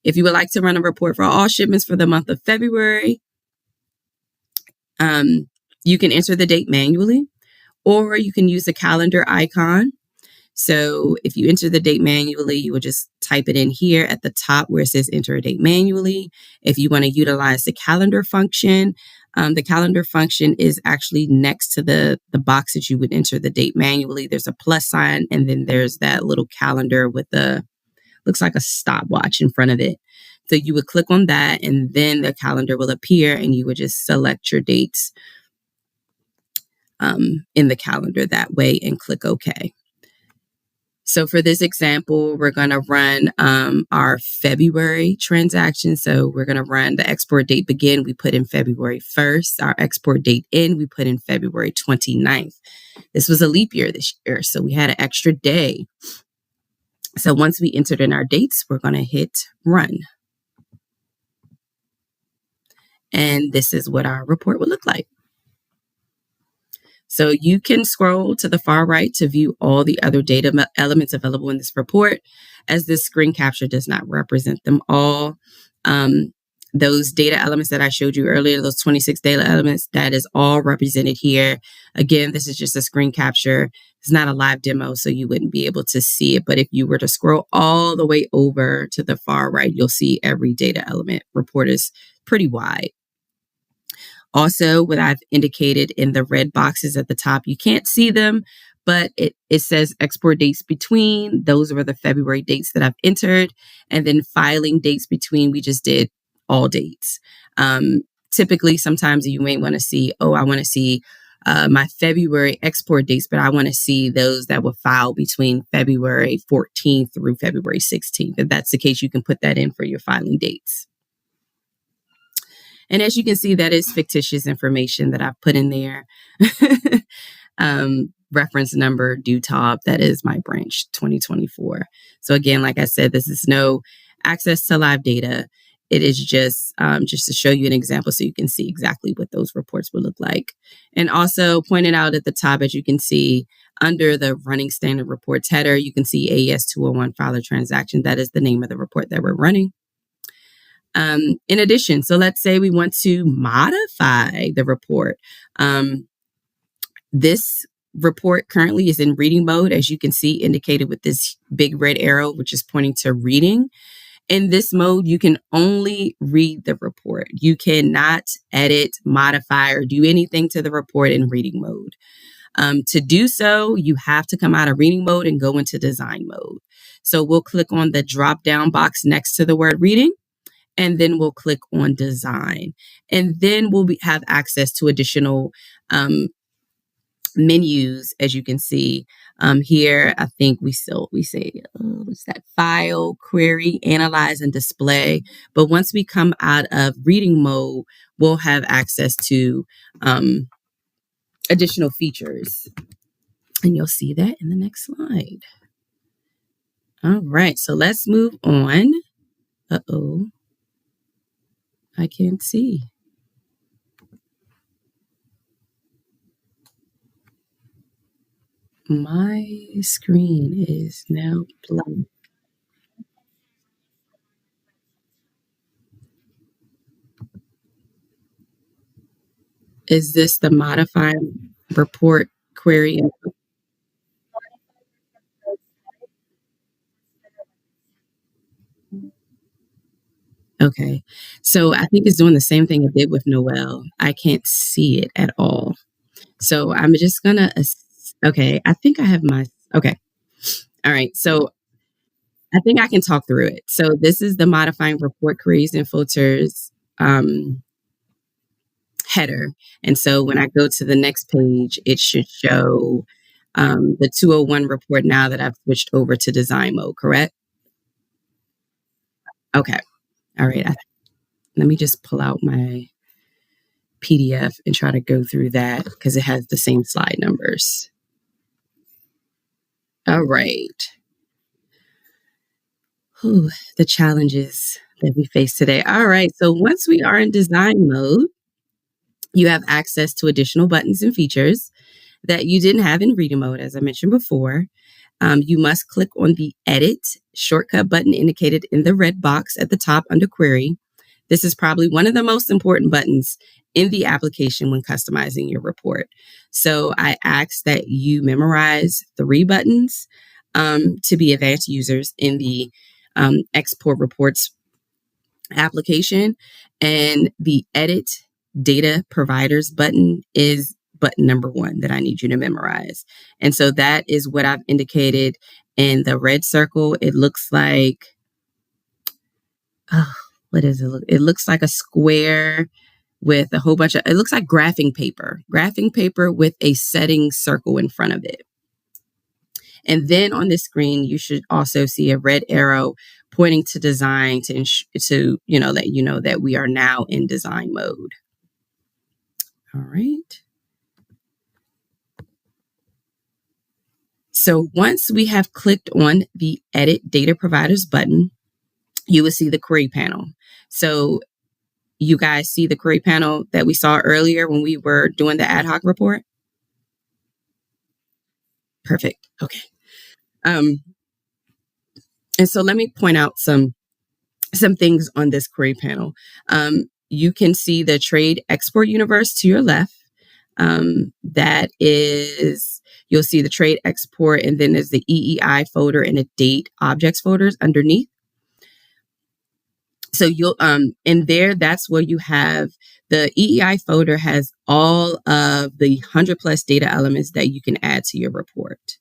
[SPEAKER 6] If you would like to run a report for all shipments for the month of February, you can enter the date manually, or you can use the calendar icon. So if you enter the date manually, you will just type it in here at the top where it says enter a date manually. If you want to utilize the calendar function is actually next to the box that you would enter the date manually. There's a plus sign, and then there's that little calendar with looks like a stopwatch in front of it. So you would click on that, and then the calendar will appear, and you would just select your dates in the calendar that way and click OK. So for this example, we're going to run our February transaction. So we're going to run the export date begin. We put in February 1st. Our export date end, we put in February 29th. This was a leap year this year, so we had an extra day. So once we entered in our dates, we're going to hit run. And this is what our report would look like. So you can scroll to the far right to view all the other data elements available in this report, as this screen capture does not represent them all. Those data elements that I showed you earlier, those 26 data elements, that is all represented here. Again, this is just a screen capture. It's not a live demo, so you wouldn't be able to see it. But if you were to scroll all the way over to the far right, you'll see every data element. Report is pretty wide. Also, what I've indicated in the red boxes at the top, you can't see them, but it says export dates between. Those were the February dates that I've entered. And then filing dates between, we just did all dates. Typically, sometimes you may want to see, I want to see my February export dates, but I want to see those that were filed between February 14th through February 16th. If that's the case, you can put that in for your filing dates. And as you can see, that is fictitious information that I've put in there. Reference number, due top, that is my branch 2024. So again, like I said, this is no access to live data. It is just to show you an example so you can see exactly what those reports will look like. And also pointed out at the top, as you can see, under the running standard reports header, you can see AES 201 filer transaction. That is the name of the report that we're running. In addition, so let's say we want to modify the report. This report currently is in reading mode, as you can see indicated with this big red arrow, which is pointing to reading. In this mode, you can only read the report. You cannot edit, modify, or do anything to the report in reading mode. To do so, you have to come out of reading mode and go into design mode. So we'll click on the drop-down box next to the word reading, and then we'll click on design. And then we'll have access to additional menus, as you can see here. I think we say, what's that? File, query, analyze, and display. But once we come out of reading mode, we'll have access to additional features. And you'll see that in the next slide. All right, so let's move on. Uh-oh, I can't see. My screen is now blank. Is this the modified report query? Okay, so I think it's doing the same thing it did with Noel. I can't see it at all. So I'm just gonna, okay, I think I have okay. All right, so I think I can talk through it. So this is the modifying report queries and filters header. And so when I go to the next page, it should show the 201 report now that I've switched over to design mode, correct? Okay. All right. Let me just pull out my PDF and try to go through that because it has the same slide numbers. All right. Whew, the challenges that we face today. All right. So once we are in design mode, you have access to additional buttons and features that you didn't have in reading mode, as I mentioned before. You must click on the edit shortcut button indicated in the red box at the top under query. This is probably one of the most important buttons in the application when customizing your report. So I ask that you memorize 3 buttons to be advanced users in the export reports application. And the edit data providers button is button number 1 that I need you to memorize. And so that is what I've indicated in the red circle. It looks like, what does it look? It looks like a square with a whole bunch of, it looks like graphing paper with a setting circle in front of it. And then on the screen, you should also see a red arrow pointing to design to let you know that we are now in design mode. All right. So once we have clicked on the Edit Data Providers button, you will see the query panel. So you guys see the query panel that we saw earlier when we were doing the ad hoc report? Perfect. Okay. And so let me point out some things on this query panel. You can see the trade export universe to your left. That is, you'll see the trade export, and then there's the EEI folder and the date objects folders underneath. So you'll, in there, that's where you have the EEI folder has all of the 100+ data elements that you can add to your report.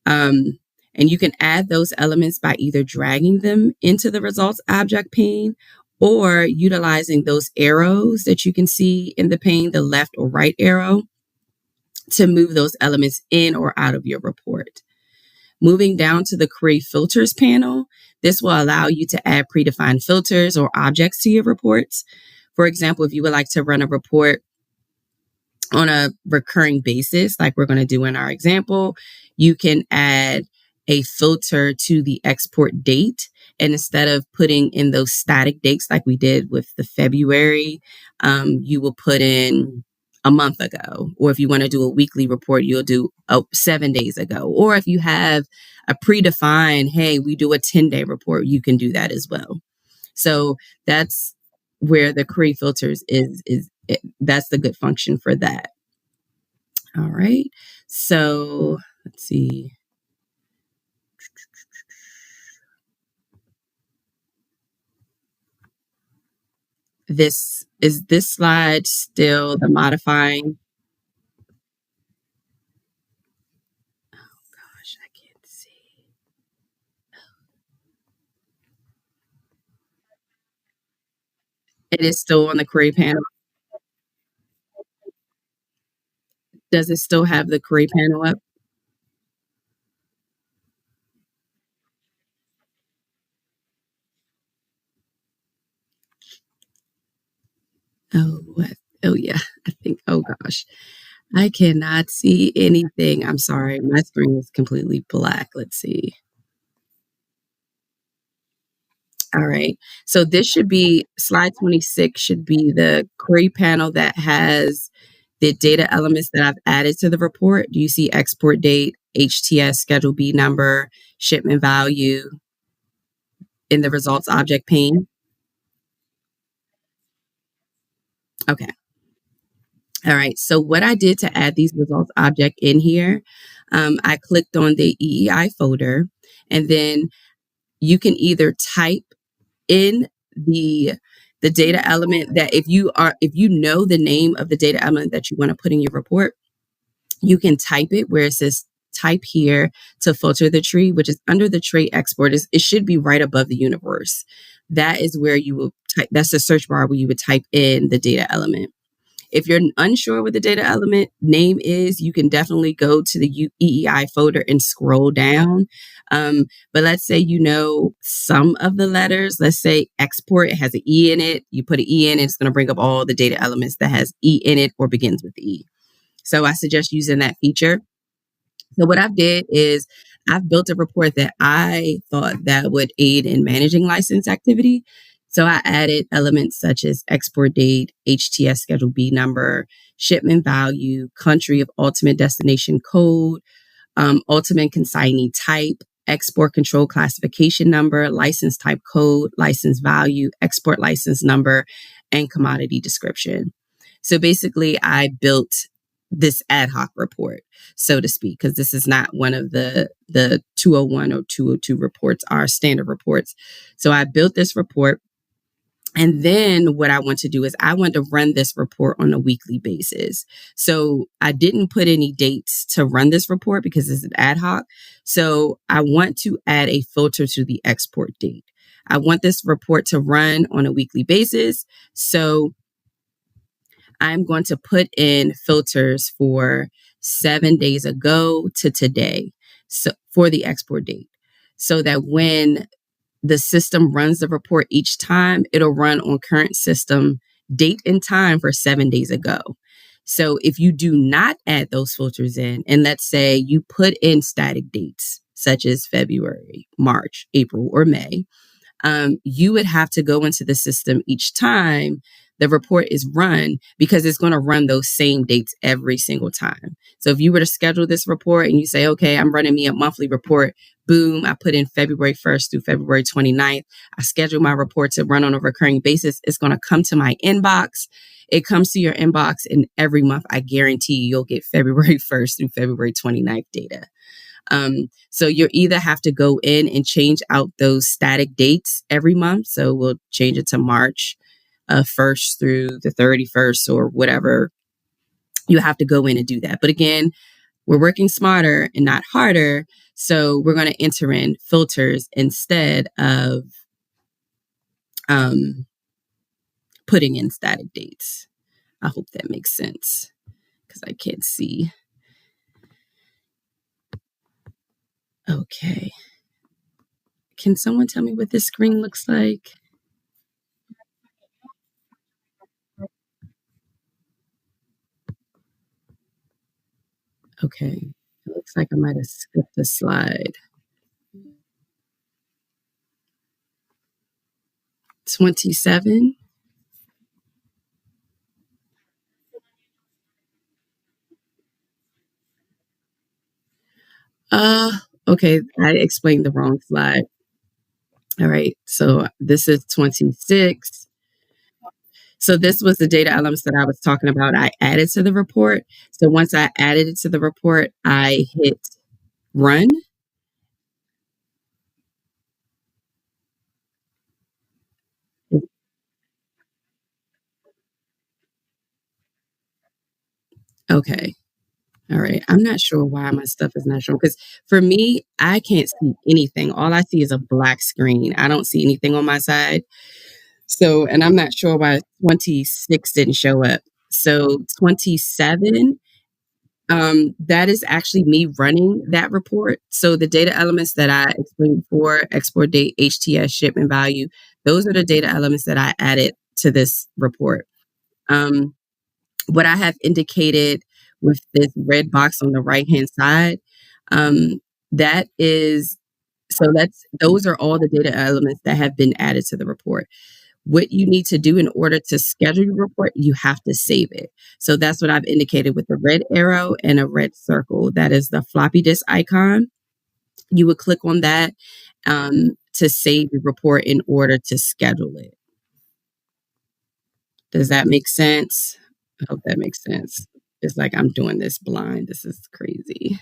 [SPEAKER 6] And you can add those elements by either dragging them into the results object pane or utilizing those arrows that you can see in the pane, the left or right arrow. to move those elements in or out of your report. Moving down to the Create Filters panel, this will allow you to add predefined filters or objects to your reports. For example, if you would like to run a report on a recurring basis, like we're going to do in our example, you can add a filter to the export date. And instead of putting in those static dates like we did with the February, you will put in a month ago. Or if you want to do a weekly report, you'll do 7 days ago. Or if you have a predefined, hey, we do a 10-day report, you can do that as well. So that's where the Create Filters is that's the good function for that. All right. So let's see. This slide still the modifying? Oh gosh, I can't see. It is still on the Create panel. Does it still have the Create panel up? Oh, what? Oh yeah, I think. Oh gosh, I cannot see anything. I'm sorry, my screen is completely black. Let's see. All right. So this should be slide 26 should be the query panel that has the data elements that I've added to the report. Do you see export date, HTS, schedule B number, shipment value in the results object pane? Okay. All right. So what I did to add these results object in here, I clicked on the EEI folder, and then you can either type in the data element that if you know the name of the data element that you want to put in your report, you can type it where it says type here to filter the tree, which is under the tray export. It should be right above the universe. That is where you will type. That's the search bar where you would type in the data element. If you're unsure what the data element name is, you can definitely go to the EEI folder and scroll down. But let's say you know some of the letters. Let's say export, it has an E in it. You put an E in it, it's going to bring up all the data elements that has E in it or begins with E. So I suggest using that feature. So what I've did is I've built a report that I thought that would aid in managing license activity. So I added elements such as export date, HTS schedule B number, shipment value, country of ultimate destination code, ultimate consignee type, export control classification number, license type code, license value, export license number, and commodity description. So basically, I built this ad hoc report, so to speak, because this is not one of the 201 or 202 reports, our standard reports. So I built this report. And then what I want to do is I want to run this report on a weekly basis. So I didn't put any dates to run this report because it's an ad hoc. So I want to add a filter to the export date. I want this report to run on a weekly basis. So I'm going to put in filters for 7 days ago to today, so for the export date, so that when the system runs the report each time, it'll run on current system date and time for 7 days ago. So if you do not add those filters in, and let's say you put in static dates such as February, March, April, or May, you would have to go into the system each time the report is run because it's going to run those same dates every single time. So if you were to schedule this report and you say, okay, I'm running me a monthly report, boom, I put in February 1st through February 29th. I schedule my report to run on a recurring basis. It's going to come to my inbox. It comes to your inbox, and every month, I guarantee you'll get February 1st through February 29th data. So you either have to go in and change out those static dates every month. So we'll change it to March 1st through the 31st or whatever. You have to go in and do that. But again, we're working smarter and not harder. So we're going to enter in filters instead of putting in static dates. I hope that makes sense because I can't see. Okay. Can someone tell me what this screen looks like? Okay. It looks like I might have skipped a slide. 27. Okay. I explained the wrong slide. All right. So this is 26. So this was the data elements that I was talking about. I added to the report. So once I added it to the report, I hit run. Okay. All right. I'm not sure why my stuff is not showing because for me, I can't see anything. All I see is a black screen. I don't see anything on my side. So, and I'm not sure why 26 didn't show up. So 27, that is actually me running that report. So the data elements that I explained before, export date, HTS, shipment value, those are the data elements that I added to this report. What I have indicated with this red box on the right hand side, that is, so those are all the data elements that have been added to the report. What you need to do in order to schedule your report, you have to save it. So that's what I've indicated with the red arrow and a red circle. That is the floppy disk icon. You would click on that to save your report in order to schedule it. Does that make sense? I hope that makes sense. It's like I'm doing this blind. This is crazy.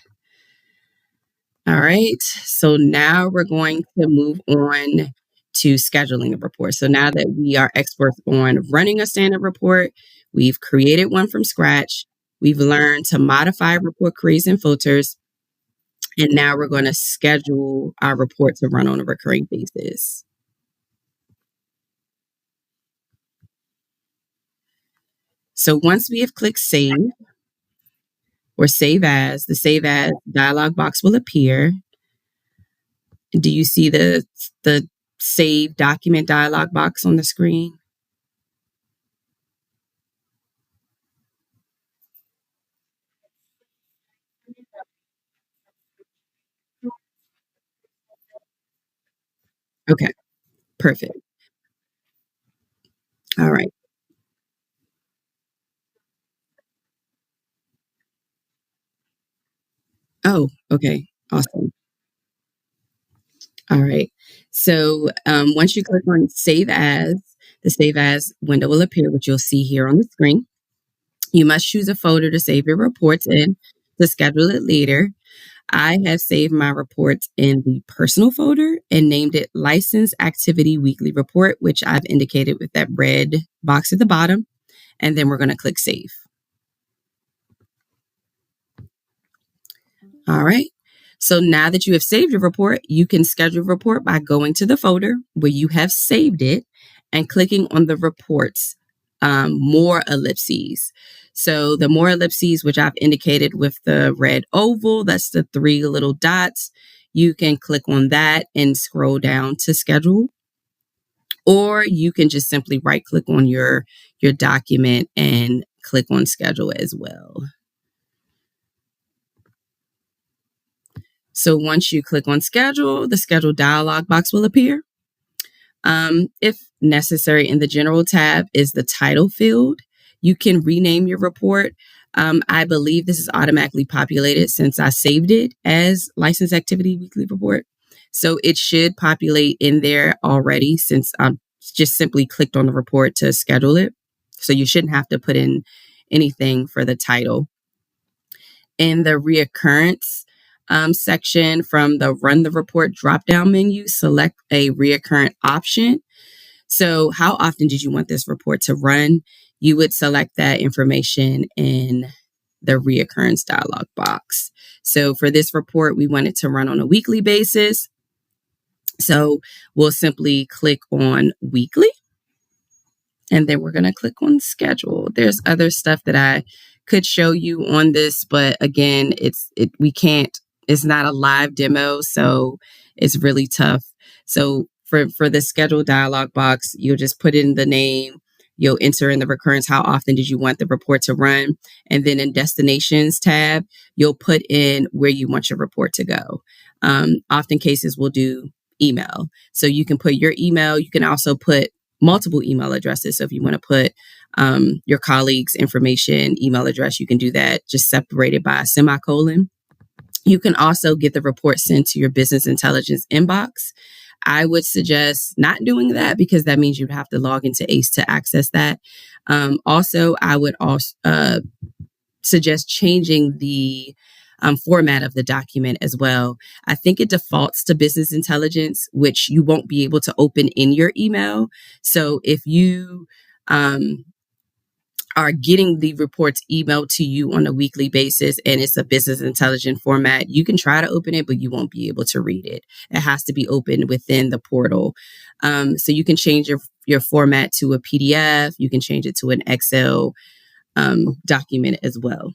[SPEAKER 6] All right. So now we're going to move on to scheduling the report. So now that we are experts on running a standard report, we've created one from scratch. We've learned to modify report queries and filters. And now we're going to schedule our report to run on a recurring basis. So once we have clicked save or save as, the save as dialog box will appear. Do you see the save document dialog box on the screen? Okay, perfect. All right. Oh, okay. Awesome. All right. So once you click on Save As, the Save As window will appear, which you'll see here on the screen. You must choose a folder to save your reports in to schedule it later. I have saved my reports in the personal folder and named it License Activity Weekly Report, which I've indicated with that red box at the bottom. And then we're going to click Save. All right. So now that you have saved your report, you can schedule a report by going to the folder where you have saved it and clicking on the reports, more ellipses. So the more ellipses, which I've indicated with the red oval, that's the 3 little dots. You can click on that and scroll down to schedule. Or you can just simply right click on your document and click on schedule as well. So once you click on schedule, the schedule dialog box will appear. If necessary, in the general tab is the title field. You can rename your report. I believe this is automatically populated since I saved it as License Activity Weekly Report. So it should populate in there already since I've just simply clicked on the report to schedule it. So you shouldn't have to put in anything for the title. In the reoccurrence section from the Run the Report drop-down menu, select a reoccurrent option. So how often did you want this report to run? You would select that information in the reoccurrence dialog box. So for this report, we want it to run on a weekly basis. So we'll simply click on weekly. And then we're going to click on schedule. There's other stuff that I could show you on this, but again, we can't it's not a live demo, so it's really tough. So for the schedule dialog box, you'll just put in the name, you'll enter in the recurrence, how often did you want the report to run? And then in destinations tab, you'll put in where you want your report to go. Often cases will do email. So you can put your email. You can also put multiple email addresses. So if you want to put your colleague's information, email address, you can do that, just separated by a semicolon. You can also get the report sent to your business intelligence inbox. I would suggest not doing that because that means you'd have to log into ACE to access that. Also, I would also suggest changing the format of the document as well. I think it defaults to business intelligence, which you won't be able to open in your email. So if you are getting the reports emailed to you on a weekly basis and it's a business intelligence format, you can try to open it, but you won't be able to read it. It has to be opened within the portal. So you can change your format to a PDF. You can change it to an Excel document as well.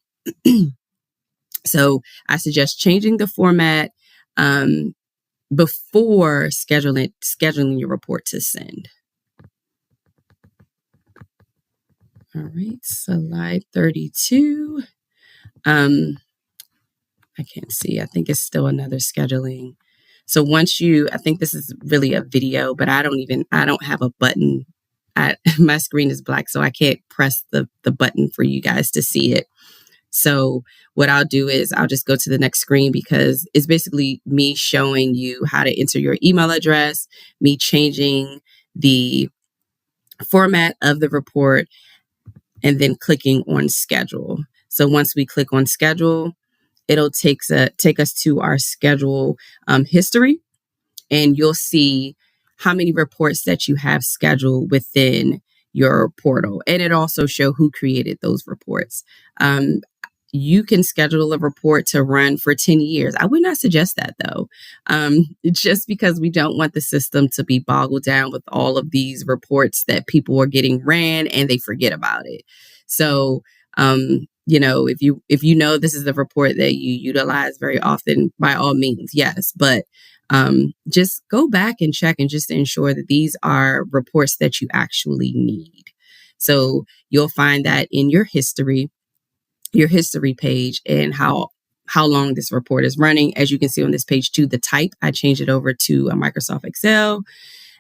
[SPEAKER 6] So I suggest changing the format before scheduling your report to send. All right, slide 32. I can't see. I think it's still another scheduling. So I think this is really a video, but I don't have a button. My screen is black, so I can't press the button for you guys to see it. So what I'll do is I'll just go to the next screen because it's basically me showing you how to enter your email address, me changing the format of the report, and then clicking on schedule. So once we click on schedule, it'll take us to our schedule history, and you'll see how many reports that you have scheduled within your portal. And it also show who created those reports. You can schedule a report to run for 10 years. I would not suggest that though, just because we don't want the system to be boggled down with all of these reports that people are getting ran and they forget about it. So, if you know this is the report that you utilize very often, by all means, yes. But just go back and check and just ensure that these are reports that you actually need. So you'll find that in your history page and how long this report is running. As you can see on this page too, the type, I changed it over to a Microsoft Excel,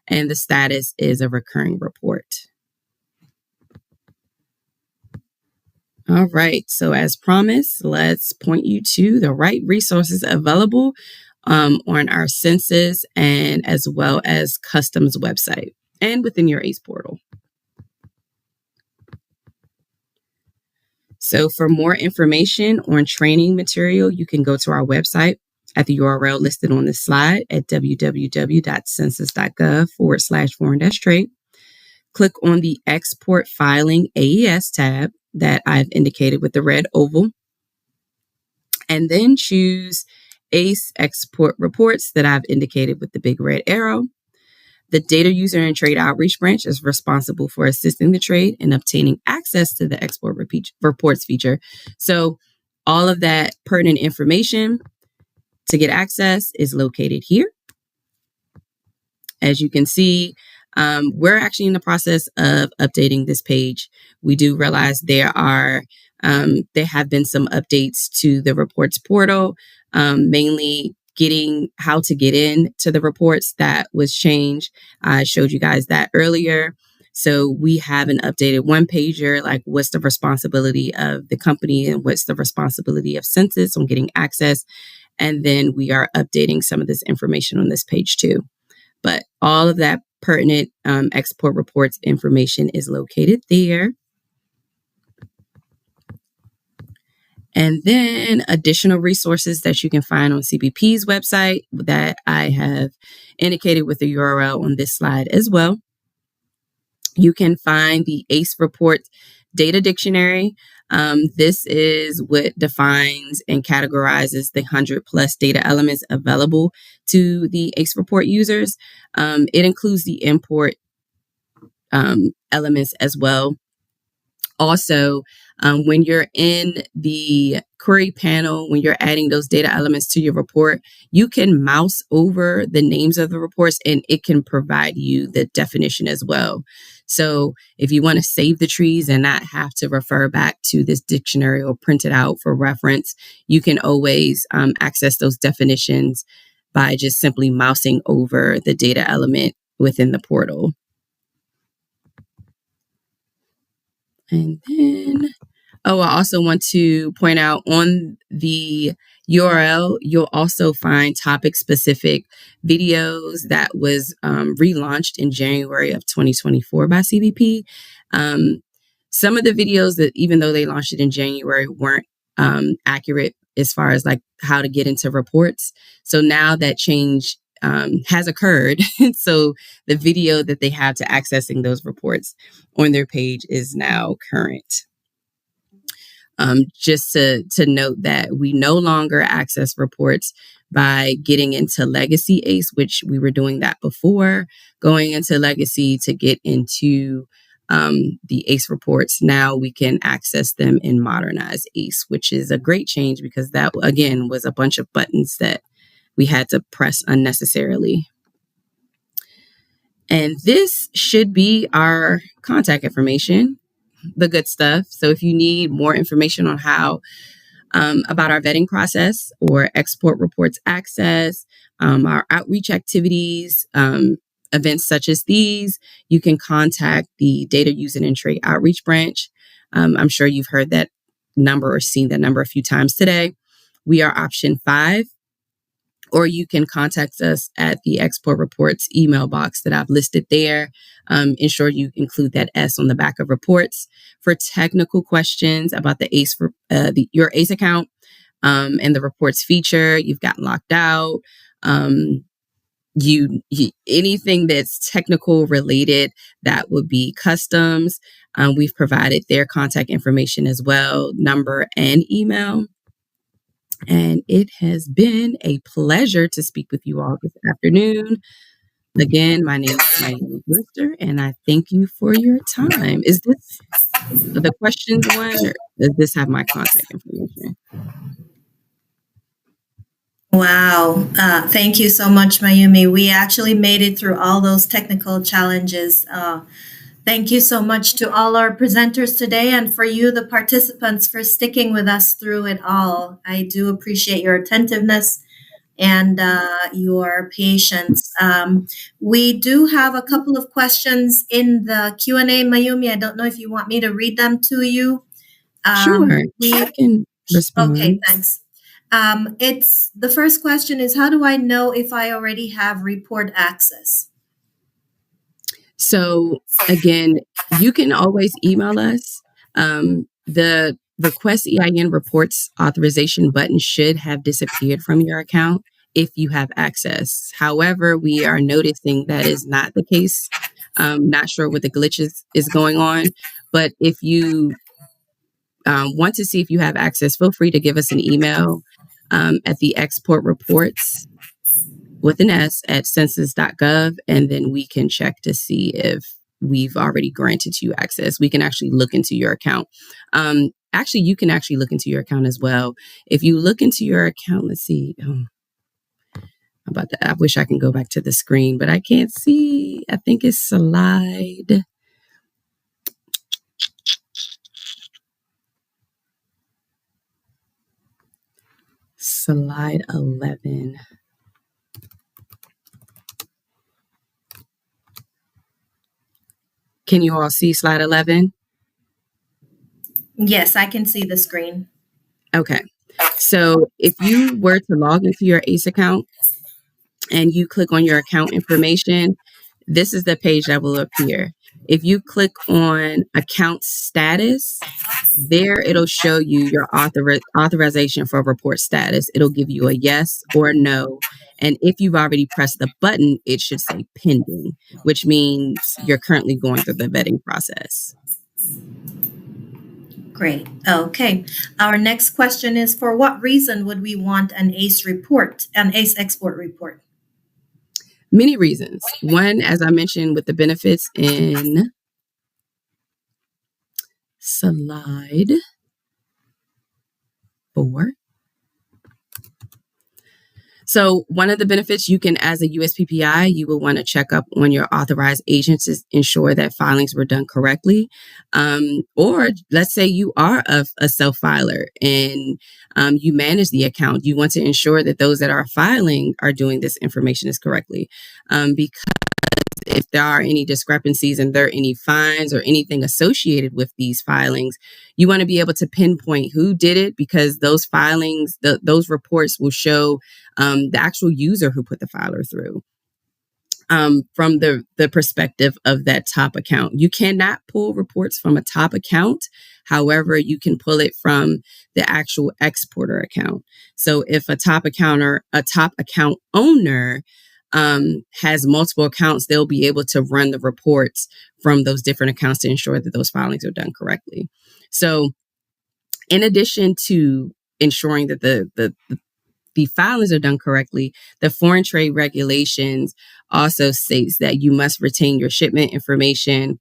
[SPEAKER 6] and the status is a recurring report. All right. So as promised, let's point you to the right resources available on our Census and as well as Customs website and within your ACE portal. So for more information on training material, you can go to our website at the URL listed on this slide at www.census.gov/foreign-trade. Click on the Export Filing AES tab that I've indicated with the red oval, and then choose ACE Export Reports that I've indicated with the big red arrow. The Data User and Trade Outreach branch is responsible for assisting the trade in obtaining access to the Export Reports feature. So all of that pertinent information to get access is located here. As you can see, we're actually in the process of updating this page. We do realize there have been some updates to the reports portal, mainly getting how to get in to the reports. That was changed. I showed you guys that earlier. So we have an updated one pager, like what's the responsibility of the company and what's the responsibility of Census on getting access. And then we are updating some of this information on this page too. But all of that pertinent export reports information is located there. And then additional resources that you can find on CBP's website that I have indicated with the URL on this slide as well. You can find the ACE Report Data Dictionary. This is what defines and categorizes the 100+ data elements available to the ACE Report users. It includes the import elements as well. Also, when you're in the query panel, when you're adding those data elements to your report, you can mouse over the names of the reports and it can provide you the definition as well. So if you want to save the trees and not have to refer back to this dictionary or print it out for reference, you can always access those definitions by just simply mousing over the data element within the portal. And then, I also want to point out on the URL, you'll also find topic-specific videos that was relaunched in January of 2024 by CBP. Some of the videos that, even though they launched it in January, weren't accurate as far as like how to get into reports. So now that change has occurred. So the video that they have to accessing those reports on their page is now current. Just to note that we no longer access reports by getting into Legacy ACE, which we were doing that before, going into Legacy to get into the ACE reports. Now we can access them in Modernized ACE, which is a great change because that, again, was a bunch of buttons that we had to press unnecessarily. And this should be our contact information, the good stuff. So if you need more information on how about our vetting process or export reports access, our outreach activities, events such as these, you can contact the Data Using and Trade Outreach Branch. I'm sure you've heard that number or seen that number a few times today. We are option 5. Or you can contact us at the export reports email box that I've listed there. Ensure you include that S on the back of reports. For technical questions about the ACE, your ACE account and the reports feature, you've gotten locked out. Anything that's technical related, that would be customs. We've provided their contact information as well, number and email. And it has been a pleasure to speak with you all this afternoon. Again, my name is Mayumi Brewster, and I thank you for your time. Is this the questions one, or does this have my contact information?
[SPEAKER 2] Wow. Thank you so much, Mayumi. We actually made it through all those technical challenges. Thank you so much to all our presenters today and for you, the participants, for sticking with us through it all. I do appreciate your attentiveness and your patience. We do have a couple of questions in the Q&A, Mayumi. I don't know if you want me to read them to you.
[SPEAKER 6] Sure, I can respond.
[SPEAKER 2] Okay, thanks. The first question is, how do I know if I already have report access?
[SPEAKER 6] So again, you can always email us. The Request EIN Reports Authorization button should have disappeared from your account if you have access. However, we are noticing that is not the case. Not sure what the glitches is going on, but if you want to see if you have access, feel free to give us an email at the export reports with an S at census.gov, and then we can check to see if we've already granted you access. We can actually look into your account. Actually, you can actually look into your account as well. If you look into your account, let's see. About that, I wish I can go back to the screen, but I can't see. I think it's slide 11. Can you all see slide 11?
[SPEAKER 2] Yes, I can see the screen.
[SPEAKER 6] Okay. So if you were to log into your ACE account and you click on your account information, this is the page that will appear. If you click on account status, there it'll show you your authorization for report status. It'll give you a yes or a no. And if you've already pressed the button, it should say pending, which means you're currently going through the vetting process.
[SPEAKER 2] Great. Okay. Our next question is, for what reason would we want an ACE report, an ACE export report?
[SPEAKER 6] Many reasons. One, as I mentioned, with the benefits in slide 4. So one of the benefits you can, as a USPPI, you will want to check up on your authorized agents to ensure that filings were done correctly. Or let's say you are a self-filer and you manage the account. You want to ensure that those that are filing are doing this information is correctly. Because if there are any discrepancies and there are any fines or anything associated with these filings, you want to be able to pinpoint who did it, because those filings, those reports will show the actual user who put the filer through. From the perspective of that top account, you cannot pull reports from a top account. However, you can pull it from the actual exporter account. So if a top account owner has multiple accounts, they'll be able to run the reports from those different accounts to ensure that those filings are done correctly. So in addition to ensuring that the filings are done correctly, the foreign trade regulations also states that you must retain your shipment information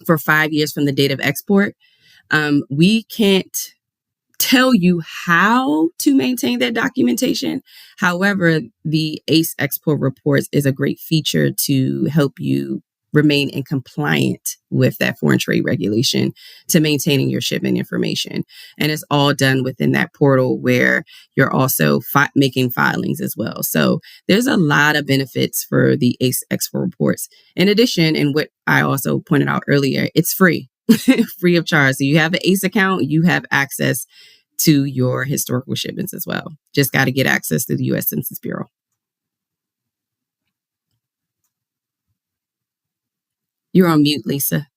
[SPEAKER 6] for 5 years from the date of export. We can't tell you how to maintain that documentation. However, the ACE export reports is a great feature to help you remain in compliant with that foreign trade regulation to maintaining your shipment information. And it's all done within that portal where you're also making filings as well. So there's a lot of benefits for the ACE export reports. In addition, and what I also pointed out earlier, it's free, free of charge. So you have an ACE account, you have access to your historical shipments as well. Just got to get access to the U.S. Census Bureau. You're on mute, Lesa.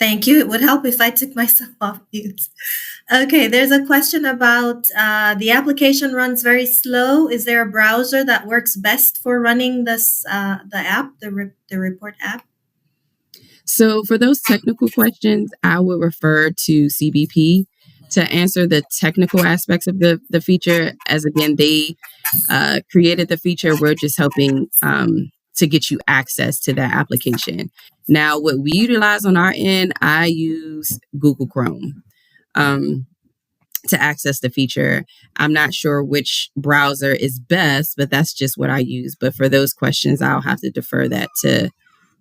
[SPEAKER 2] Thank you. It would help if I took myself off mute. Okay, there's a question about the application runs very slow. Is there a browser that works best for running this the app, the report app?
[SPEAKER 6] So for those technical questions, I would refer to CBP to answer the technical aspects of the feature. As again, they created the feature. We're just helping to get you access to that application. Now, what we utilize on our end, I use Google Chrome to access the feature. I'm not sure which browser is best, but that's just what I use. But for those questions, I'll have to defer that to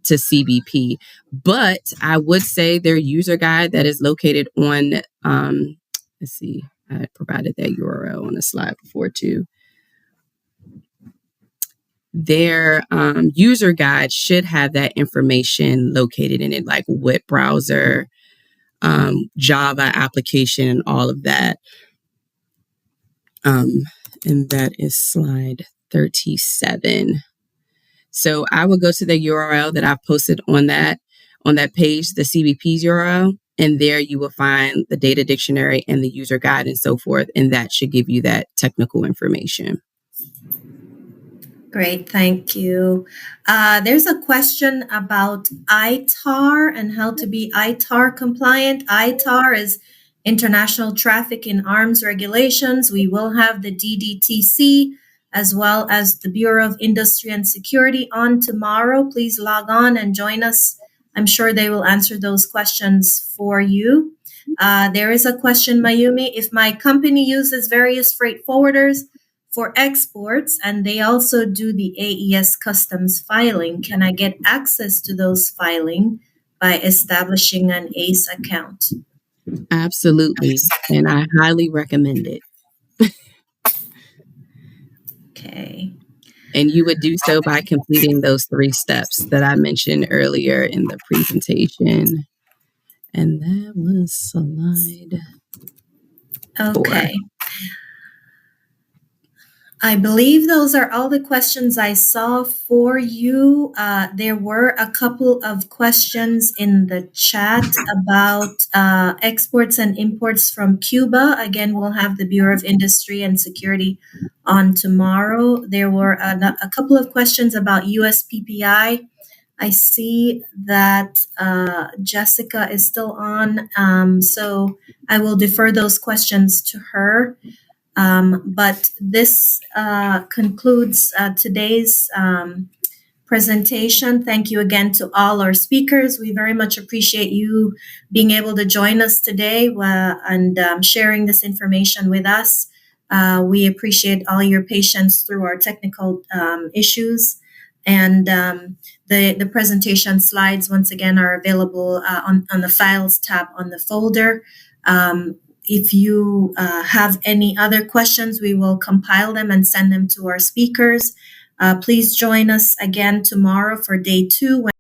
[SPEAKER 6] CBP. But I would say their user guide that is located on, let's see, I provided that URL on the slide before too. Their user guide should have that information located in it, like what browser, Java application, and all of that. And that is slide 37. So I will go to the URL that I've posted on that page, the CBP's URL, and there you will find the data dictionary and the user guide and so forth, and that should give you that technical information.
[SPEAKER 2] Great, thank you. There's a question about ITAR and how to be ITAR compliant. ITAR is International Traffic in Arms Regulations. We will have the DDTC as well as the Bureau of Industry and Security on tomorrow. Please log on and join us. I'm sure they will answer those questions for you. There is a question, Mayumi. If my company uses various freight forwarders for exports and they also do the AES customs filing, can I get access to those filing by establishing an ACE account?
[SPEAKER 6] Absolutely. And I highly recommend it.
[SPEAKER 2] Okay.
[SPEAKER 6] And you would do so by completing those 3 steps that I mentioned earlier in the presentation. And that was slide 4.
[SPEAKER 2] Okay. I believe those are all the questions I saw for you. There were a couple of questions in the chat about exports and imports from Cuba. Again, we'll have the Bureau of Industry and Security on tomorrow. There were a couple of questions about USPPI. I see that Jessica is still on, so I will defer those questions to her. But this concludes today's presentation. Thank you again to all our speakers. We very much appreciate you being able to join us today and sharing this information with us. We appreciate all your patience through our technical issues. And the presentation slides, once again, are available on the Files tab on the folder. If you have any other questions, we will compile them and send them to our speakers. Please join us again tomorrow for day 2.